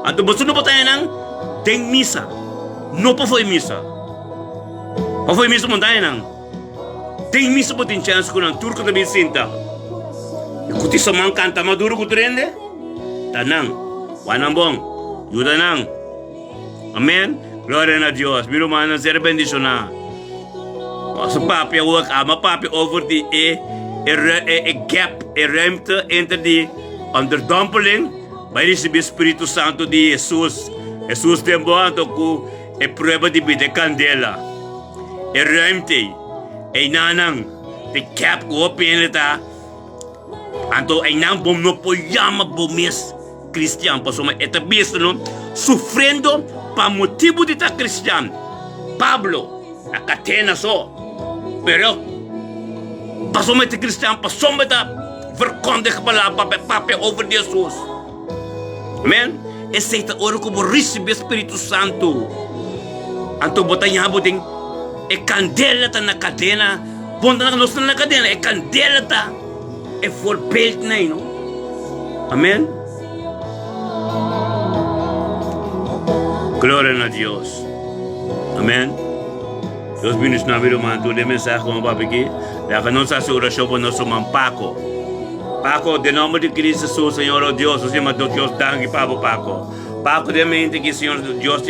Anto ba suno pa tayo nang, tem misa. No pa foi misa. Pa foi misa mo tayo nang. Tem misa po tin chance ko ng turco ta bisinta. Ikuti sa mga kanta maduro ko trende. Tanang, wanambong, yuda nang. Amen. Gloria a Dios. Miro man ang ser bendición na. Sa papi wag ama papi over die gap ruimte entre die onderdompeling bij die Espírito Santo de Jesus. Jesus tem boato ku prueba de vida candela. Ruimte nanang de gap ko pinita. Anto nang bom no poyama bomis Cristian pasoma etabis no sufrendo pa motivo de ta Cristian. Pablo a catena so. Pero pasoma te Cristian pasoma ta verkondig pala pape over Jesus. Amen? Aceita ora como receber Espírito Santo. Anto botanya boting e candela ta na cadena. Ponta na nossa na cadena, e candela ta. E for belt na no. Amen? Glória a Deus. Amen? Deus bendice na vida humana. Tu de mensagem como papi aqui. La que nos hace oración por nuestro man Paco. Paco, de nombre de Cristo Jesús, Señor oh Dios, nos llama Dios danke, Paco. Paco, de mente que Señor Dios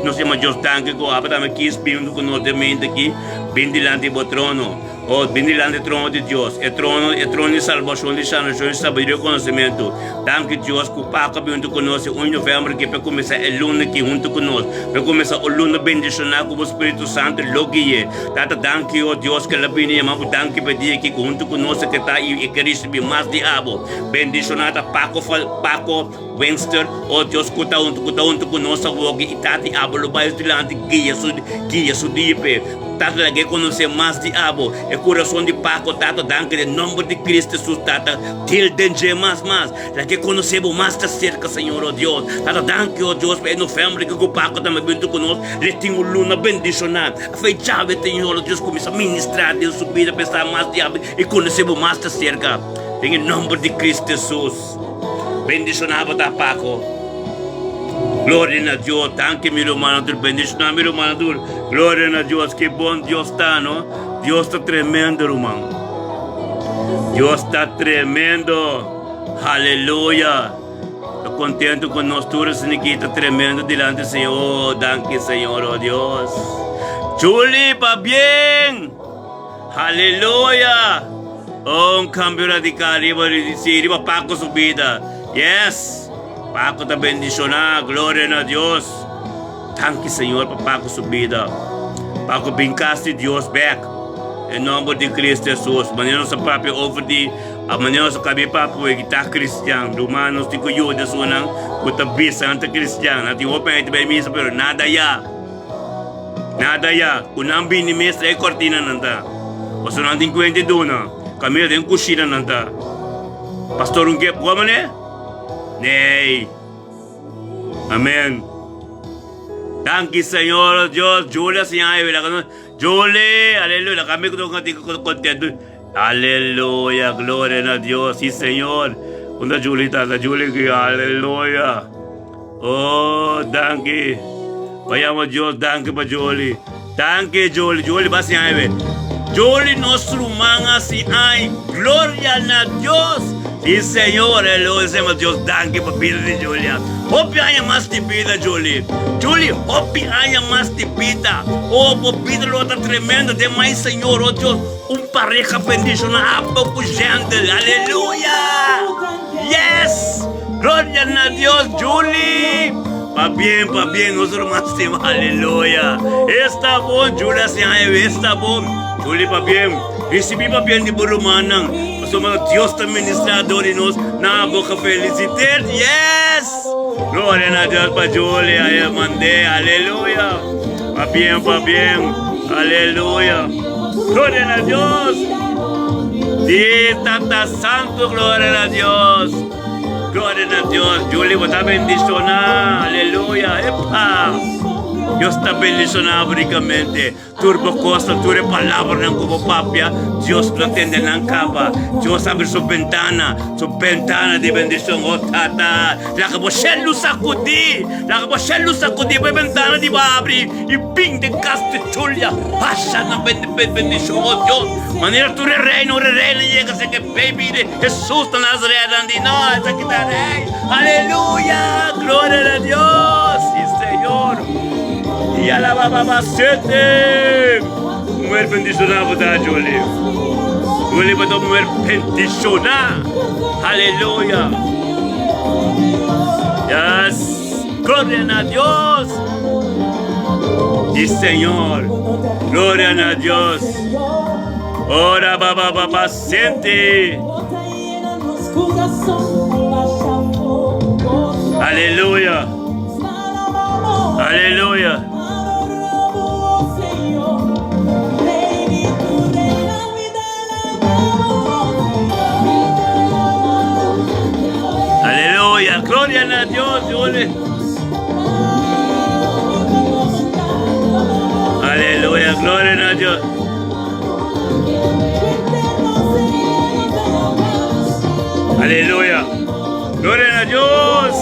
nos llama Dios danke, ko apa também que espírito que nos de mente que vem delante do trono. Oh, vem delante do trono de Deus. É trono de salvação, de sanação, de sabedoria e conhecimento. Danke Deus que o Paco junto conosco, 1 de novembro, que vai começar a luna aqui junto conosco. Vai começar a luna bendicionar com o Espírito Santo, logo é. Tata, danke, oh Deus, que ela vem, mas danke para dia que junto conosco que está e que receber mais diabo. Bendicionar Paco, Winster, oh Deus, que está junto conosco, logo e está diabo, lo vai delante, guia su dipe. Tata, lagi conhecer mais diabo. E coração de Paco, Tata, danke, em nome de Cristo Jesus, Tata, til denje mais. Lagi conhecemos mais da cerca, Senhor, oh Deus. Tata, danke, oh Deus, em novembro, que o Paco também vindo conosco, ele tem uma luna bendicionada. A chave, Senhor, oh Deus, começa a ministrar, Deus, subir, a pensar mais diabo, e conhecemos mais da cerca. Em nome de Cristo Jesus. Bendicionado, Paco. Glória a Deus, danke meu irmão, bendicionar meu irmão, glória a Deus, que bom Deus está, não? Deus está tremendo, irmão. Deus está tremendo, aleluia. Estou contente com nós todos, está tremendo diante do Senhor, danke Senhor, oh Deus. Julie, pa bien, aleluia. Oh, cambio radical, riba Paco subida, yes. Paco está bendicionado, glória a Deus. Danke Senhor para Paco subida. Paco brincaste Deus back. Em nome de Cristo Jesus. Maneira nossa própria ouvir, a maneira nossa cabeça para que está cristiano. Romanos de cuido sunang, kuta bisa anta cristiano. Ati open bem misa pero nada ya. Unang binimesa ay cortina nanta. O so nanting kwente duna. Kami natin kusina nanta. Pastor ungkep ko man Nei. Amén. Danke Señor Dios. Julia Señor. Julie. Aleluya. Kami ko contento. Aleluya. Gloria a Dios. Sí Señor. Una Julie tata. Julie. Aleluya. Oh, danke. Vayamos Dios. Danke pa Julie. Danke Julie. Julie ba Señor. Julie nostro manga si ay. Gloria a Dios. Sí, Señor, aleluya, Dios, danke por vida de Julia. Hope haya más de vida, Julie. Julie, hope haya más de vida. Oh, por vida lo está tremendo. Demais, Señor, oh Dios, pareja bendicionada, poco gente. Aleluya. Yes. Gloria a Dios, Julie. Pa bien, nosotros más te aleluya. Está bom, Julia, está bom. Julie, pa bien. Recebi pa bien de Burumanang. Somos Dios também ministrador em nós, na boca felicidade, yes! Glória a Deus para Julia, eu mandei, aleluia! Pa bien, aleluia! Glória a Deus! Diz Tata Santo, glória a Deus! Glória a Deus! Julia, vou estar bendicionar, aleluia! Epa! Deus está bendicionado ricamente. Turbo costa, ture palavra não como papia. Deus não atende não capa. Deus abre sua ventana de bendição. Oh tata, lá que você não sacudi, a ventana de abre e ping de casta Julia. Passa na bendição, oh Deus. Maneira tu reina, chega se que baby de Jesus de Nazaré de nós aqui da rei. Aleluia, glória a Deus, sim Senhor. E ela vai sete. Mulher bendicionada da Julie. Julie vai mulher bendicionada. Aleluia. Yes. Glória a Deus. E Senhor. Glória a Deus. Ora baba sente. Aleluia. Aleluia. Aleluya, gloria a Dios. Jole. Aleluya, gloria a Dios. Aleluya, gloria a Dios.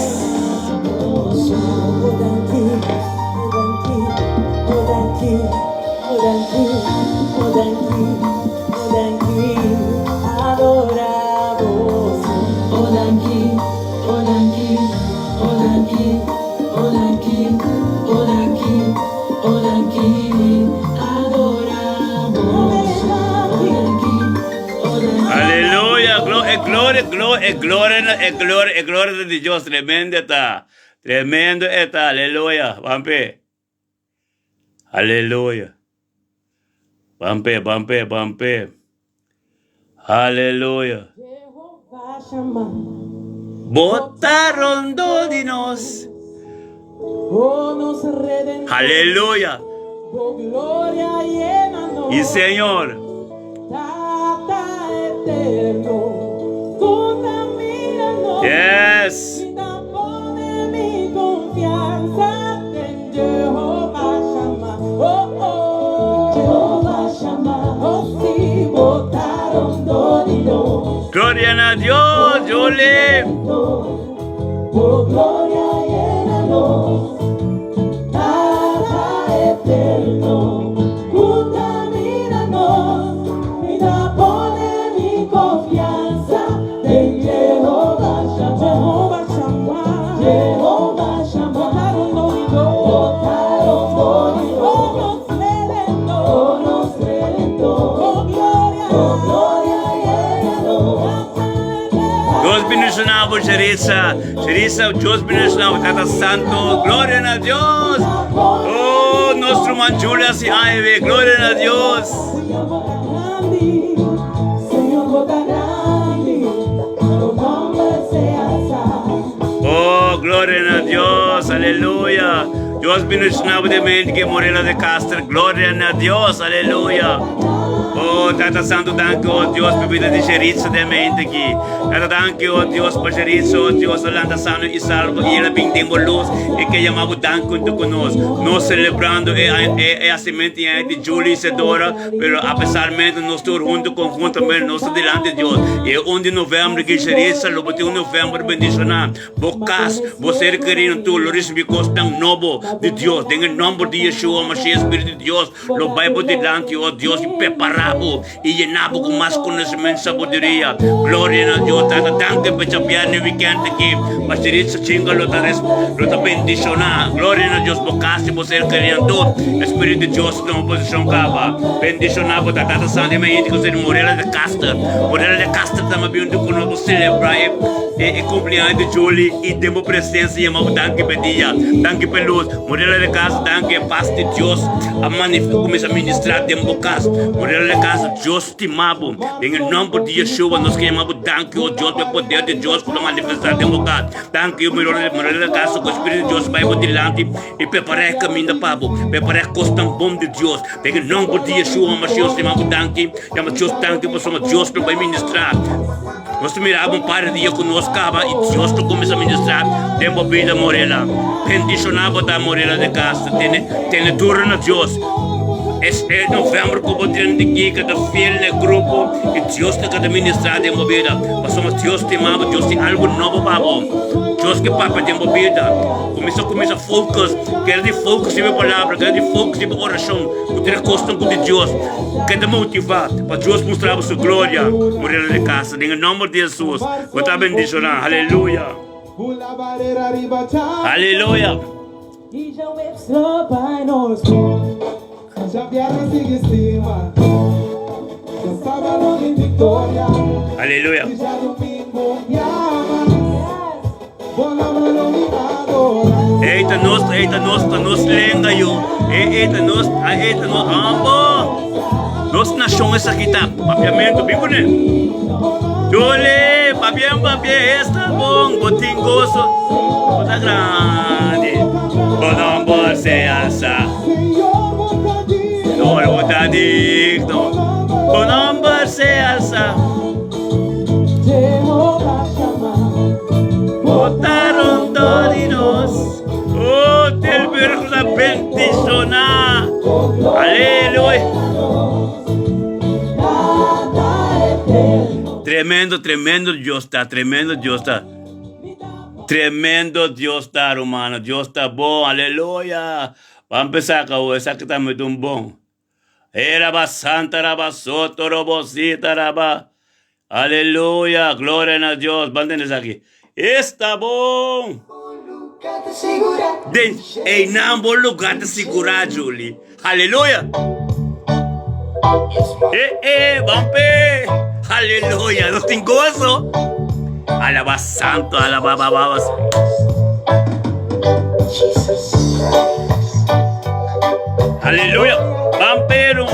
Gloria de Dios, tremendo está, aleluya, vampe, aleluya, vampe, aleluya. Botaron dodinos, aleluya, y Señor, yes. Gloria a Dios, Jole. Gloria llénanos, nada eterno, contamínanos, mira, pone mi confianza en Jehová Shammah, Jehová Shammah, nos relentó, oh gloria llénanos. Dios bendicionado, Charissa, Dios bendicionado, Tata Santo, gloria a Dios. Oh, nuestro man Julia se aive, gloria a Dios. Oh, gloria a Dios, aleluya. Dios bendicionado de mente que Morena de Castro, gloria a Dios, aleluya. Oh, Tata Santo, danke, oh Deus, por vida de Charissa de mente aqui. Tata, danke, oh Deus, por Charissa, oh Deus, Holanda sano e salvo, e ela bendemo luz, e que chamava danke junto conosco. Nós celebrando a semente de Julie e Sedora, pero apesarmente nós estamos juntamente, nós estamos delante de Deus. E 1 de novembro que Charissa, lo 1 de novembro, bendicionar. Bocas, você querendo tu, Loris Bicos, tão novo de Deus, em nome de Yeshua, mas Espírito de Deus, lo Bible delante, oh Deus, e preparar e llenado com mais conhecimento e sabedoria. Glória a Deus, Tata, danke por champion no weekend aqui. Mas Charissa chinga, lo tá bendicionar. Glória a Deus, bocas, você querendo Espírito de Deus, não posição cava. Bendicionar, por Tata Santo, me indica que Morena de Castro. Morena de Castro também vindo conosco celebrar e cumpleaños de Julie e temos presença e amamos danke por dia. Danke por luz. Morena de Castro, danke, paz de Deus. A começa a ministrar tempo bocas. Morena de Castro, Deus te amamos. Em nome de Yeshua, nós queremos danke, oh Deus, pelo poder de Deus para manifestar tempo bocas. Danke, o Morena de Castro, com o Espírito de Deus vai por delante e preparar o caminho da Pabo. Preparar a costa tão bom de Deus. Em nome de Yeshua, mas Deus te amamos danke. Chama Deus danke, porque somos Deus para vai ministrar. Nós mirávamos um par de dias conosco e Deus começa a ministrar. Tempo vida Morena. Bendicionava da Morena de Castro. Tem turno a Deus. É novembro que eu vou ter aqui, cada fiel no grupo, e Deus está cada ministrar de vida. Mas somos Deus te amamos, Deus tem algo novo para nós. Deus que papa de vida. Começa a focus, quer de focus sobre a palavra, quer de focus sobre a oração, que ter costa com Deus. Quer motivar para Deus mostrar a sua glória. Morena de Castro, em nome de Jesus, vou estar bendicionando. Aleluia. Aleluia. Aleluia. Eita nós lenga yo. Eita nós, ambo. Nós nações aqui tá, papiamento, bem bonito. Jole, papia, está bom, botingoso, bota grande. Bodom bol se alça. Lord, bota digno. Bodom bol se alça. Botaron dorinos. Tremendo Dios está, tremendo Dios está. Tremendo Dios está, hermano. Dios está bom, aleluia. Vamos empezar com essa que está muito bom. Eraba santa, raba soto, robosita, raba. Aleluia, glória a Deus. Mantém isso aqui. Está bom. Em não lugar de segurar, Julie. Aleluia. Vampe. Aleluia. Não tem gozo? Alaba santo, alaba babas. Aleluia. Vampiro.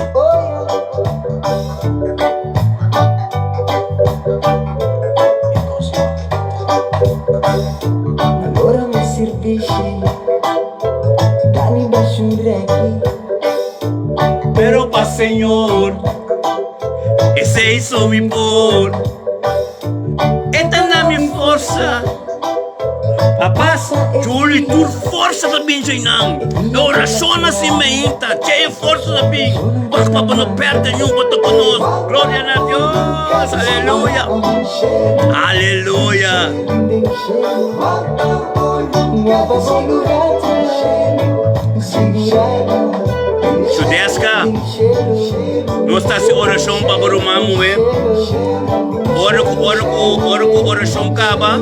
Agora me serviço, dá-me baixo um breque. Pero pa Senhor, esse hizo me por. Esta na minha força. Rapaz, Julie, tu força também, Jainão. Oração assim me inta, cheia força também. Porque papai não perde nenhum, bota conosco. Glória a Deus, aleluia. Aleluia. Chudesca, não está se oração para o mamu, é? Ora com oração caba.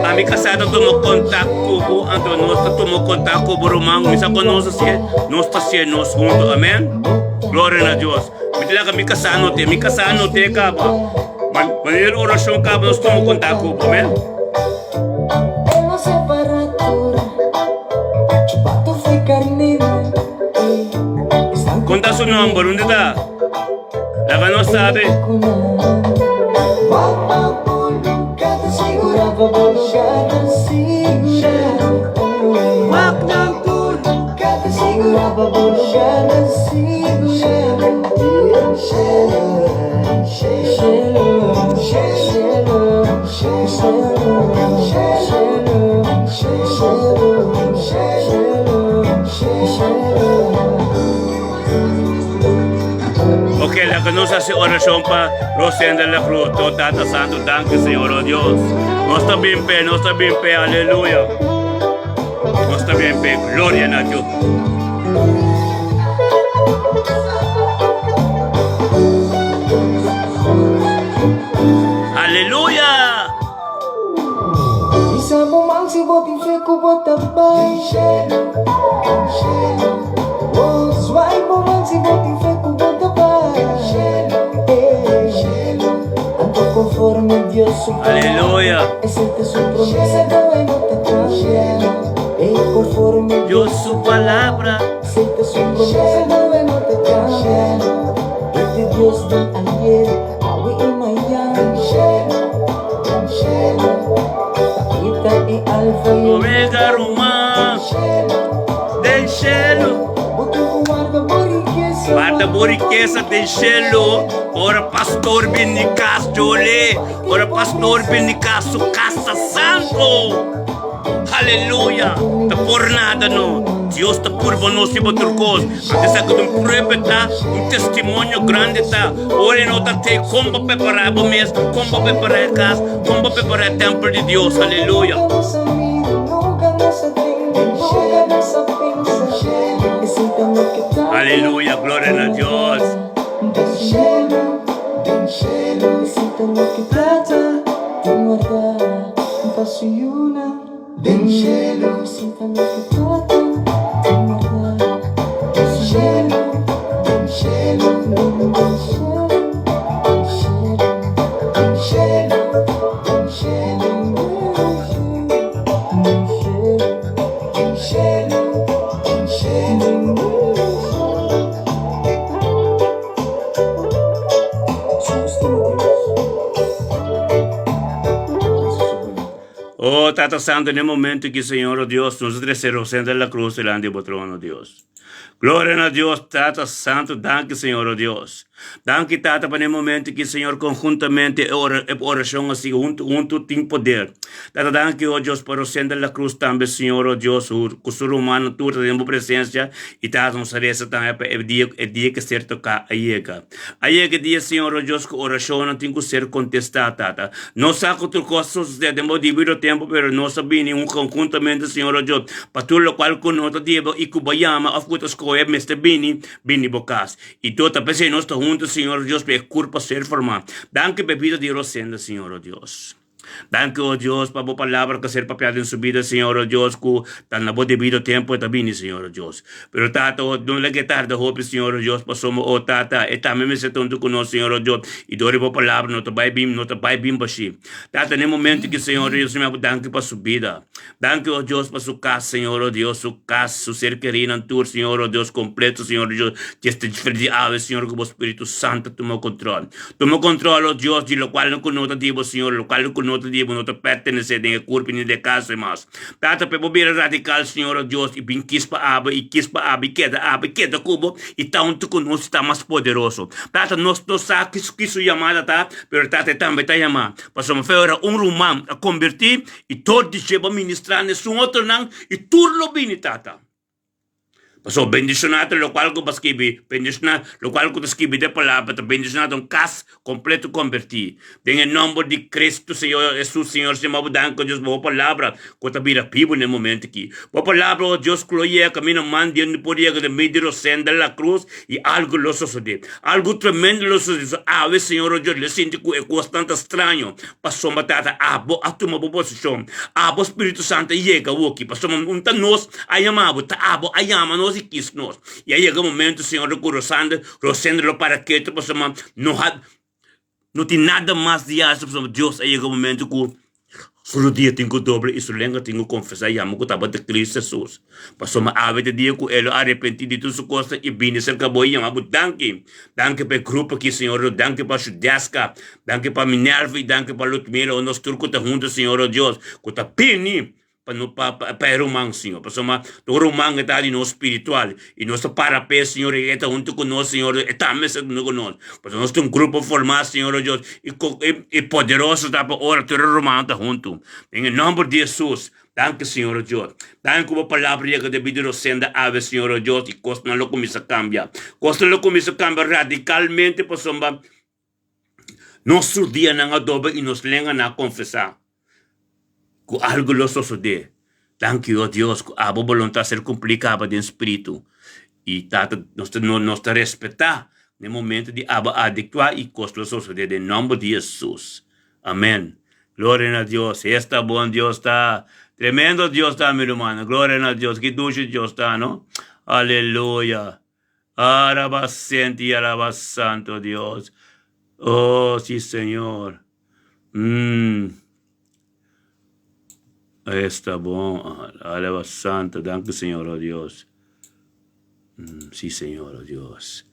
A minha casada tomou contato com o Antonio, tomou contato com o Boromão, mas agora nós está sendo nós juntos, amém? Glória a Deus. Me diga que minha casada não tem, caba. Mas a oração caba, nós tomamos contato com o amém? Conta seu número, onde está? Ela não sabe. Ok, la que nos hace oración para Rosenda la Cruz, todo Tata Santo, danke Señor, oh Dios. No está bien pe, aleluya. No está bien pe, gloria a Dios. Aleluya. Isa mo mang si boting feko botabay. Swai mo mang si boting feko botabay. Ando conforme a Dios su palabra. Aleluya. Esta es su promesa que no te cambia. Conforme a Dios su palabra. esta es su promesa que no te cambia. Este Dios del ayer, hoy y mañana. Takita e alfa y Omega Román del cielo. Guarda por riqueza del cielo. Ora pastor Benicas Jolé. Ora pastor Benicas su casa santo. Aleluia. Tá por nada não. Deus está por nós e por coisa. Antes é que um prova tá, testemunho grande tá. Ora não tá tem como preparar o mês, como preparar a casa, como preparar o templo de Deus. Aleluia. Aleluia, glória a Deus. Del cielo, sienta lo que trata de guardar. Del cielo, del cielo, del cielo, del cielo, del cielo, del cielo, del cielo, del cielo. Oh, Tata Santo, nel momento che Signore Dio nos recebeu da cruz delante do trono, Deus. Glória a Deus, Tata Santo, danke, Senhor, oh Deus. Danke, Tata, para o momento que, Senhor, conjuntamente oração assim, junto tem poder. Tata, danke, oh Deus, para o centro da cruz também, Senhor, oh Deus, o ser humano, tu temos presença, e Tata, nos resta também, é dia que ser tocar a iega. A iega dia, Senhor, oh Deus, que oração não tem que ser contestada, Tata. Não sabe que tu costas de devido tempo, mas não sabemos conjuntamente, Senhor, oh Deus, para tudo o qual que nós devemos, e que bayama, of que escolhe, Mr. Bini bocas. E tu, tá pensando, nós estamos juntos, Senhor, oh Deus, para culpa ser formada. Danke, bebida de rosenda, Senhor, oh Deus. Danke, oh Deus, para a palavra que ser papiada em subida, Senhor, oh Deus, que está na boa devido tempo, está bem, Senhor, oh Deus. Pero, Tata, não lhe tarde, hope, Senhor, oh Deus, para somos, oh Tata, e também me se tonto com nós, Senhor, oh Deus, e dore a palavra, não te vai bem, baixi. Tata, no momento que, Senhor, oh Deus, me danke para subida. Danke, oh Deus, para sua casa, Senhor, oh Deus, sua casa, seu ser querido, tour, Senhor, oh Deus, completo, Senhor, oh Deus, que este diferente ave, Senhor, que o Espírito Santo toma controle. Toma controle, oh Deus, de lo qual não conota dibo, Senhor, lo qual não conota dibo, não te pertenece nem a corpo nem de casa, mas. Tata, para bobeira radical, Senhor, oh Deus, e bem quispa aba, e queda cubo, e tanto conosco está mais poderoso. Tata, nós não sabemos que isso chamada, tá? Pero Tata também está chamada. Passamos fora rumam a convertir, e todo de chega ministrar nesse outro não, e tudo lo bem, Tata. So, bendicionado, lo qual que basquibi, bendicionado, lo qual que basquibi de palavra, bendicionado um cas completo converti. Em nome de Cristo, Senhor, Jesus, Senhor, se me danco, Deus, boa palavra, que tá vira pibo no momento aqui. Boa palavra, oh Deus, gloria, caminho man, Deus, não podia que de meio do senda da cruz, e algo lo sucede. Algo tremendo lo sucede. Ave, Senhor, oh Deus, le sinto que é bastante estranho. Passou batata, abo, atuma posição. Abo, Espírito Santo, chega aqui. Passou nós, ayamabo, abo, ayama, nós e quis nós. E aí chega o momento, Senhor, que Rosendo para que tu possa não tem nada mais de aço, Deus, aí chega o momento que só dia tenho que dobre, isso lenga tenho que confessar, e amo que estava de Cristo Jesus. Passou uma ave de dia que ele arrependido de tudo isso costa e bem, se acabou e amo, danke para o grupo aqui, Senhor, danke para a Judiasca, danke para a Minerva e danke para a Lutmila, o nosso turco está junto, Senhor, Deus, que está pini, para romang, Senhor. Pasama, o romang está ali no espiritual. E nós para pé, Senhor, e está junto com nós, Senhor, e também está com nós. Pasama, nós temos um grupo formado, Senhor, Deus, e poderoso está para orar, todo romang está junto. Em nome de Jesus, danke, Senhor, Deus. Danke por a palavra que devido a senda ave, Senhor, Deus, e costa não lo começa a cambiar. Costa não começa a cambiar radicalmente, pasama, nosso dia não adobe e nos lenga na confessar. Que algo lo sucede. Danke, oh Deus, que a vontade ser complicada de espírito. E nós te respeitar no momento de adequar e costo suceder em nome de Jesus. Amém. Glória a Deus. Está bom, Deus está. Tremendo Deus está, meu irmão. Glória a Deus. Que dulce Deus está, não? Aleluia. Arabasente y alabasanto Dios. Oh, sí, Señor. Está bom. Alaba santo. Danke, Senhor, oh Deus. Sí, Senhor, oh Deus.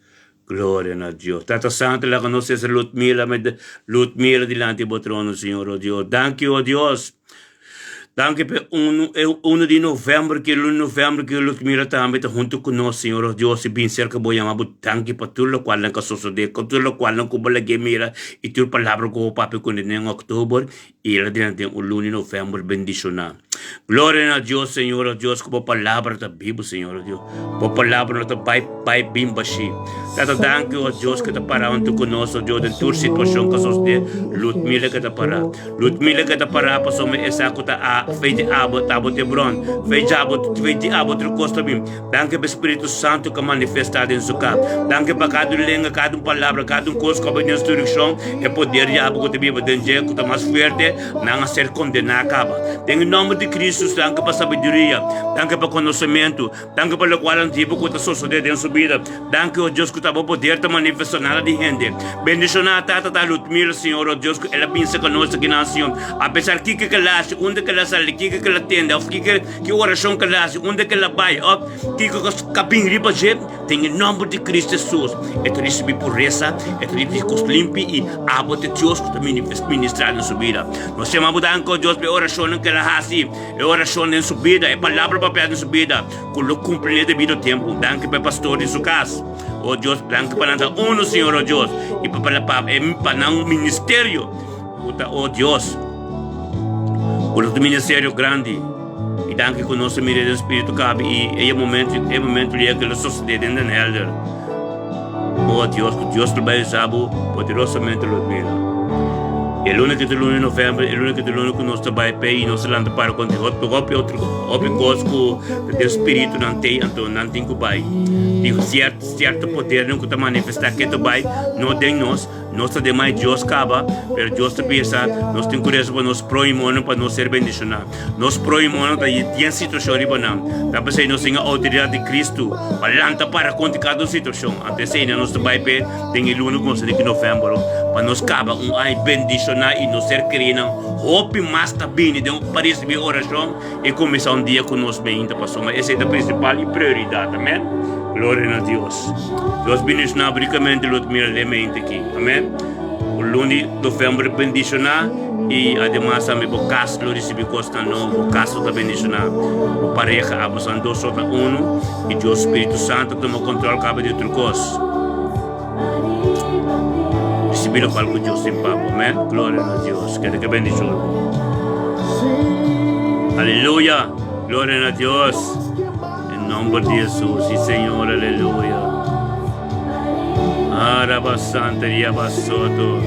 Glória a Deus. Tata Santo, la conoces Lutmila delante do trono, Senhor, oh Deus. Danke, oh Deus. Danke per 1 de novembro, que Lutmila também está junto conosco, Senhor, oh Deus, e bem cerca boa amado. Danke para tudo o qual não sucede, com tudo o qual não cubala gemira, e tua palavra com o papo com em outubro, e ela durante o 1 de novembro bendicionar. Glória a Deus, Senhor, oh Deus, com a palavra está vivo, Senhor, oh Deus. Com a palavra não está pai bem baixi. Tata, danke, oh Deus, que está parando conosco, oh Deus, em tua situação que sucede, Lutmila que está parado. Lutmila que está parado, passou me essa que está fez de abo Hebron, fez de abo Costa Bim. Danke para o Espírito Santo que manifestado em sua casa. Danke para cada língua, cada palavra, cada coisa que vem em instrução, é poder de abo que te vive dentro, que está mais forte, não a ser condenado acaba. Em nome de Cristo, danke para a sabedoria, danke para o conhecimento, danke para o qual antigo que está sucedendo em sua vida. Danke, oh Deus, que está poder te manifestar nada de gente. Bendicionar a Tata da Lutmila, Senhor, oh Deus, que ela pensa conosco aqui na nação. Apesar que ela acha, onde que ela sai, que ela tende, que oração que ela acha, onde que ela vai, que capim riba tem em nome de Cristo Jesus. É triste por pureza, é triste que limpe e água de Deus que está ministrado na sua vida. Nós chamamos danke, Deus, pela oração que ela faz, a oração em sua vida, a palavra para em sua vida, coloca cumprir devido tempo. Danke para pastor em sua casa. Oh Deus, danke para nós, Senhor, oh Deus, e para o ministério. Oh Deus, por o ministério grande. E danke que o nosso mirado do Espírito cabe e é o momento que ele sucede na elder. Oh Deus, que Deus trabalha sábado poderosamente Ludmila. E a luna que tem luna em novembro, a luna que tem luna que nós trabalhamos e nós lá para contigo. Outro coisa que o Espírito não tem, então não tem que vai. Digo, certo poder não que está manifestar que tu vai, não tem nós demais Deus acaba, mas Deus te pensa, nós temos curioso para nós proimos para nós ser bendicionados. Nós proimos para ter situação riba não. Tá pensando nós temos a autoridade de Cristo para lançar para contra cada situação. Até se nós trabalhamos tem a luna como se diz em novembro, para nós acaba ai bendicionar e nós ser crentes. Hope mais está bem, então para receber oração e começar dia com nós bem, então passou, mas essa é a principal e prioridade, amém? Glória a Deus. Deus bendicionar ricamente Ludmila Lemente aqui. Amém? O lunes de novembro bendicionar e además também o caso receber costa novo, o caso está bendicionar. O pareja avançando dois ou e Deus Espírito Santo toma controle cabo de outra coisa. Receber o palco de Deus em papo. Amém? Glória a Deus. Que bendição. Aleluia. Glória a Deus. Em nome de Jesus, sim Senhor, aleluia. Arabasanta e abasoto.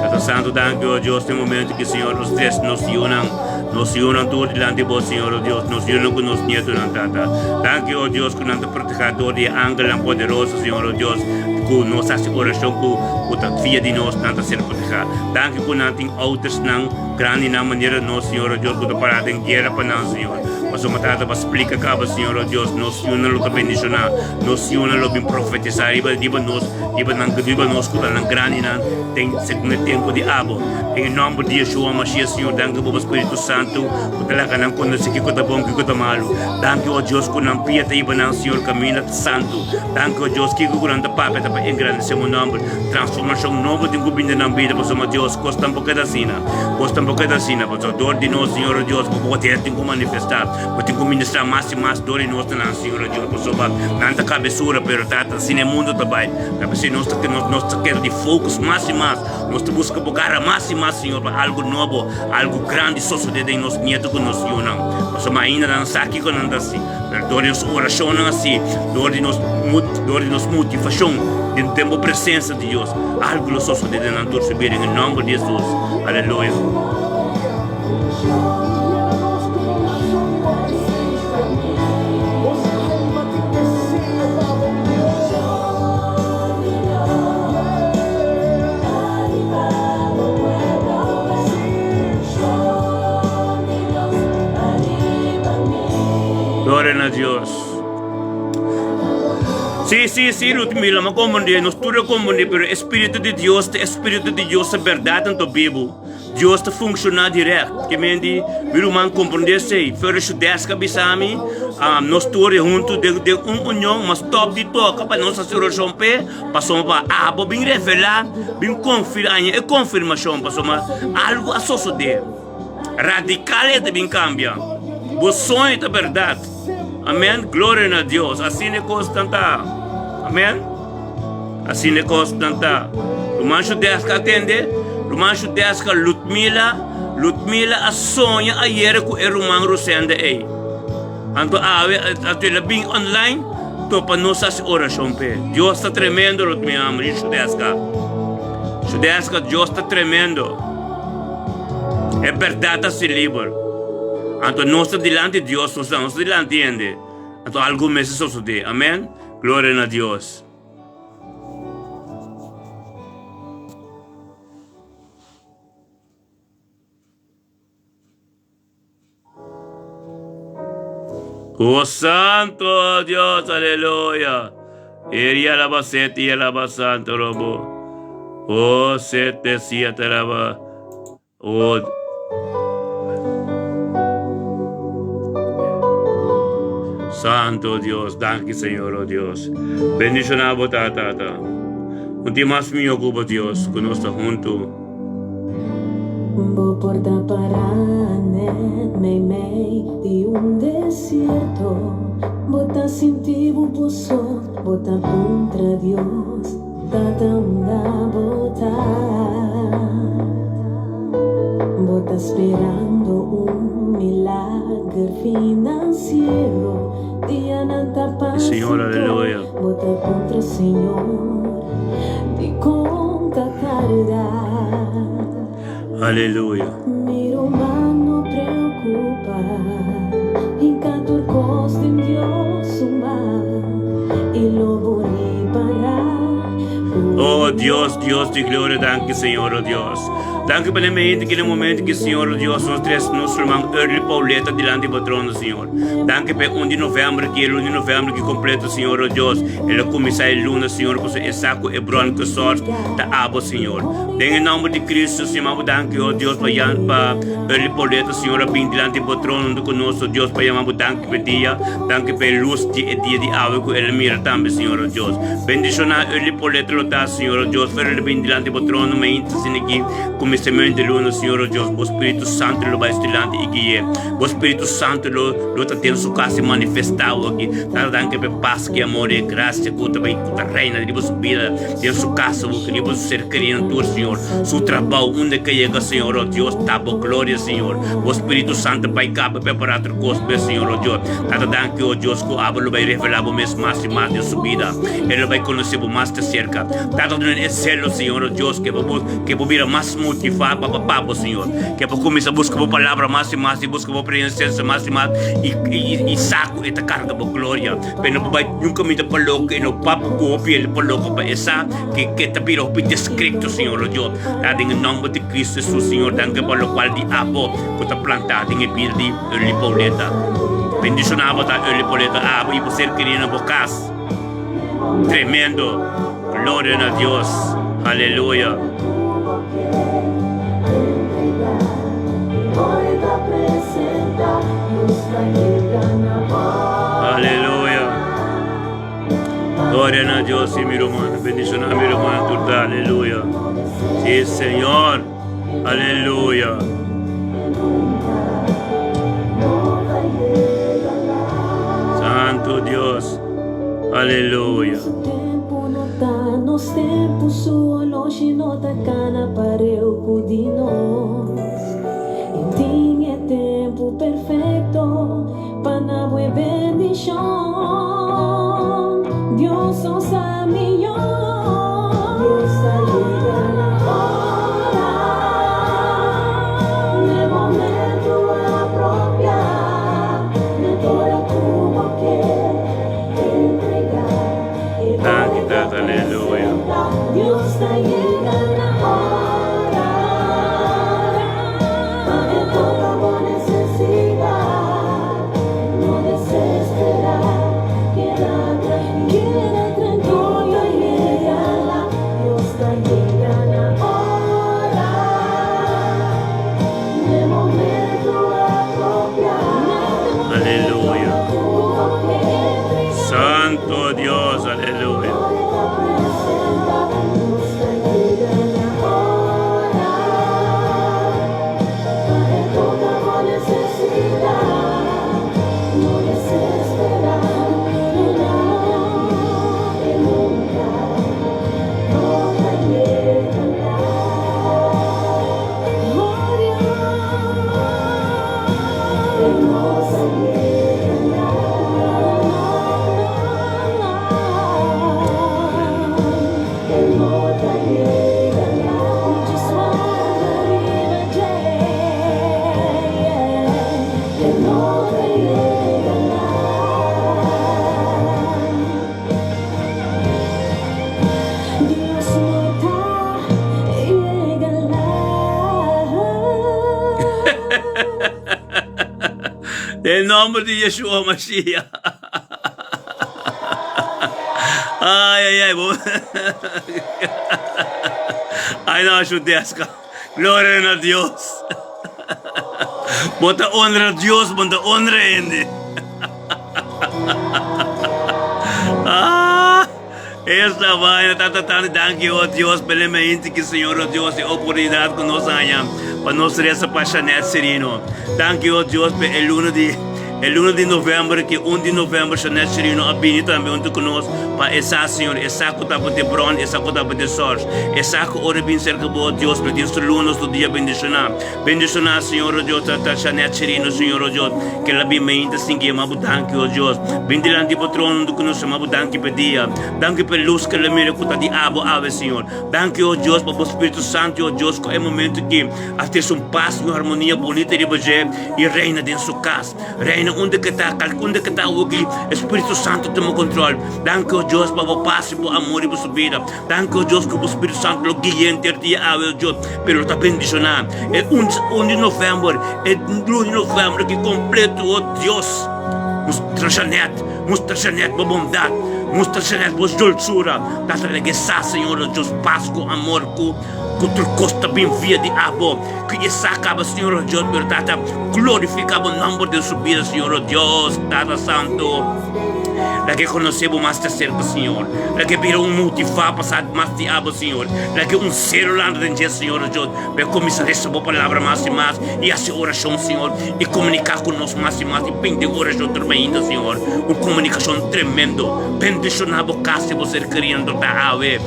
Cada santo danke, oh Deus, no momento que Senhor os três nos unam todos diante de vós, Senhor, oh Deus, nos unam com nos nietos, tata. Danke, oh Deus, que não te protegedor de ángel poderoso, Senhor, oh Deus, que nos hace oração que a filha de nós não ser protegida. Danke que não tem outros não grande na maneira nós, Senhor, oh Deus, que te parado em guerra para nós, Senhor. Mas o matado para explicar cá, Senhor, oh Deus, nos unam lo que bendicionar, nos unam lo que profetizar, diba nós que não grande não tem segundo tempo de abo. Em nome de Yeshua Mashiach, Senhor, danke po Espírito Santo, que talaga não conhece que está bom, que está malo. Danke, oh Deus, que não pia iba não, Senhor, caminho santo. Danke, oh Deus, que o grande papo está para engrandecer o nome. Transformação nova de governo na vida, pois oh Deus, custa um pouco da sina, pois a dor de nós, Senhor, oh Deus, que poder tem que manifestar, que tem que ministrar mais e mais dor em nós, Senhor, oh Deus, pois não está cabeçura, pero está assim no mundo também. Porque nós queremos de focus mais e mais, nós buscamos buscar mais e mais, Senhor, para algo novo, algo grande, só sucede em nossos nietos que nos unam. Mas ainda não está aqui com nada assim. Dor de nossa oração não assim, dor de nossa motivação, de tempo a presença de Deus. Algo só sucede na tua subida em nome de Jesus. Aleluia. Glória a Deus. Sim, Ludmila, mas compreender, nós tudo compreender, pero o Espírito de Deus é verdade na Bíblia. Deus está funcionando direto. Que mendi, viu man compreender sei, fora chudesca bisami, nós todos juntos de união, mas top de toca para nossa oração pé, passou para abo bem revelar, bem confirmar, é confirmação, passou algo a suceder. Radical é bem cambia. O sonho é verdade. Amém? Glória a Deus. Assim é constanta. Amém? Assim é constanta. O mancho desca atende. O mancho desca Ludmila a sonha a yere com o irmão Rosenda aí. Então, até bem online, tô para nossas orações. Deus está tremendo, Ludmila. Judesca, Deus está tremendo. É verdade se livre. Então, nós estamos diante de Deus, nós estamos diante de Ele. Então, algo mais sucede. Amém? Glória a Deus. Oh Santo Deus, aleluia. Ele alaba sete e alaba santo robo. Oh sete siete alaba. Oh Santo Dios, danke Señor, oh Dios. Bendicionado tata. Un día más mío, Dios, que nos está junto. Vou portar parane, mei de desierto. Bota sentir o poço, bota contra Deus, tata bota esperando milagre financeiro. Dia nanta paz, Senhor, aleluia. bota contra Senhor, de conta caridade. Aleluia. Miro mano preocupa, encanto costa em Deus uma, e lobo para. Oh Dios, Dios de glória, danke Senhor, oh Dios. Danke pela mente que no momento que Senhor, oh Dios, nós formamos early Pauleta diante do patrono, Senhor. Danke pelo 1 de novembro, que é o 1 de novembro que completa, Senhor, oh Dios. Ele começa a luna, Senhor, por ser saco e branco que sorte da abo, Senhor. Em nome de Cristo, Senhor, danke, oh Dios, para early Pauleta, Senhor, bem diante do patrono conosco, oh Dios, para chamar danke pelo dia. Danke pela luz de dia de água que ele mira também, Senhor, oh Dios. Bendição a early Pauleta, Senhor, oh Dios, para ele bem diante do patrono, mente, aqui, começamento de luna, Senhor, oh Deus, o Espírito Santo lo vai estilando e guiar. O Espírito Santo lo está tendo sua casa manifestado aqui. Tá dando que paz, que amor e graça, que tu vai reina de sua vida, de sua casa, que ele vai ser querido tu, Senhor. Seu trabalho, onde que chega, Senhor, oh Deus, tá boa glória, Senhor. O Espírito Santo vai cá para preparar o gospel, Senhor, oh Deus. Tá dando que, oh Deus, que o Abel vai revelar o mesmo mais e mais de sua vida. Ele vai conhecer o mais de cerca. Tá dando esse celo, Senhor, oh Deus, que vai vir mais motivar para Senhor, que para começar a buscar a palavra mais e mais, e buscar a presença mais e mais, e saco esta carga de glória, para não vai nunca me dar para louco, e não papo copia ele para louco, para essa que está piro para descrito, Senhor, oh Deus, dado em nome de Cristo Jesus, Senhor, danke para o qual de abo, que está plantado em pir de early Pauleta, bendicionava da early Pauleta, abo, e você queria na bocas, tremendo, glória a Deus, aleluia. Aleluia. Glória a Deus, mi hermano. Bendición a mi hermano, total. Aleluya. Sí, Señor. Aleluya. Santo Dios. Aleluya. Nos tempos sua longe nota cana para eu cuidar nós. E tinha tempo perfeito para na boa bendição. Deus só sabe melhor. Deus está ligando na hora, no momento apropriado, na hora como quer entregar. Danke, aleluia. Deus está chegando na hora, em toda boa necessidade, não desesperar, queda tranquilo, chega lá. Deus está chegando na hora, no momento apropriado. Aleluya. Santo Dios, aleluya. Em nome de Yeshua Mashiach. Ai, ai, não ajudesca. Glória a Deus. Bota honra a Deus, bota honra a Ele. Esta vaina está tratando de dar oh Deus, pela mente que Senhor, oh Deus, tem oportunidade que nós ganhamos para nós resta para Chanel Serino. Danke, oh Deus, pelo 1 de novembro, que 1 de novembro Chanel Serino abini também junto conosco para essa Senhor, essa que está por de bron, essa que está por de source, essa que ora bem cerca de Deus, para Deus lunas do dia bendicionar. Bendicionar, Senhor, oh Deus, está Chanel Serino, Senhor, oh Deus, que ela bem mente assim que é danke, oh Deus. Bendilante para o trono do conosco, mas danke para dia. Danke pela luz que ela mira que está de ave, Senhor. Danke, oh Deus, para o Espírito Santo, oh Deus, que é o momento que até um paz, uma harmonia bonita de baixo e reina dentro da sua casa. Reina onde que está o Espírito Santo toma controle. Danke, oh Deus, para o paz, para o amor e para a sua vida. Danke, oh Deus, que o Espírito Santo lo guia em ter dia ave, oh Deus, pelo está bendicionar. É 1 de novembro, é 1 de novembro que completo, oh Deus. Mostra Janet, para bondade. Mostra Janet, para dulçura. Dá-te regressar, Senhor, oh Deus, paz, com amor, com costa bem via de abo. Que essa acaba, Senhor, oh Deus, pero dá-te glorificar o nome de sua vida, Senhor, oh Deus, Tata Santo. La que conhecemos mais de cerca, Senhor. La que vira motivar passar mais de abo, Senhor. La que ser lá dentro, Senhor, oh Deus, para começar a receber a palavra mais e mais, e essa oração, Senhor, e comunicar conosco mais e mais, e bem de oração também, Senhor. Uma comunicação tremenda. Bendicionar a casa, você querendo da ave.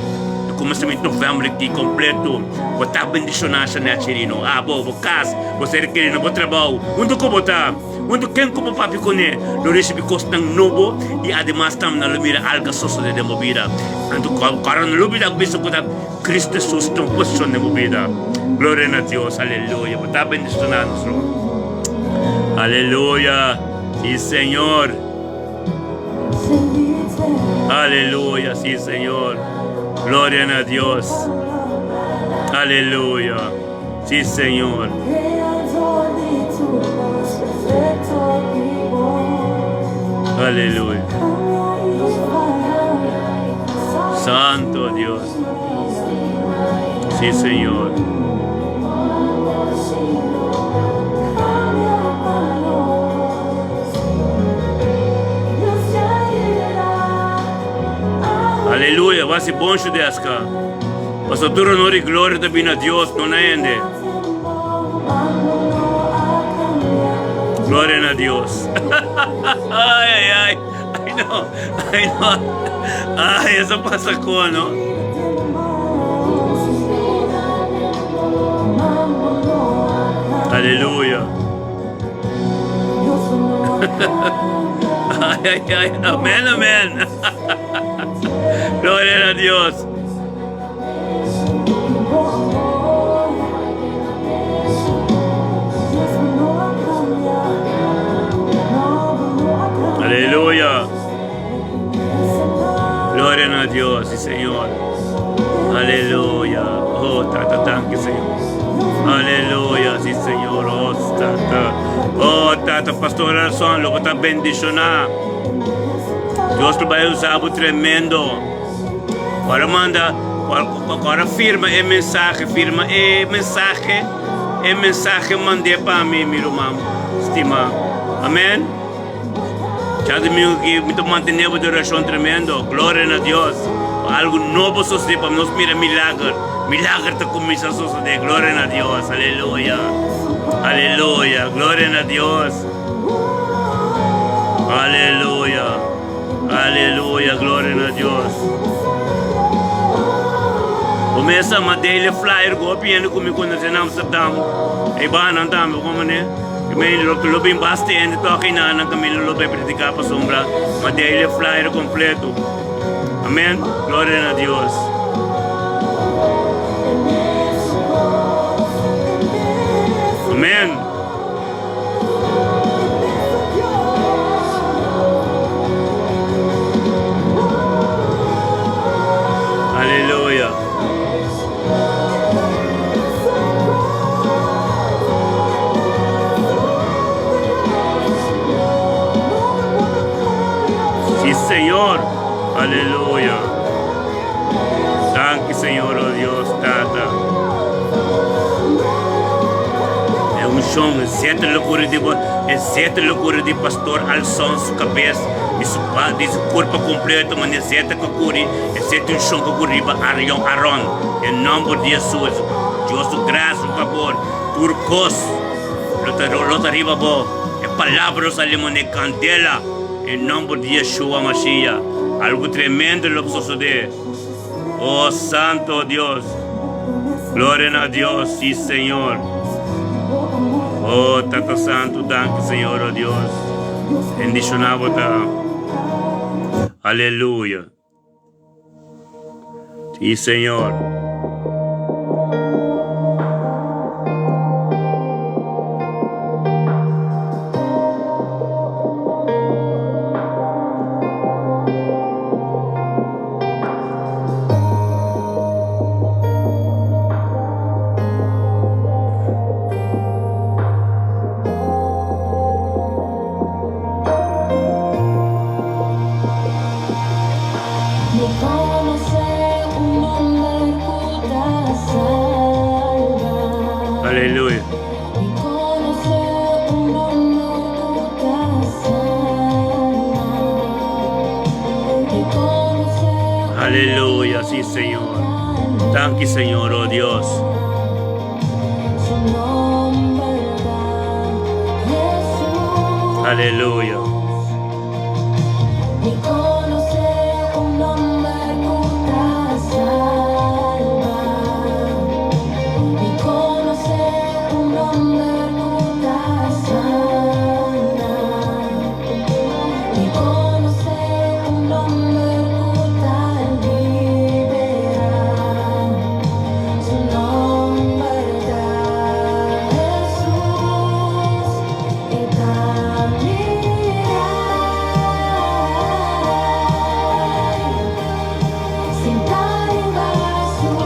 Começamento de novembro aqui completo. Vou estar bendicionando a Chanel Serino. Vou casa, você querendo, vou trabalho. Onde eu vou estar? Onde quem como papi cone? Lo recebi costa novo e además tam na lumira alga soso de movida. Ando cara no lubida biso ko Cristo Jesus tão posição de movida. Glória a Deus, aleluia. Vou estar bendicionando, Senhor. Aleluia. Sim, Senhor. Aleluia, sim, Senhor. Glória a Deus. Aleluia. Sim, Senhor. Aleluia. Santo Deus. Sim, Senhor. Aleluia. Vai ser bom chudesca. Pastor todo honor e glória também a Deus, não é ainda. Glória a Deus. Ai. I know. Ai, essa passa com, não? Aleluia. Ai. Amém. Glória a Deus. Aleluia. Glória a Deus, Senhor. Aleluia. Oh, tata, danke, Senhor. Aleluia, sim, Senhor. Oh, tata, pastor Arson, lo está bendicionar. Deus vai usar o tremendo. Agora manda, agora firma e mensagem, mandei para mim, meu irmão, estimado. Amém? Já de mim que me mantenemos de oração tremendo. Glória a Deus. Algo novo sucede para nós, mira milagre. Milagre está começando a suceder. Glória a Deus. Aleluia. Aleluia. Glória a Deus. Aleluia. Aleluia. Glória a Deus. Começa a daily flyer go piano comigo quando nós não sabemos. E ba não estamos como né? Kami lobing basti and ito kinana kami lobing predicar pa sombra. Daily flyer completo. Amen. Gloria a Dios. Amen. Aleluia. Sí, Señor. Aleluya. Danke, Señor, oh Dios, Tata. É Shong, sete loucura de pastor Alson, sua cabeça, e seu corpo completo, mas sete curi, e sete chão curiba Aron, em nome de Jesus. Deus, graça, por favor, turcos, lota riba bo, e palavras alimone candela, em nome de Yeshua Mashiach. Algo tremendo lo suceder. Oh Santo Dios, gloria a Dios, sí Señor. Oh Tata Santo, danke Señor, oh Dios. Bendicionado ta. Aleluya. Sí Señor. Aleluya. Aleluya, sí Señor. Danke Señor, oh Dios. Aleluya.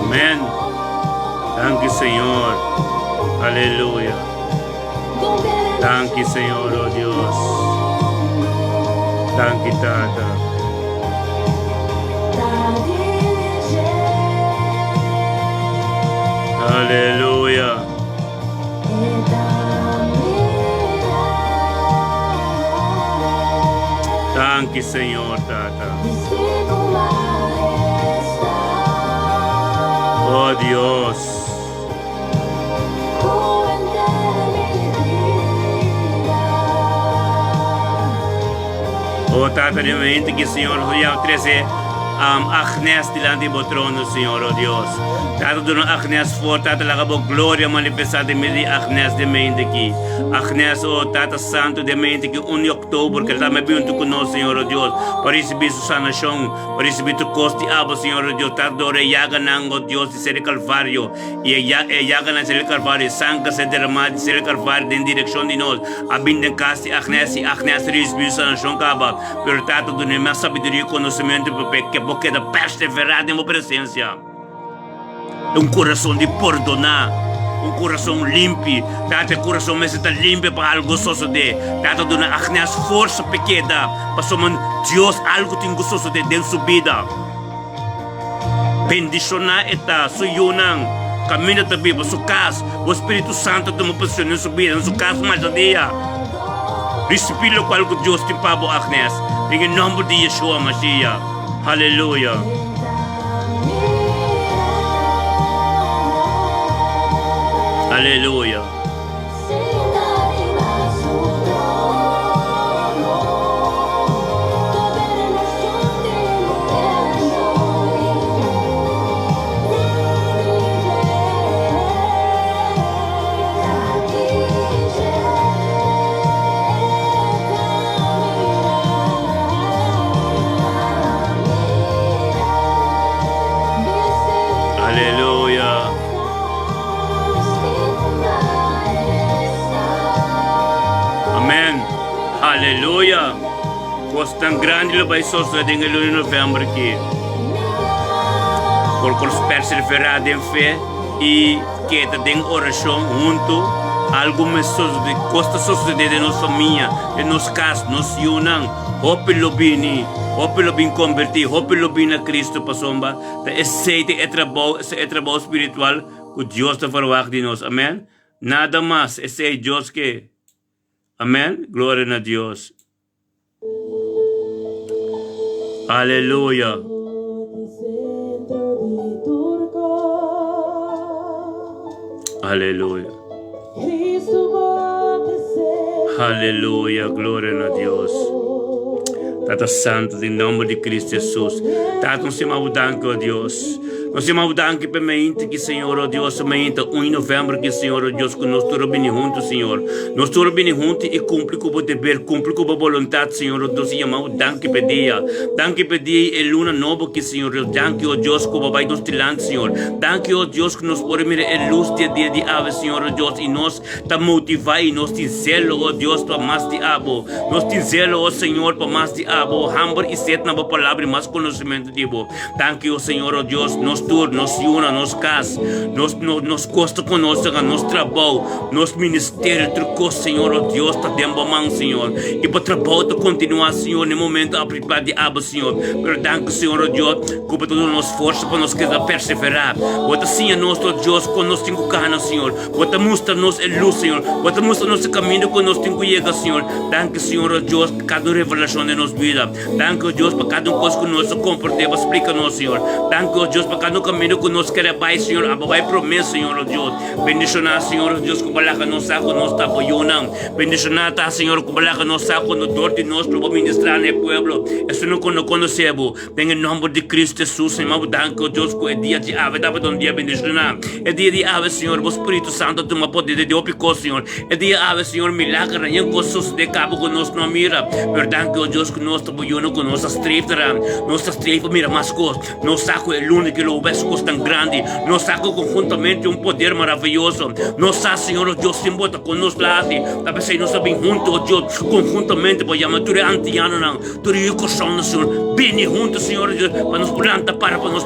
Amén. Danke Señor. Aleluya. Danke Señor, oh Dios. Danke Tata. Aleluya. Danke Señor, Tata. Oh Dios. Oh Tata, de momento que Señor já trazer Agnes delante do trono, Senhor, oh Deus. Tata, do Agnes for, Tata, lá a glória manifestada em meio Agnes de mente aqui. Agnes, oh Tata Santo, de mente que 1 de outubro, que está me junto conosco, Senhor, oh Deus, para receber sua sanação, para receber tu coste abo, Senhor, oh Deus, Tata, dora yaga nang, oh Deus, de ser Calvário, e yaga na ser Calvário, sangue se derramado de ser Calvário, em direção de nós, abindo em casa Agnes, e Agnes receber sua sanação, caba, pero Tata, do nem mais sabedoria e conhecimento, que porque da perseverar em uma presença. Um coração de perdonar, um coração limpo, Tata, coração mas está limpo para algo suceder. Tata, dona Agnes força pequena, para somos Deus algo tem gostoso de dentro sua vida. Bendicionar eta suyunang, caminho da Bíblia, sua casa, o Espírito Santo toma posição em sua vida, em sua casa mais a dia. Respira com algo Deus tem para Agnes, em nome de Yeshua Mashiach. Aleluya. Aleluya. Aleluia. Coisa tão grande vai suceder em novembro aqui. Por perseverar em fé e que tem oração junto, alguma coisa suceder de nossa família, de nossa casa, nos unam, hope lo bini convertir, hope lo bini a Cristo pasomba, da aceite é trabalho espiritual que Deus está verwacht de nós. Amém. Nada más, ese es Dios que. Amén. Gloria a Dios. Aleluya. Centro di turco. Aleluya. Cristo bote sempre. Aleluya. Gloria a Dios. Tata Santo, em nome de Cristo Jesus. Tata, nós temos danke, ó Deus. Nós temos danke para mente que, Senhor, ó Deus, mente 1 de novembro que, Senhor, ó Deus, que nós todos bem juntos, Senhor. Nós todos bem juntos e cumprir com o dever, cumprir com a vontade, Senhor, ó Deus, e chamamos danke para dia. Danke para dia é luna nova que, Senhor, danke, ó Deus, que vai nos tilante, Senhor. Danke, ó Deus, que nós podemos ver a luz dia de ave, Senhor, ó Deus, e nós está motivar e nós tem zelo, ó Deus, para mais de abo. Nós tem zelo, ó Senhor, para mais de abo. Hambre e sete na palavra e mais conhecimento de bo. Danke, ó Senhor, ó Deus, nós tur, nós una, nós casa, nós costa conosco, nós trabalho, nosso ministério, trocou, Senhor, ó Deus, está dentro da mão, Senhor. E para trabalho, continuar, Senhor, no momento a preparar de abo, Senhor. Pero danke, Senhor, ó Deus, culpa toda a nossa força para nós querer perseverar. Bota sim a nós, ó Deus, com nós temos cana, Senhor. Bota mostra-nos a luz, Senhor. Bota mostra-nos o caminho que nós temos que chegar, Senhor. Danke, Senhor, ó Deus, cada revelação de nossa vida. Danke, ó Deus, para cada coisa que nós comportemos, explica-nos, Senhor. Danke, ó Deus, para cada caminho que nós queremos, Senhor. Ababai promessa, Senhor, ó Deus. Bendicionar, Senhor, ó Deus, que balaca nós saco, nós está apoiando. Bendicionar, tá, Senhor, que balaca nós saco, no dor de nós, para ministrar no pueblo. Isso não conhecemos. Em nome de Cristo Jesus, Senhor, danke, ó Deus, que é dia de ave, dá para um dia bendicionar. É dia de ave, Senhor, o Espírito Santo toma poder de opicó, Senhor. É dia ave, Senhor, milagre, nem coisas de cabo que nós não mira. Danke, ó Deus, que nós estamos com nossa estreita, mira mais coisas. Nós saco é único que o beso coisa tão grande. Nós saco conjuntamente poder maravilhoso. Nós saco, Senhor, ó Deus, se bota conosco lá. Talvez se nós estamos juntos, ó Deus, conjuntamente, para chamar tudo antiano, não. Tudo isso que somos, Senhor. Bem juntos, Senhor, para nos planta para nós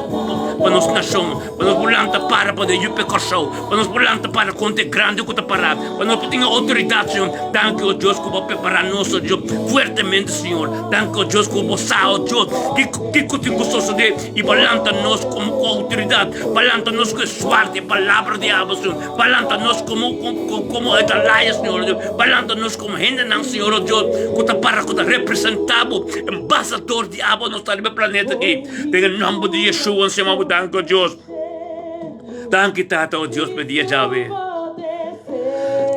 nação, para nos planta para o pecado, para nos planta para conter grande que está parado, para nós ter autoridade, Senhor. Danke, ó Deus, que vai preparar nós, Deus, fortemente, Senhor. Danke, ó Deus, que vai sair, ó Deus, que tem gostoso de e balanta nós como autoridade, balanta nós com sorte, palavra de aba, Senhor. Balanta nós como atalaya, Senhor, balanta nós como gente, não, Senhor, ó Deus, que está para, que está representado, embaixador de aba, nós está no planeta aqui. Em nome de Jesus, Senhor, danke, ó Deus. Danke, Tata, ó Deus, pedia Jave.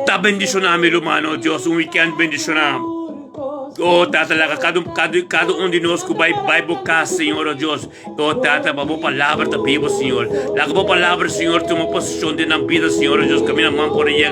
Tá bendicionando, meu irmão, ó Deus, weekend bendicionando. Oh, Tata, cada de nós que vai buscar, Senhor, oh Deus. Oh, Tata, a boa palavra da Bíblia, Senhor. A boa palavra, Senhor, tem uma posição de na vida, Senhor, oh Deus, caminha mão por aí.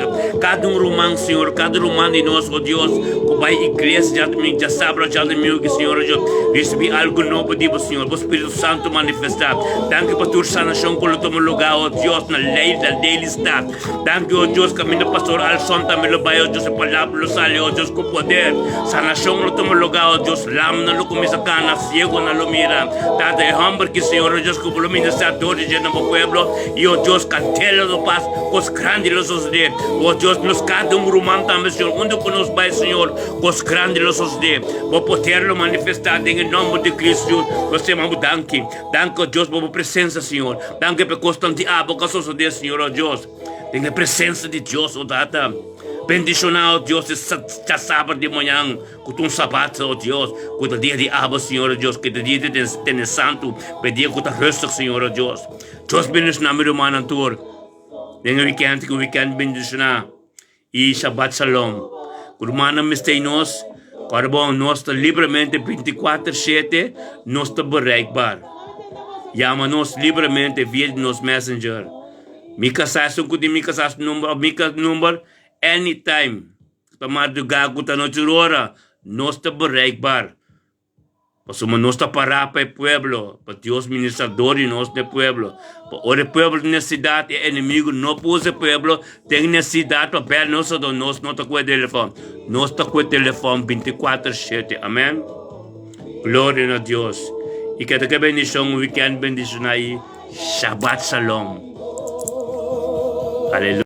Cada romano, Senhor, cada romano de nós, oh Deus, que vai à igreja, já sabe, já de mim, Senhor, oh Deus, receber algo novo de você, Senhor, o Espírito Santo manifestar. Danke para tua sanação, por teu lugar, oh Deus, na lei está. Danke, oh Deus, caminha pastor Alson, também lo vai, oh Deus, a palavra lo sale, oh Deus, com poder, sanação. No tomo lugar, oh Deus, lam na lo começa a cana, ciego na lo mira. Tata é humble que, Senhor, oh Deus, que o ministrador de no pueblo, e oh Deus, cantela do paz, os grandes los de, oh Deus, nos cada romano também, Senhor, onde que nos vai, Senhor, os grandes los de, vou poder manifestar em nome de Cristo, nós chamamos danke, oh Deus, por presença, Senhor, danke por constante aboca, de Senhor, oh Deus, tem a presença de Deus, oh Tata. Bendicionar, oh Deus, já sábado de manhã, com um sabato, oh Deus, com o dia de aba, Senhor, oh Deus, que o dia de santo, pedir com o resto, Senhor, oh Deus. Deus bendicionar, meu irmão, Antur. Tem o weekend bendicionar. E Shabbat Shalom. O irmão, me está em nós, para bom, nós está livremente 24/7, nós está bereikbaar. Chama-nos livremente via nosso messenger. Mika sasong ko din Mika number, anytime. Tamad gago ta no churora, nós está bereikbaar. Pasuma nós está para o pueblo, para Deus ministrador e nós no pueblo. Para o pueblo necessidade é inimigo, não pôs o pueblo, tem necessidade para ver nós não está com o telefone. Nós está com o telefone 24/7, amém? Glória a Deus. E que te bendição, weekend bendição aí. Shabbat Shalom. Aleluia.